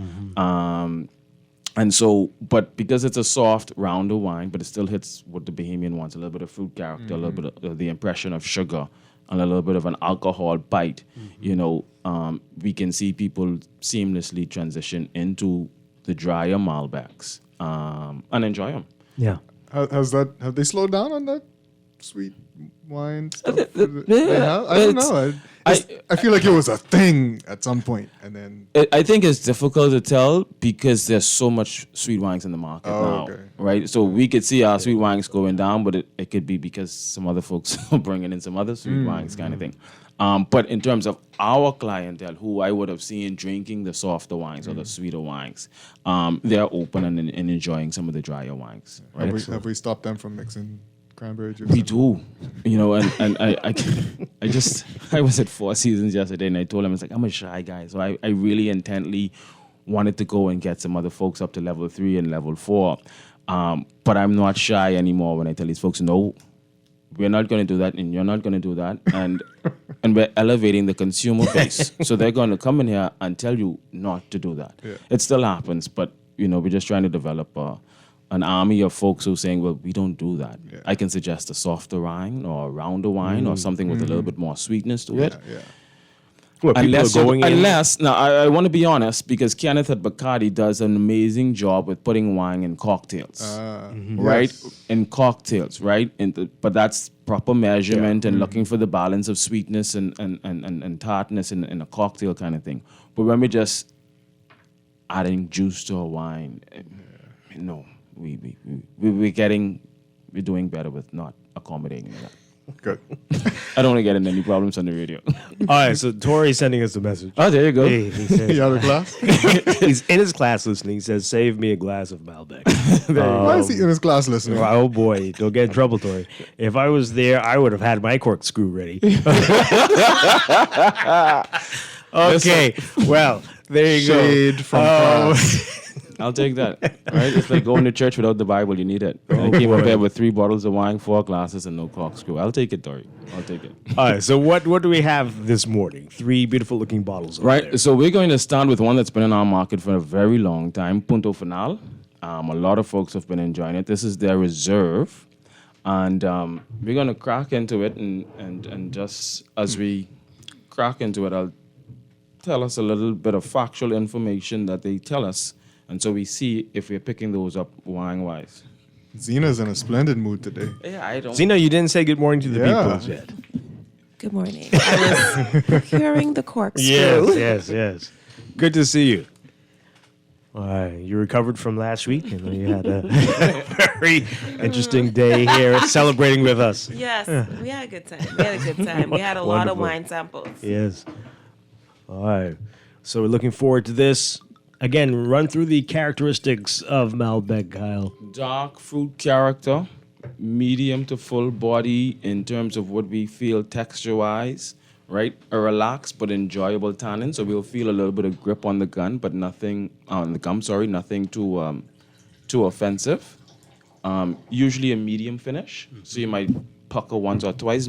And so, but because it's a soft, rounder wine, but it still hits what the Bahamian wants, a little bit of fruit character, a little bit of the impression of sugar, and a little bit of an alcohol bite, we can see people seamlessly transition into the drier Malbecs and enjoy them. Yeah. Have they slowed down on that sweet wine stuff? They have? I don't know. I feel like it was a thing at some point, and then I think it's difficult to tell because there's so much sweet wines in the market now, right? So we could see our sweet wines going down, but it could be because some other folks are bringing in some other sweet wines kind of thing. But in terms of our clientele, who I would have seen drinking the softer wines or the sweeter wines, they're open and enjoying some of the drier wines. Right? Have we stopped them from mixing cranberry juice? We do, and I was at Four Seasons yesterday, and I told him, it's like, I'm a shy guy, so I really intently wanted to go and get some other folks up to level 3 and level 4, but I'm not shy anymore when I tell these folks, no, we're not going to do that, and you're not going to do that, and we're elevating the consumer base, so they're going to come in here and tell you not to do that. Yeah. It still happens, but we're just trying to develop an army of folks who are saying, well, we don't do that. Yeah. I can suggest a softer wine or a rounder wine or something with a little bit more sweetness to it. Yeah. Well, Now, I want to be honest, because Kenneth at Bacardi does an amazing job with putting wine in cocktails, right? Yes. In cocktails, right? But that's proper measurement and looking for the balance of sweetness and tartness in a cocktail kind of thing. But when we're just adding juice to a wine, no. We're doing better with not accommodating that. Good. I don't want to get in any problems on the radio. All right, so Tori's sending us a message. Oh, there you go. He says, You out of class? He's in his class listening. He says, save me a glass of Malbec. Why is he in his class listening? Oh, boy. Don't get in trouble, Tori. If I was there, I would have had my corkscrew ready. Okay. Well, there you go. Shade from class. I'll take that. Right? It's like going to church without the Bible. You need it. I came up there with 3 bottles of wine, 4 glasses, and no corkscrew. I'll take it, Tori. I'll take it. All right. So what do we have this morning? 3 beautiful looking bottles. Right. There. So we're going to start with one that's been in our market for a very long time, Punto Final. A lot of folks have been enjoying it. This is their reserve. And we're going to crack into it. And just as we crack into it, I'll tell us a little bit of factual information that they tell us. And so we see if we're picking those up wine-wise. Zena's in a splendid mood today. Yeah, I don't. Zena, you didn't say good morning to the people yet. Good morning. I was procuring the corkscrew. Yes. Good to see you. You recovered from last week, and you had a very interesting day here celebrating with us. Yes, we had a good time. We had a lot of wine samples. Yes. All right. So we're looking forward to this. Again, run through the characteristics of Malbec, Kyle. Dark fruit character, medium to full body in terms of what we feel texture-wise, right? A relaxed but enjoyable tannin, so we'll feel a little bit of grip on the gun, but nothing on the gum. Nothing too offensive. Usually a medium finish, so you might pucker once or twice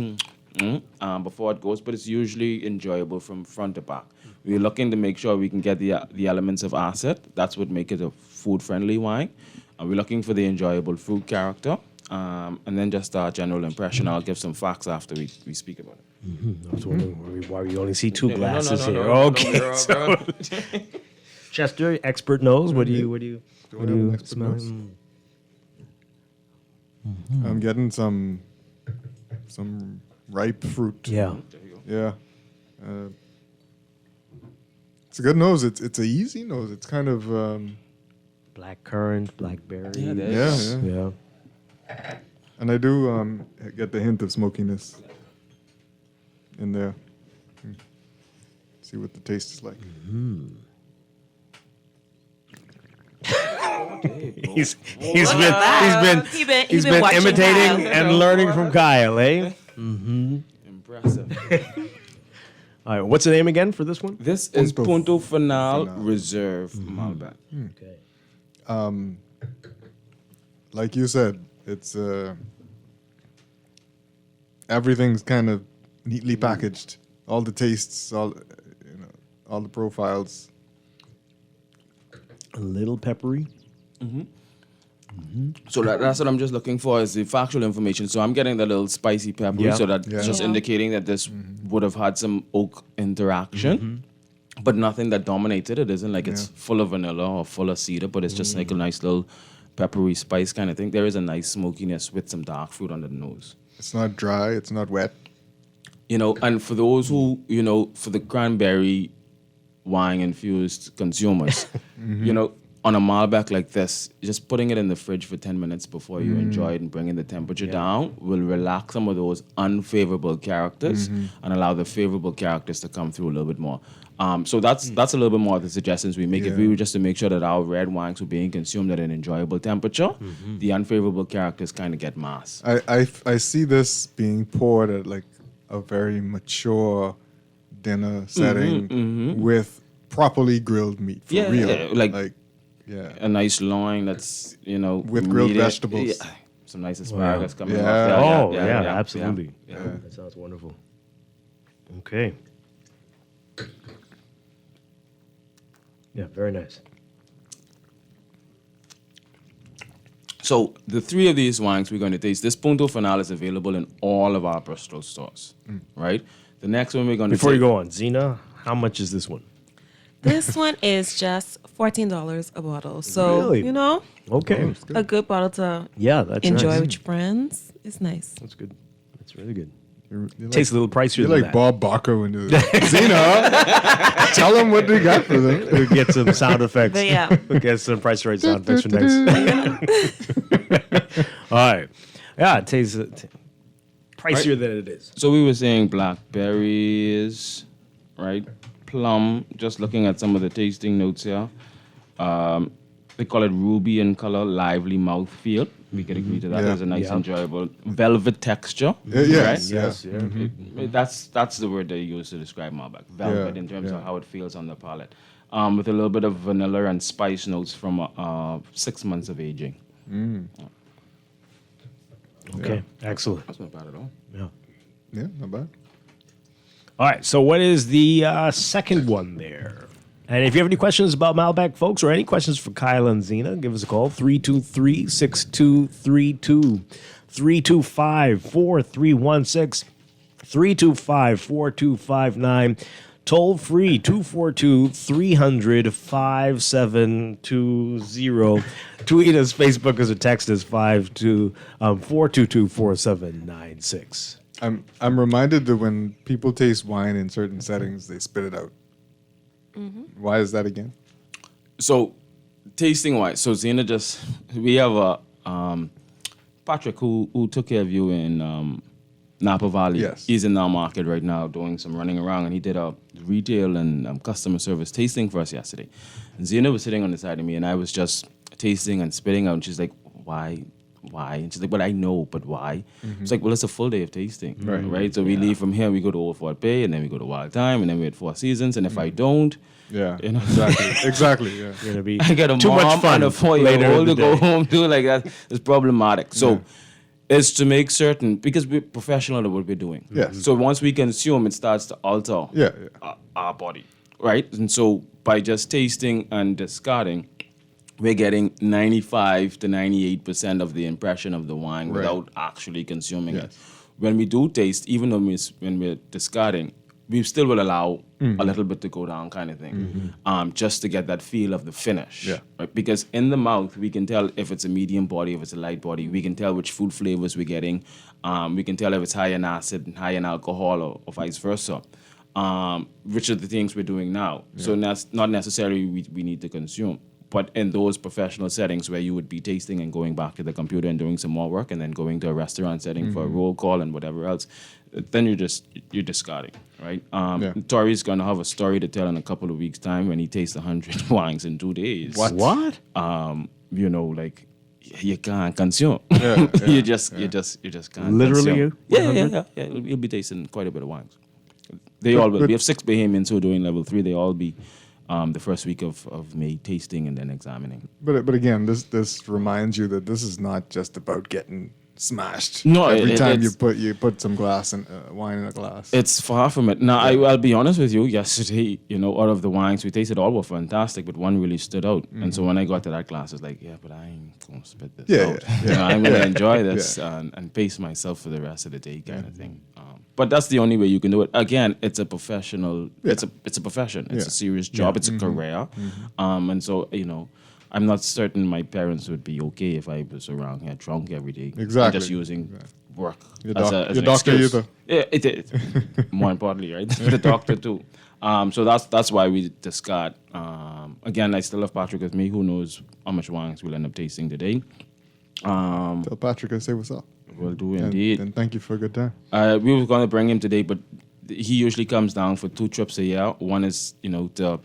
before it goes, but it's usually enjoyable from front to back. We're looking to make sure we can get the elements of acid. That's what makes it a food-friendly wine. We're looking for the enjoyable fruit character, and then just our general impression. I'll give some facts after we speak about it. I was wondering why we only see 2 glasses here. No, Okay. Chester, expert knows. What do you smell? I'm getting some ripe fruit. Yeah. Yeah. It's a good nose. It's a easy nose. It's kind of black currant, blackberry. Yeah. And I do get the hint of smokiness in there. See what the taste is like. He's been imitating and learning from Kyle, eh? Impressive. All right, what's the name again for this one? This is Punto Final Reserve Malbec. Okay. like you said, it's everything's kind of neatly packaged. All the tastes, all the profiles. A little peppery. So that's what I'm just looking for is the factual information. So I'm getting the little spicy peppery, so that's just indicating that this would have had some oak interaction, but nothing that dominated. It isn't like it's full of vanilla or full of cedar, but it's just like a nice little peppery spice kind of thing. There is a nice smokiness with some dark fruit under the nose. It's not dry. It's not wet. And for those who, for the cranberry wine infused consumers, on a Malbec like this, just putting it in the fridge for 10 minutes before you enjoy it and bringing the temperature down will relax some of those unfavorable characters and allow the favorable characters to come through a little bit more. So that's a little bit more of the suggestions we make. If we were just to make sure that our red wines were being consumed at an enjoyable temperature, the unfavorable characters kind of get masked. I see this being poured at like a very mature dinner setting with properly grilled meat for real. Like a nice loin that's with grilled vegetables. Some nice asparagus coming off. Absolutely. That sounds wonderful. Okay. Yeah, very nice. So the three of these wines we're going to taste. This Punto Final is available in all of our Bristol stores, right? The next one we're going to Before you go on, Zena, how much is this one? This one is just $14 a bottle. So, Really? Okay. a good bottle to That's enjoy nice. with your friends. It's nice. That's good. That's really good. You're Tastes a little pricier You're than like that. Bob Barker when you Zena, tell them what they got for them. We'll get some sound effects. But yeah. We'll get some price right sound effects for next. All right. Yeah, it tastes pricier than it is. So we were saying blackberries, right? Plum, just looking at some of the tasting notes here. They call it ruby in color, lively mouthfeel. We could agree to that. There's a nice, enjoyable velvet texture. Yes. Right? That's the word they use to describe Malbec. Velvet in terms of how it feels on the palate. With a little bit of vanilla and spice notes from 6 months of aging. Okay, excellent. That's not bad at all. Yeah, not bad. All right, so what is the second one there? And if you have any questions about Malbec, folks, or any questions for Kyle and Zena, give us a call, 323-6232, 325-4316, 325-4259, toll free, 242-300-5720. Tweet us, Facebook us, or text us, 422-4796. I'm reminded that when people taste wine in certain settings, they spit it out. Why is that again? So, tasting wise. So, Zena we have a Patrick who took care of you in Napa Valley. Yes. He's in our market right now doing some running around, and he did a retail and customer service tasting for us yesterday. And Zena was sitting on the side of me, and I was just tasting and spitting out, and she's like, why? And she's like, but I know, but why? It's like, well, it's a full day of tasting, right? So we leave from here, we go to Old Fort Bay, and then we go to Wild Time, and then we're at Four Seasons, and if I don't, exactly, yeah. Gonna be I get a too mom much fun and a 4-year-old to go home to like that. It's problematic. So it's to make certain, because we're professional at what we're doing. Yes. So once we consume, it starts to alter our body, right? And so by just tasting and discarding, we're getting 95 to 98% of the impression of the wine without actually consuming it. When we do taste, even though when we're discarding, we still will allow a little bit to go down kind of thing, just to get that feel of the finish. Right? Because in the mouth, we can tell if it's a medium body, if it's a light body. We can tell which food flavors we're getting. We can tell if it's high in acid and high in alcohol or vice versa, which are the things we're doing now. So that's not necessarily we need to consume. But in those professional settings where you would be tasting and going back to the computer and doing some more work and then going to a restaurant setting for a roll call and whatever else, then you're discarding, right? Tori's going to have a story to tell in a couple of weeks' time when he tastes 100 wines in 2 days. What? Like you can't consume. You just can't. Literally, consume. You'll be tasting quite a bit of wines. They all will. We have 6 Bahamians who are doing level 3. They all be the first week of May, tasting and then examining. But again, this reminds you that this is not just about getting smashed. No, every time you put some wine in a glass. It's far from it. Now, I'll be honest with you. Yesterday, out of the wines we tasted, all were fantastic, but one really stood out. And so when I got to that glass, I was like, but I ain't gonna spit this out. I'm gonna enjoy this and pace myself for the rest of the day, kind of thing. But that's the only way you can do it. Again, it's a professional. It's a profession. It's a serious job. It's a career. And so I'm not certain my parents would be okay if I was around here drunk every day. Exactly. Just using work Your as your an doctor excuse. either. Yeah, it. More importantly, right? The doctor too. So that's why we discard. Again, I still have Patrick with me. Who knows how much wines we'll end up tasting today. Tell Patrick I say what's up. Will do indeed. And thank you for a good time. We were going to bring him today, but he usually comes down for 2 trips a year. One is, to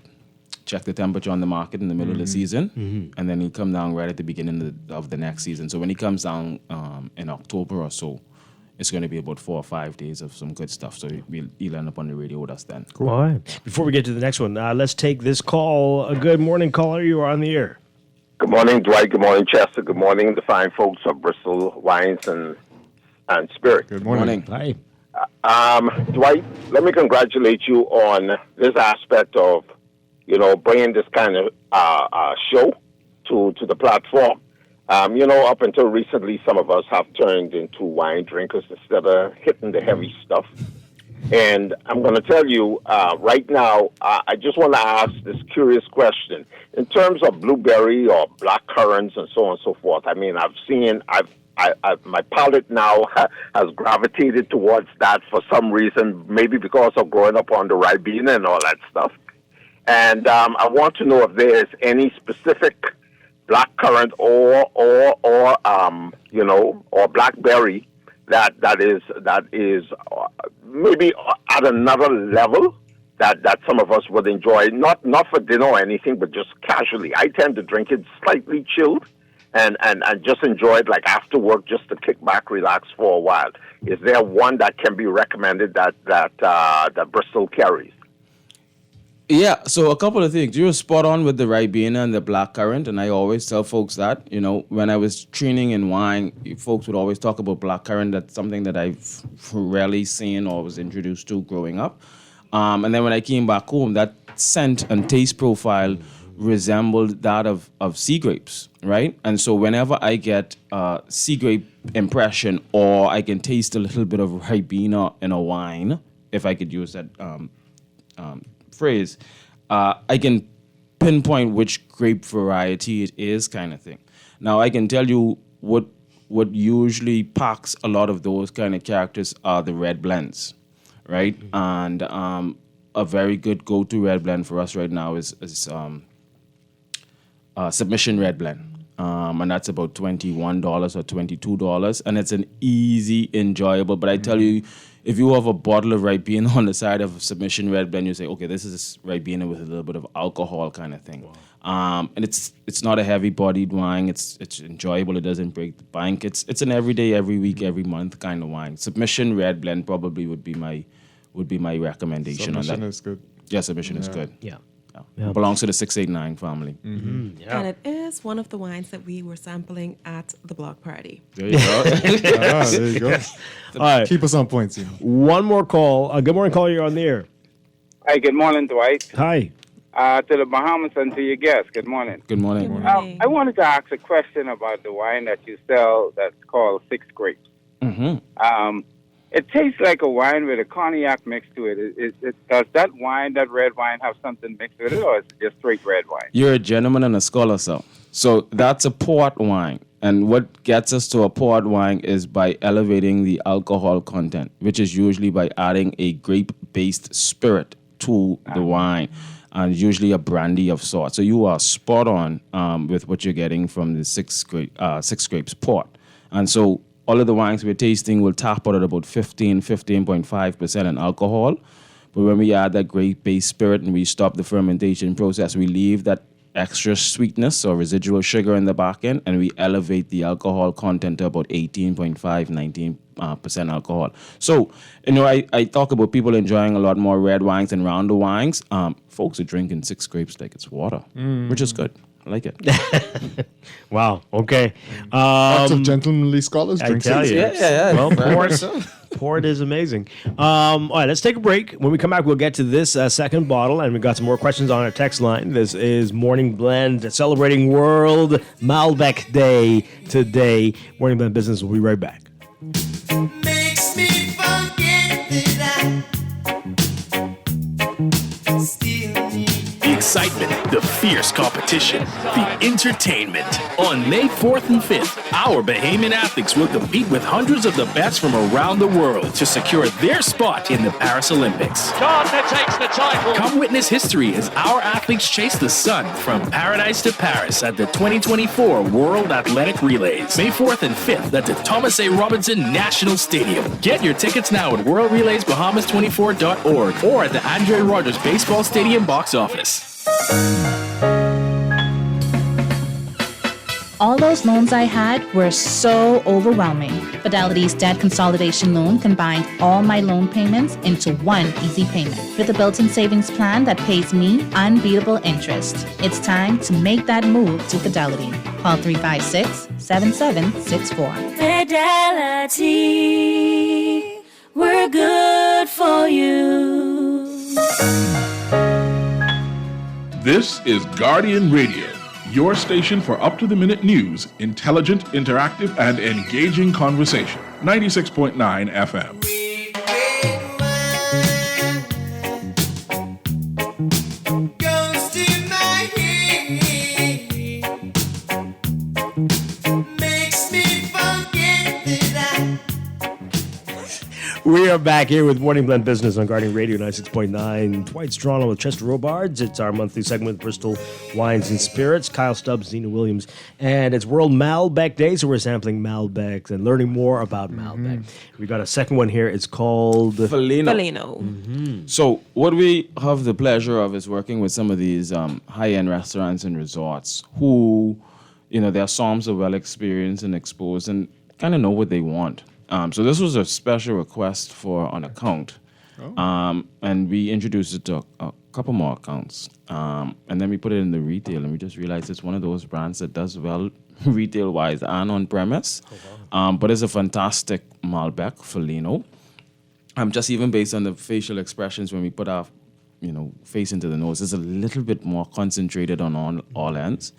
check the temperature on the market in the middle of the season, and then he'll come down right at the beginning of the next season. So when he comes down in October or so, it's going to be about 4 or 5 days of some good stuff. So he'll end up on the radio with us then. Cool. All right. Before we get to the next one, let's take this call. A good morning, caller. You are on the air. Good morning, Dwight. Good morning, Chester. Good morning, the fine folks of Bristol Wines and Spirit. Good morning. Hi. Dwight, let me congratulate you on this aspect of, bringing this kind of show to the platform. Up until recently, some of us have turned into wine drinkers instead of hitting the heavy stuff. And I'm going to tell you right now, I just want to ask this curious question. In terms of blueberry or black currants and so on and so forth, I mean, my palate now has gravitated towards that for some reason, maybe because of growing up on the Ribena and all that stuff. And I want to know if there is any specific black currant or blackberry that is maybe at another level that some of us would enjoy, not for dinner or anything, but just casually. I tend to drink it slightly chilled and just enjoy it like after work, just to kick back, relax for a while. Is there one that can be recommended that Bristol carries? Yeah, so a couple of things. You were spot on with the Ribena and the blackcurrant, and I always tell folks that, when I was training in wine, folks would always talk about blackcurrant. That's something that I've rarely seen or was introduced to growing up. And then when I came back home, that scent and taste profile resembled that of sea grapes, right? And so whenever I get sea grape impression, or I can taste a little bit of Ribena in a wine, if I could use that phrase, I can pinpoint which grape variety it is, kind of thing. Now, I can tell you what usually packs a lot of those kind of characters are the red blends, right? And a very good go-to red blend for us right now is Submission Red Blend. And that's about $21 or $22. And it's an easy, enjoyable, but I tell you, if you have a bottle of Ribena on the side of Submission Red Blend, you say, okay, this is Ribena with a little bit of alcohol kind of thing. Wow. And it's not a heavy-bodied wine. It's enjoyable. It doesn't break the bank. It's an everyday, every week, every month kind of wine. Submission Red Blend probably would be my recommendation on that. Submission is good. Yeah, Submission is good. Yeah. It belongs to the 689 family. Yeah. And it is one of the wines that we were sampling at the block party. There you go. There you go. All right. Keep us on points. One more call. Good morning, caller. You're on the air. Hi, good morning, Dwight. Hi. To the Bahamas and to your guests, good morning. Good morning. Good morning. I wanted to ask a question about the wine that you sell that's called Six Grapes. Mm-hmm. It tastes like a wine with a cognac mixed to it. Does that red wine, have something mixed with it, or is it just straight red wine? You're a gentleman and a scholar, sir. So that's a port wine. And what gets us to a port wine is by elevating the alcohol content, which is usually by adding a grape-based spirit to the wine, and usually a brandy of sorts. So you are spot on with what you're getting from the Six Grapes port. And so all of the wines we're tasting will tap out at about 15.5% in alcohol. But when we add that grape-based spirit and we stop the fermentation process, we leave that extra sweetness or residual sugar in the back end, and we elevate the alcohol content to about 18.5, 19% alcohol. So, I talk about people enjoying a lot more red wines and rounder wines. Folks are drinking 6 grapes like it's water, which is good. I like it. Wow. Okay. Lots of gentlemanly scholars drink. I tell you. Yeah. Well, port is amazing. All right, let's take a break. When we come back, we'll get to this second bottle, and we've got some more questions on our text line. This is Morning Blend celebrating World Malbec Day today. Morning Blend Business will be right back. Makes me forget that I still need The excitement, the fierce competition, the entertainment. On May 4th and 5th, our Bahamian athletes will compete with hundreds of the best from around the world to secure their spot in the Paris Olympics. Gardner takes the title. Come witness history as our athletes chase the sun from paradise to Paris at the 2024 World Athletic Relays. May 4th and 5th at the Thomas A. Robinson National Stadium. Get your tickets now at worldrelaysbahamas24.org or at the Andre Rogers Baseball Stadium box office. All those loans I had were so overwhelming. Fidelity's debt consolidation loan combined all my loan payments into one easy payment with a built-in savings plan that pays me unbeatable interest. It's time to make that move to Fidelity. Call 356-7764. Fidelity, we're good for you. This is Guardian Radio, your station for up-to-the-minute news, intelligent, interactive, and engaging conversation. 96.9 FM. Goes to my head, makes me forget that We are back here with Morning Blend Business on Guardian Radio 96.9. Dwight Strachan with Chester Robards. It's our monthly segment with Bristol Wines and Spirits. Kyle Stubbs, Zena Williams. And it's World Malbec Day, so we're sampling Malbecs and learning more about Malbec. We got a second one here. It's called Felino. So what we have the pleasure of is working with some of these high-end restaurants and resorts who, their somms are well experienced and exposed and kind of know what they want. So this was a special request for an account. And we introduced it to a couple more accounts. And then we put it in the retail, and we just realized it's one of those brands that does well retail-wise and on-premise. But it's a fantastic Malbec, Felino. Just even based on the facial expressions when we put our face into the nose, it's a little bit more concentrated on all ends.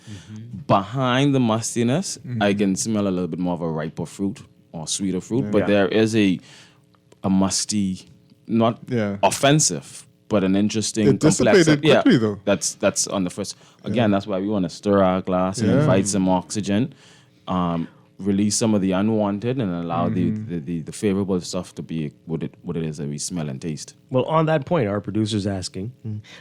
Behind the mustiness, I can smell a little bit more of a riper fruit or sweeter fruit, but there is a musty, not offensive, but an interesting It complex. dissipated quickly, though. That's on the first. Again, that's why we want to stir our glass and invite some oxygen, release some of the unwanted, and allow the favorable stuff to be what it is that we smell and taste. Well, on that point, our producer's asking,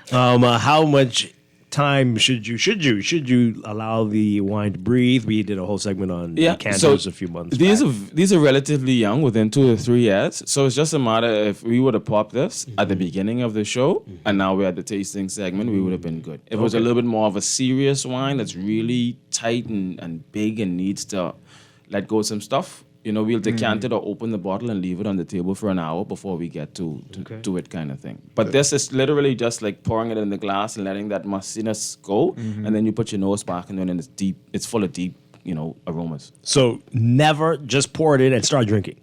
how much time should you allow the wine to breathe? We did a whole segment on decanters a few months back. These are relatively young, within 2 to 3 years. So it's just a matter if we would have popped this at the beginning of the show, and now we're at the tasting segment, we would have been good. If it was a little bit more of a serious wine that's really tight and big and needs to let go of some stuff, we'll decant it or open the bottle and leave it on the table for an hour before we get to it, kind of thing. But this is literally just like pouring it in the glass and letting that mustiness go, and then you put your nose back, and then it's full of deep, aromas. So never just pour it in and start drinking.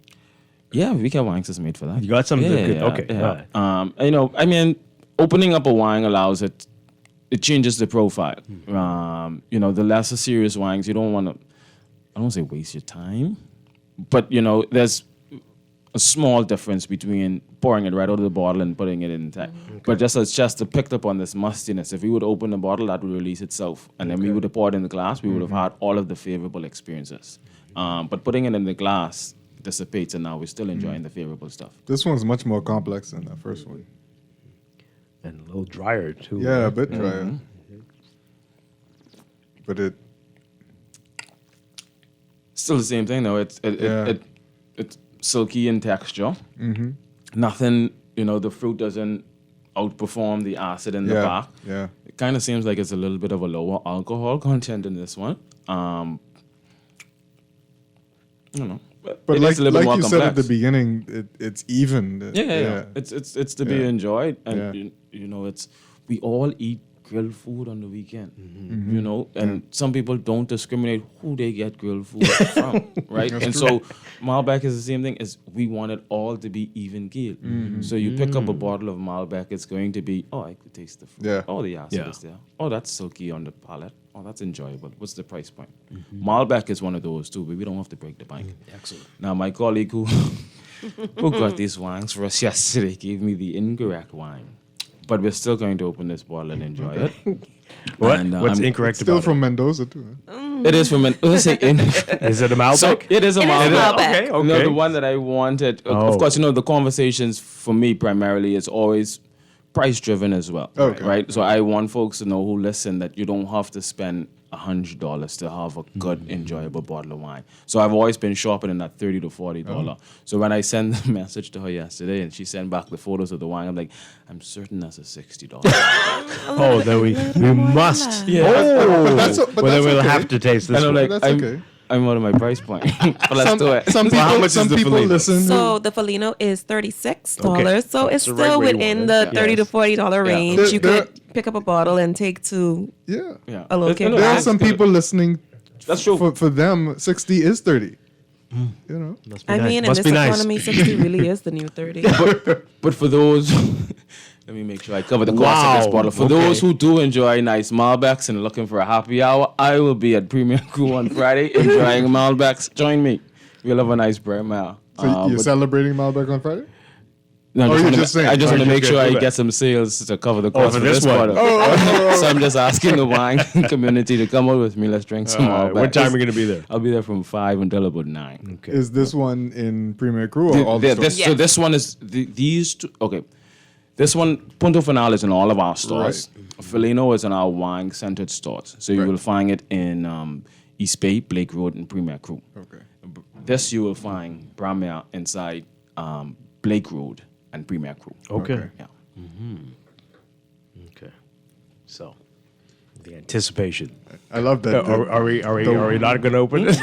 Yeah, Weekend Wines is made for that. You got something good. Yeah, Okay. yeah. All right. Opening up a wine allows it changes the profile. The lesser serious wines, you don't want to, I don't want to say waste your time, but, there's a small difference between pouring it right out of the bottle and putting it in time. But just to pick up on this mustiness, if we would open the bottle, that would release itself. And then we would have poured in the glass, we would have had all of the favorable experiences. But putting it in the glass dissipates, and now we're still enjoying the favorable stuff. This one's much more complex than that first one. And a little drier, too. Yeah, a bit drier. But still the same thing, though. It's silky in texture. Nothing, the fruit doesn't outperform the acid in the back. Yeah. kind of seems like it's a little bit of a lower alcohol content in this one. I don't know. But it like, is a little like bit more you complex. said at the beginning, it's even. Yeah. It's to be Yeah. enjoyed, and Yeah. you know, we all eat grilled food on the weekend, Mhm. you know, and some people don't discriminate who they get grilled food from, right? That's and true. so Malbec is the same thing. Is we want it all to be even keeled. Mhm. So you pick up a bottle of Malbec, it's going to be, I could taste the fruit. Yeah. Oh, the acid Yeah. is there. Oh, that's silky on the palate. Oh, that's enjoyable. What's the price point? Malbec is one of those too, but we don't have to break the bank. Excellent. Now, my colleague who got these wines for us yesterday gave me the incorrect wine. But we're still going to open this bottle and enjoy it. What? And, What's I'm- incorrect Still about from Mendoza too. It is from Is it a Malbec? So it is a Malbec. Okay, okay. No, the one that I wanted. Oh. Of course, you know, the conversations for me primarily is always price driven as well. Okay. Right? So I want folks to know who listen that you don't have to spend $100 to have a good, enjoyable bottle of wine. So I've always been shopping in that $30 to $40. So when I sent the message to her yesterday and she sent back the photos of the wine, I'm like, I'm certain that's a $60. Oh, then we must. Yeah. Oh, But that's well, then we'll okay. have to taste this And I'm one. like, That's okay. I'm out of my price point. But let's do it. Some So how people, much is some the people Felino? listen. So the Felino is $36, Okay. so it's That's right still where you within want the it. $30 to $40 range. There- You there- could pick up a bottle and take to Yeah. Yeah. a little It's- kid. There are That's some good. people listening. That's true. For them, 60 is 30. You know. Must be I nice. mean, in Must this be nice. economy, 60 really is the new 30. But for those, let me make sure I cover the cost of this Wow. bottle. For Okay. those who do enjoy nice Malbecs and looking for a happy hour, I will be at Premier Crew on Friday enjoying Malbecs. Join me. We'll have a nice Bremer. So you're but- celebrating Malbec on Friday? No, Or you're wanna- just saying? I just Or want to you make just sure gonna I do get that? some sales to cover the cost for of this this one. bottle. So I'm just asking the wine community to come out with me. Let's drink some All right. Malbec. What time are you going to be there? I'll be there from 5 until about 9. Okay. Is this one in Premier Crew or all the stores? So this one is these two. Okay, this one Punto Final is in all of our stores. Felino is in our wine centered stores. So you will find it in East Bay, Blake Road, and Premier Crew. Okay. This you will find Bramia inside Blake Road and Premier Crew. Okay. Yeah. Okay. So, the anticipation. I love that. Are we not going to open it?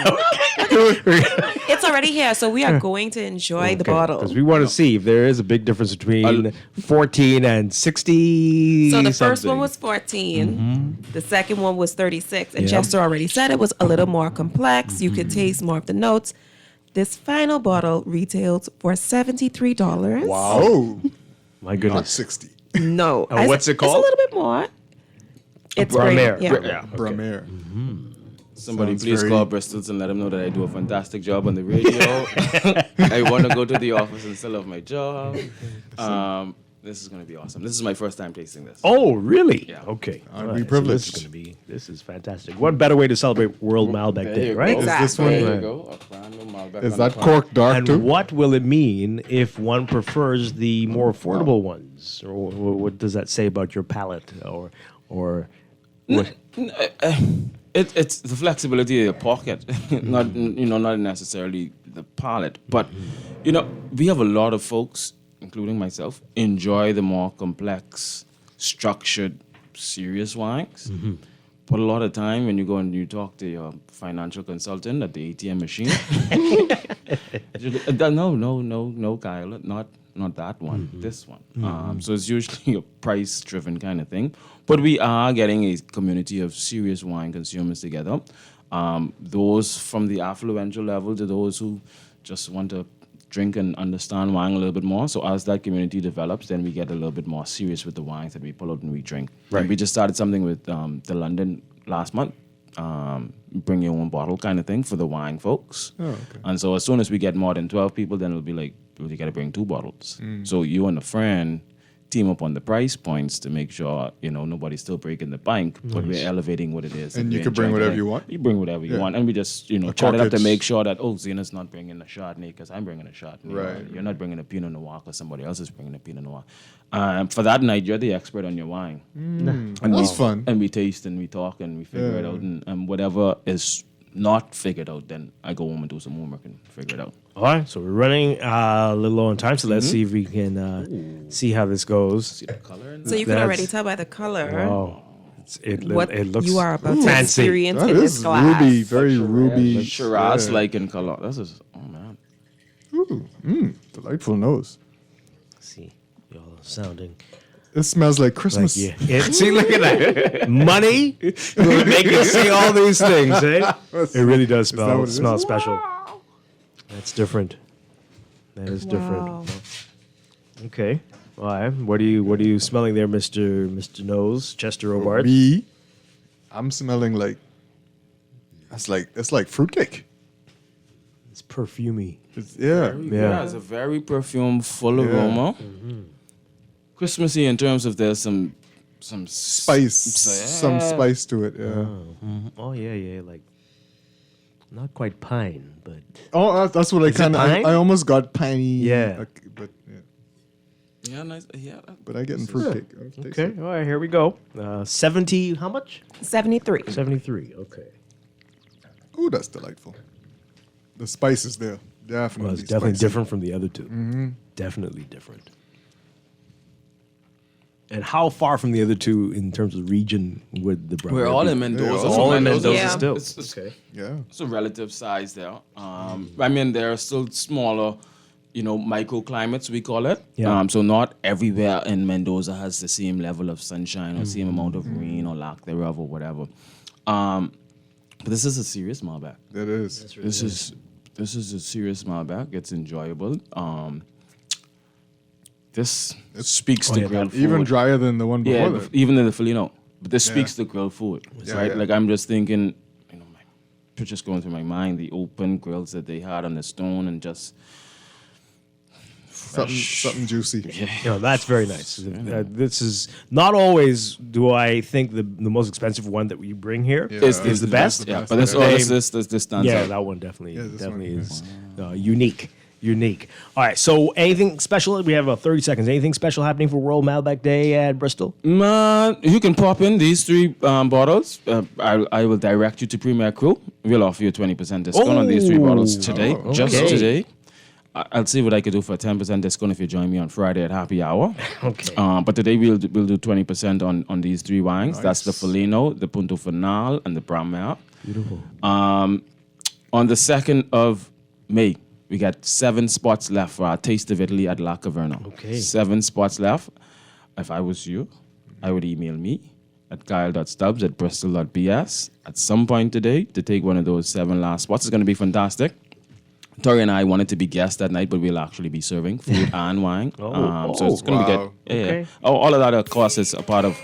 It's already here, so we are going to enjoy the bottle. Because we want to see if there is a big difference between 14 and 60. So the first something. one was 14. The second one was 36. And Yep. Chester already said it was a little more complex. You could taste more of the notes. This final bottle retails for $73. Wow. Oh, My not goodness. 60. No. What's it It's called? a little bit more. It's Bramer. great. Yeah. Bramer. Somebody Sounds please very- call Bristol's and let them know that I do a fantastic job on the radio. I want to go to the office and still have my job. This is going to be awesome. This is my first time tasting this. Oh, really? Yeah. Okay. I'd All be right. privileged. So this is fantastic. What better way to celebrate World Malbec There Day, you right? go. Is this one- There you go. A brand new Malbec Is on that the top. cork dark And too? what will it mean if one prefers the more affordable ones? Or what does that say about your palate? Or what? It's the flexibility of your pocket, not necessarily the palate. But we have a lot of folks, including myself, enjoy the more complex, structured, serious wines. But a lot of time when you go and you talk to your financial consultant at the ATM machine, no, Kyle, not that one, this one. So it's usually a price-driven kind of thing. But we are getting a community of serious wine consumers together. Those from the affluential level to those who just want to drink and understand wine a little bit more. So as that community develops, then we get a little bit more serious with the wines that we pull out and we drink. Right. And we just started something with the London last month. Bring your own bottle kind of thing for the wine folks. Oh, okay. And so as soon as we get more than 12 people, then it'll be like, you got to bring 2 bottles. So you and a friend team up on the price points to make sure, nobody's still breaking the bank, but we're elevating what it is. And you we're can bring enjoying whatever it. you want? You bring whatever you Yeah. want. And we just, chat it up to corkage. make sure that, Zena's not bringing a Chardonnay because I'm bringing a Chardonnay. Right. You're not bringing a Pinot Noir because somebody else is bringing a Pinot Noir. For that night, you're the expert on your wine. And That's we- fun. And we taste and we talk and we figure it out. And whatever is not figured out, then I go home and do some homework and figure it out. All right, so we're running a little low on time, so let's see if we can see how this goes. See the color in So you can already tell by the color. Wow. what it looks you are about to fancy. experience That in is this glass. ruby, very ruby. Shiraz yeah. like in color. This is man. Ooh, delightful nose. See, y'all sounding. It smells like Christmas. Like, yeah. See, look at that. Money will make you see all these things, eh? It really does that smell what it is? smell special. That's different. That is different. Okay. All right. What are you smelling there, Mr. Nose, Chester Robards? Me, I'm smelling like it's like fruitcake. It's perfumey. Yeah, it's a very perfume, full aroma. Christmassy in terms of there's some spice, some spice to it. Yeah. Oh yeah, like not quite pine, but that's what I Is it kind of. pine? I almost got piney. Yeah. But yeah. Yeah, nice. Yeah, But I get in fruitcake. I'll taste Okay. it. All right. Here we go. 70. How much? 73. 73. Okay. Ooh, that's delightful. The spice is there. Definitely. Well, it's definitely spicy. different from the other two. Definitely different. And how far from the other two in terms of region would the brother We're all be? in Mendoza. All so in Mendoza yeah. still. It's, Okay. Yeah. It's a relative size there. I mean, there are still smaller, microclimates, we call it. Yeah. So not everywhere in Mendoza has the same level of sunshine or same amount of rain or lack thereof or whatever. But this is a serious Malbec. It is. This is a serious Malbec. It's enjoyable. This speaks to grilled food. Even drier than the one before Yeah, that. even in the Filino. But this Yeah. speaks to grilled food, Yeah, right? yeah. Like I'm just thinking, my pictures going through my mind, the open grills that they had on the stone and just Something juicy. That's very nice. This is not always do I think the most expensive one that we bring here is the best. Yeah, but this stands Yeah, out. that one definitely this definitely one, is unique. All right, so anything special? We have about 30 seconds. Anything special happening for World Malbec Day at Bristol? Man, you can pop in these 3 bottles. I will direct you to Premier Crew. We'll offer you a 20% discount on these 3 bottles today, just okay. today. I'll see what I could do for a 10% discount if you join me on Friday at happy hour. Okay. But today we'll do 20% on these 3 wines. Nice. That's the Felino, the Punto Final, and the Brammer. Beautiful. On the 2nd of May, we got 7 spots left for our Taste of Italy at La Caverna. Okay. 7 spots left. If I was you, I would email me at kyle.stubbs@bristol.bs at some point today to take one of those 7 last spots. It's going to be fantastic. Tori and I wanted to be guests that night, but we'll actually be serving food and wine. So it's going to be good. Yeah. Okay. All of that, of course, is a part of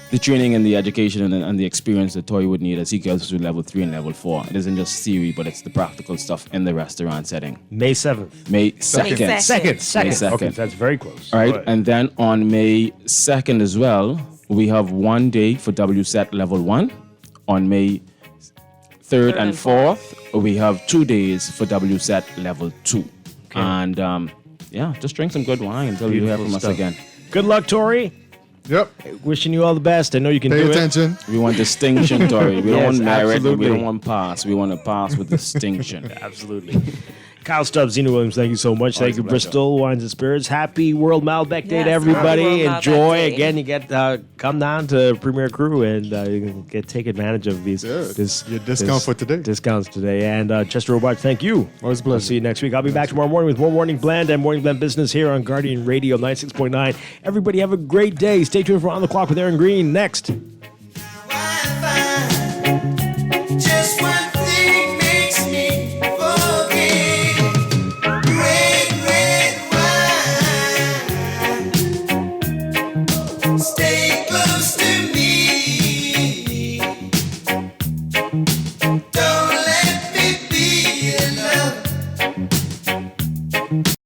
the training and the education and the experience that Tori would need as he goes through level 3 and level 4. It isn't just theory, but it's the practical stuff in the restaurant setting. May 7th. May 2nd. Second. Okay, that's very close. All right, Go ahead. and then on May 2nd as well, we have one day for WSET level 1. On May 3rd and 4th, we have 2 days for WSET level 2. Okay. And just drink some good wine until you hear Beautiful from us stuff. again. Good luck, Tori. Yep. Wishing you all the best. I know you can Pay do attention. We want distinction, Tori. We don't Yes, want merit. absolutely. We don't want pass. We want to pass with distinction. it. Absolutely. Kyle Stubbs, Zena Williams, thank you so much. Thank Always you, a pleasure. Bristol Wines and Spirits. Happy World Malbec Day to Yes, everybody. happy World Malbec Enjoy. Day. Again, you get come down to Premier Crew and you can take advantage of these. Your discount for today. Discounts today. And Chester Robards, thank you. Always a I'll pleasure. see you next week. I'll be back tomorrow morning with more Morning Blend and Morning Blend Business here on Guardian Radio 96.9. Everybody have a great day. Stay tuned for On the Clock with Aaron Green next.